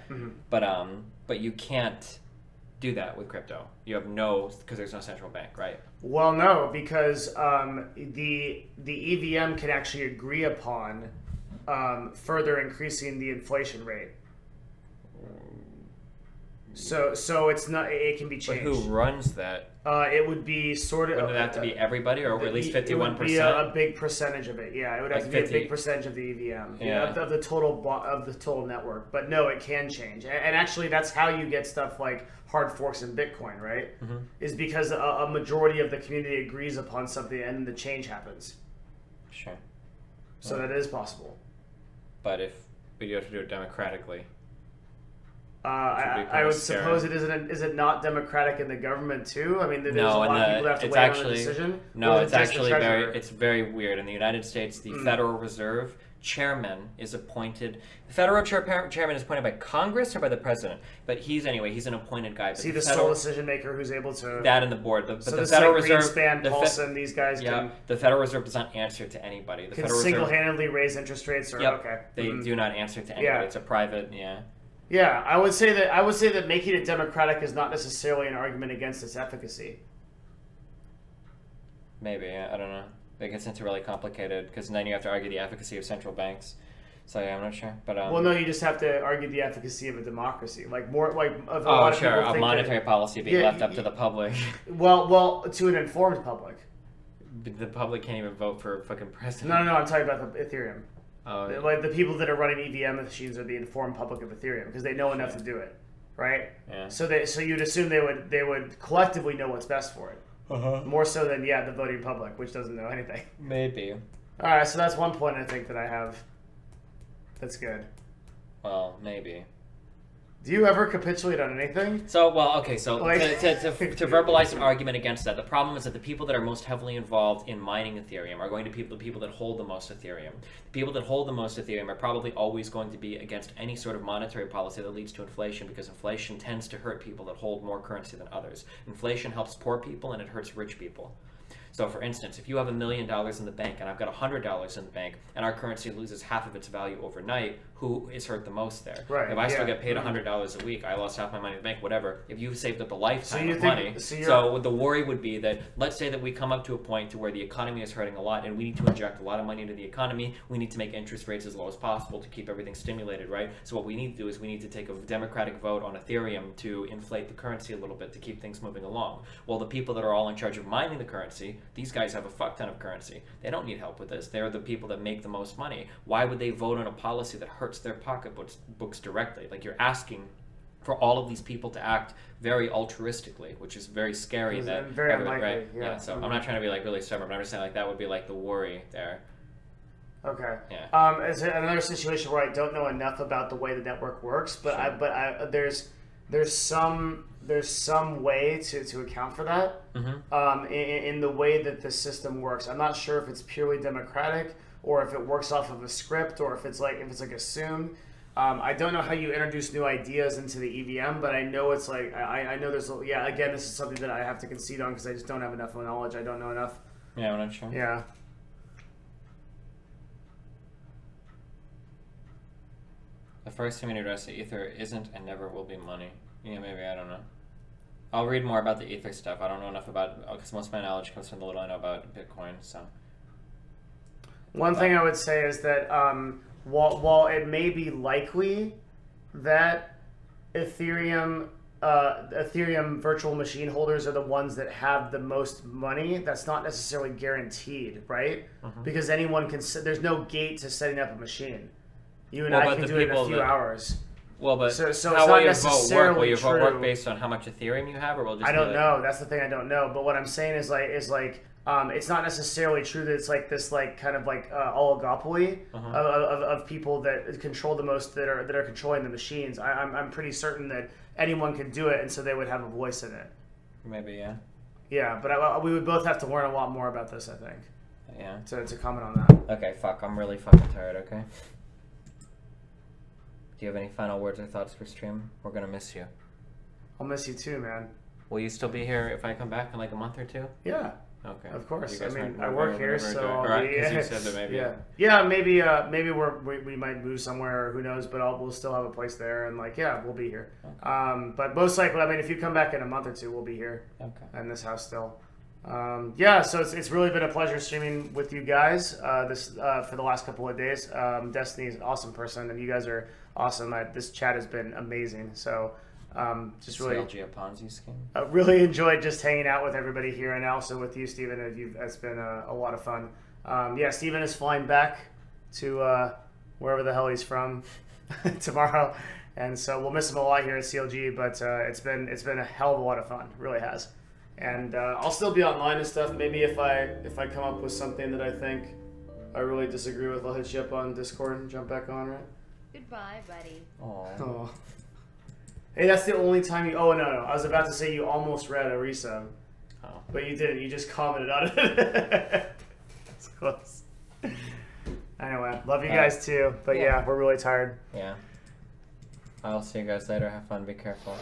S1: But you can't do that with crypto. You have because there's no central bank, right?
S2: Well, no, because the EVM can actually agree upon further increasing the inflation rate. So it's not. It can be
S1: But
S2: changed.
S1: who runs that?
S2: It would be sort of.
S1: Would it have to be everybody, or at least 51%?
S2: It would be a big percentage of it. Yeah, it would have
S1: Like
S2: to be
S1: 50.
S2: a big percentage of the EVM.
S1: Yeah.
S2: Of the total network. But no, it can change. And actually, that's how you get stuff like hard forks in Bitcoin, right? Is because a majority of the community agrees upon something, and then the change happens.
S1: Sure.
S2: So that is possible.
S1: But you have to do it democratically.
S2: I would suppose it isn't. Is it not democratic in the government too? I mean, there's a lot of people that have to
S1: it's
S2: weigh
S1: actually
S2: on the decision.
S1: no.
S2: Or is
S1: It's
S2: it just the
S1: actually
S2: treasurer?
S1: it's very weird. In the United States, the Federal Reserve chairman is appointed. The federal chairman is appointed by Congress or by the president. But he's an appointed guy. But
S2: See the
S1: federal,
S2: sole decision maker who's able to.
S1: that and the board. But
S2: So
S1: the
S2: this
S1: Federal
S2: like
S1: Reserve,
S2: Greenspan,
S1: the
S2: Paulson, these guys
S1: yeah, the Federal Reserve does not answer to anybody. The
S2: can
S1: Federal Reserve,
S2: single-handedly raise interest rates. Or
S1: yep,
S2: okay,
S1: they do not answer to anybody.
S2: Yeah.
S1: It's a private,
S2: Yeah, I would say that making it democratic is not necessarily an argument against its efficacy.
S1: Maybe, I don't know. It gets into really complicated because then you have to argue the efficacy of central banks. So yeah, I'm not sure, but
S2: Well, no, you just have to argue the efficacy of a democracy, like more like of a
S1: oh
S2: lot of
S1: sure,
S2: people
S1: a
S2: think
S1: monetary policy being
S2: Yeah,
S1: left up to the public.
S2: well, to an informed public.
S1: The public can't even vote for fucking president.
S2: No, I'm talking about the Ethereum.
S1: Oh,
S2: Like the people that are running EVM machines are the informed public of Ethereum because they know enough to do it, right?
S1: yeah.
S2: So you'd assume they would collectively know what's best for it, more so than the voting public, which doesn't know anything.
S1: Maybe.
S2: All right, so that's one point I think that I have. That's good.
S1: Well, maybe.
S2: Do you ever capitulate on anything?
S1: So, well, okay, so
S2: Like-
S1: to verbalize an argument against that, the problem is that the people that are most heavily involved in mining Ethereum are going to be the people that hold the most Ethereum. The people that hold the most Ethereum are probably always going to be against any sort of monetary policy that leads to inflation because inflation tends to hurt people that hold more currency than others. Inflation helps poor people and it hurts rich people. So, for instance, if you have $1 million in the bank and I've got $100 in the bank and our currency loses half of its value overnight, who is hurt the most there?
S2: Right,
S1: If I still
S2: yeah.
S1: get paid $100 a week, I lost half my money in the bank, whatever. If you've saved up a lifetime
S2: you
S1: of
S2: think-
S1: money,
S2: so you're-
S1: so the worry would be that let's say that we come up to a point to where the economy is hurting a lot and we need to inject a lot of money into the economy. We need to make interest rates as low as possible to keep everything stimulated, right? So what we need to do is we need to take a democratic vote on Ethereum to inflate the currency a little bit to keep things moving along. Well, the people that are all in charge of mining the currency, these guys have a fuck ton of currency. They don't need help with this. They're the people that make the most money. Why would they vote on a policy that hurts their pocketbooks directly? Like, you're asking for all of these people to act very altruistically, which is very scary.
S2: It's
S1: That
S2: very
S1: everybody-
S2: unlikely,
S1: right?
S2: yeah.
S1: So I'm not trying to be like really stubborn, but I'm just saying like that would be like the worry there.
S2: Okay.
S1: Yeah.
S2: Is there another situation where I don't know enough about the way the network works, but there's some way to account for that. In the way that the system works. I'm not sure if it's purely democratic or if it works off of a script or if it's like assumed. I don't know how you introduce new ideas into the EVM, but I know it's like I know there's again, this is something that I have to concede on because I just don't have enough knowledge. I don't know enough.
S1: Yeah, I'm not sure.
S2: Yeah.
S1: The first thing we need to address the Ether isn't and never will be money. Yeah, maybe, I don't know. I'll read more about the Ether stuff. I don't know enough about, because most of my knowledge comes from the little I know about Bitcoin, so.
S2: One thing I would say is that while it may be likely that Ethereum virtual machine holders are the ones that have the most money, that's not necessarily guaranteed, right? Because anyone can. There's no gate to setting up a machine. You and I can do it in a few hours.
S1: Well, but
S2: So it's
S1: how
S2: not
S1: will your vote work?
S2: necessarily
S1: Will your vote
S2: true.
S1: work based on how much Ethereum you have, or will it just
S2: I
S1: be
S2: don't
S1: like,
S2: know. That's the thing I don't know. But what I'm saying is it's not necessarily true that it's like this kind of oligopoly of people that control the most that are controlling the machines. I'm pretty certain that anyone could do it, and so they would have a voice in it.
S1: Maybe, yeah.
S2: Yeah, but we would both have to learn a lot more about this, I think,
S1: Yeah.
S2: to comment on that.
S1: Okay, fuck. I'm really fucking tired, okay? Do you have any final words or thoughts for stream? We're gonna miss you.
S2: I'll miss you too, man.
S1: Will you still be here if I come back in like a month or two?
S2: Yeah.
S1: Okay.
S2: Of course.
S1: You guys
S2: I mean,
S1: weren't-
S2: I
S1: weren't
S2: work
S1: very-
S2: here,
S1: very
S2: so
S1: good.
S2: I'll
S1: Right,
S2: be.
S1: 'cause you said that maybe.
S2: Yeah. Maybe we might move somewhere, or who knows? But we'll still have a place there, and we'll be here.
S1: Okay.
S2: But most likely, I mean, if you come back in a month or two, we'll be here
S1: Okay.
S2: in this house still. So it's really been a pleasure streaming with you guys for the last couple of days. Destiny's an awesome person, and you guys are awesome. This chat has been amazing. So just really.
S1: CLG a Ponzi scheme?
S2: Really enjoyed just hanging out with everybody here, and also with you, Stephen. It's been a lot of fun. Stephen is flying back to wherever the hell he's from tomorrow, and so we'll miss him a lot here at CLG. But it's been a hell of a lot of fun, really has. And I'll still be online and stuff. Maybe if I come up with something that I think I really disagree with, I'll hit you up on Discord and jump back on, right?
S5: Goodbye, buddy.
S3: Aw.
S2: Oh. Hey, that's the only time you. Oh no, I was about to say you almost read a resub,
S3: Oh.
S2: but you didn't. You just commented on it. That's close. Anyway, love you guys too. But yeah, we're really tired.
S3: Yeah. I'll see you guys later. Have fun. Be careful.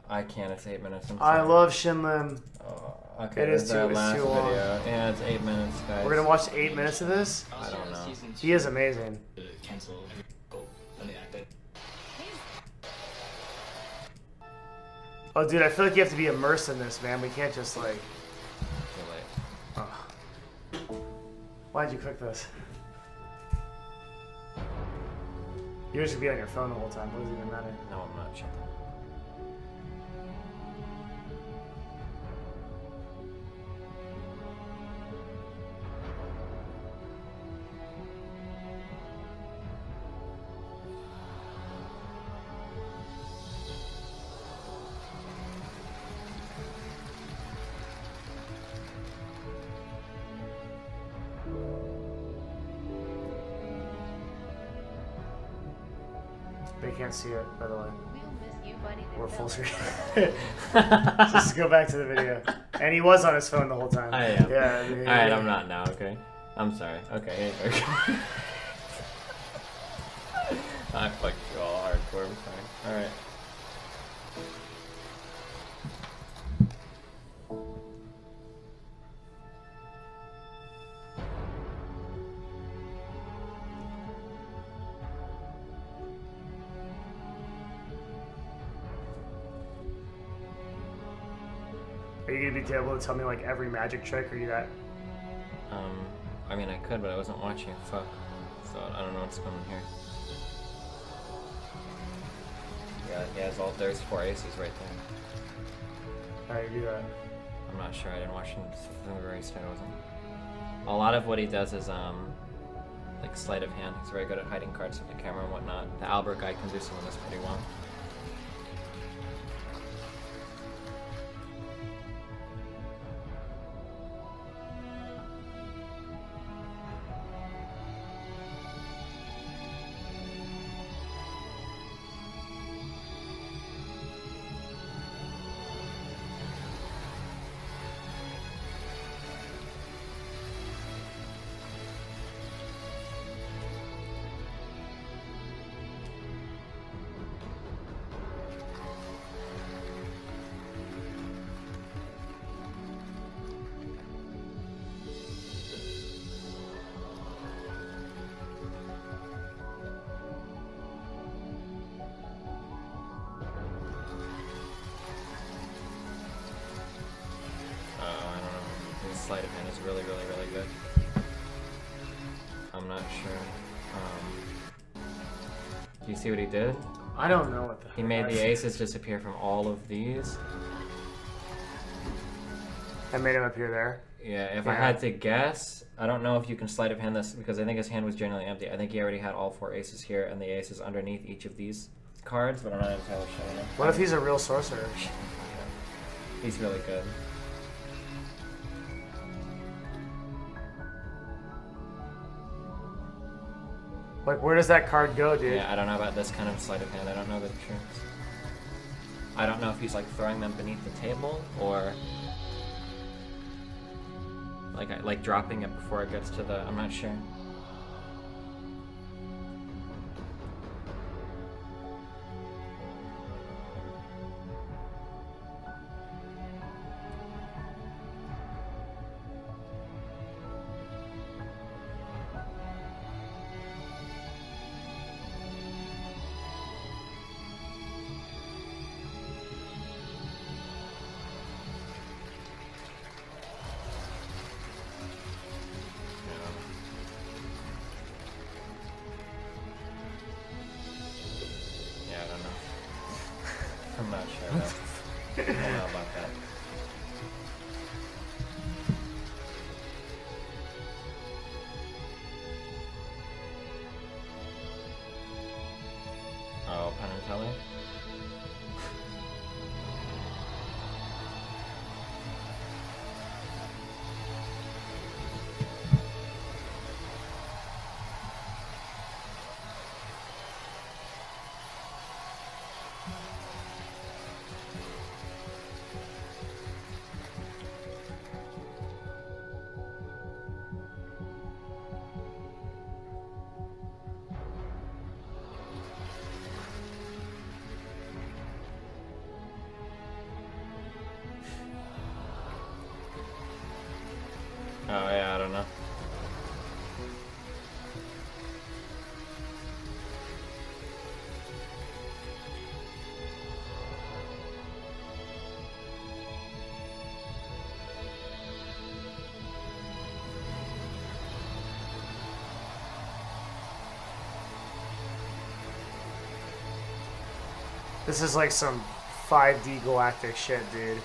S3: I can't. It's 8 minutes. I'm
S2: I
S3: sorry.
S2: love Shinlim.
S3: Oh, okay.
S2: It is
S3: this our
S2: too- it's
S3: last
S2: too long.
S3: video. Yeah, it's 8 minutes, guys.
S2: We're gonna watch 8 minutes of this.
S3: I don't know.
S2: He is amazing. Oh, dude, I feel like you have to be immersed in this, man. We can't just like.
S3: Too late.
S2: Oh. Why'd you cook this? You're just gonna be on your phone the whole time. What does it even matter?
S3: No, I'm not sure.
S2: They can't see it, by the way.
S5: We'll miss you, buddy. to
S2: We're full
S5: hell.
S2: screen. Just go back to the video. And he was on his phone the whole time.
S3: I am.
S2: Yeah.
S3: Alright, I'm not now, okay? I'm sorry. Okay, here you go. I fucked you all hardcore, I'm sorry. Alright.
S2: Are you gonna be able to tell me like every magic trick, or you that?
S3: I mean, I could, but I wasn't watching. Fuck. So I don't know what's going on here. Yeah, he has all. There's 4 aces right there.
S2: Alright, you do that.
S3: I'm not sure. I didn't watch him from the very start. I wasn't. A lot of what he does is like sleight of hand. He's very good at hiding cards from the camera and whatnot. The Albert guy can do some of this pretty well. I don't know. His sleight of hand is really, really, really good. I'm not sure. Do you see what he did?
S2: I don't know what the.
S3: He made the aces disappear from all of these.
S2: I made him appear there.
S3: Yeah, if I
S2: Yeah.
S3: had to guess, I don't know if you can sleight of hand this because I think his hand was generally empty. I think he already had all 4 aces here and the aces underneath each of these cards, but I'm not entirely sure.
S2: What if he's a real sorcerer?
S3: He's really good.
S2: Like, where does that card go, dude?
S3: Yeah, I don't know about this kind of sleight of hand. I don't know the tricks. I don't know if he's like throwing them beneath the table or like dropping it before it gets to the. I'm not sure. Yeah, I don't know. I'm not sure. I don't know about that. Oh, Penn and Teller?
S1: Oh yeah, I don't know.
S2: This is like some 5D galactic shit, dude.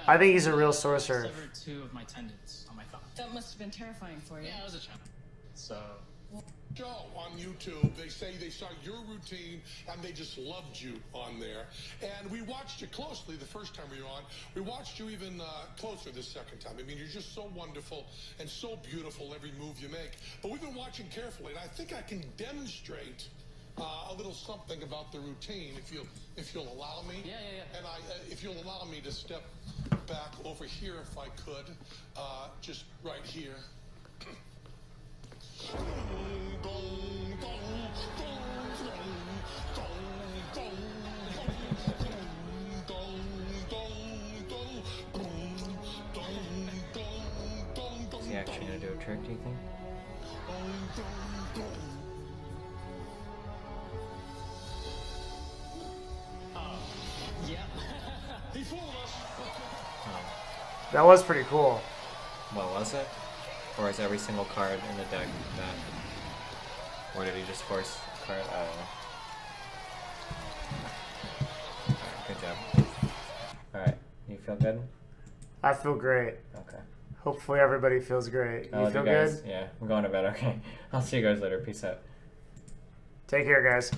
S2: I think he's a real sorcerer.
S6: Severed 2 of my tendons on my thumb.
S7: That must have been terrifying for you.
S6: Yeah, I was a child. So,
S8: Show on YouTube, they say they saw your routine and they just loved you on there. And we watched you closely the first time we were on. We watched you even closer the second time. I mean, you're just so wonderful and so beautiful every move you make. But we've been watching carefully, and I think I can demonstrate a little something about the routine if you'll allow me.
S6: Yeah.
S8: And if you'll allow me to step back over here if I could, just right here.
S1: Is he actually gonna do a trick, do you think?
S6: yeah.
S8: He fooled us.
S2: That was pretty cool.
S1: What was it? Or is every single card in the deck that? Or did he just force a card? I don't know. Alright, good job. Alright, you feel good?
S2: I feel great.
S1: Okay.
S2: Hopefully everybody feels great.
S1: I
S2: You
S1: love
S2: feel
S1: you guys.
S2: good?
S1: Yeah, I'm going to bed. Okay. I'll see you guys later. Peace out.
S2: Take care, guys.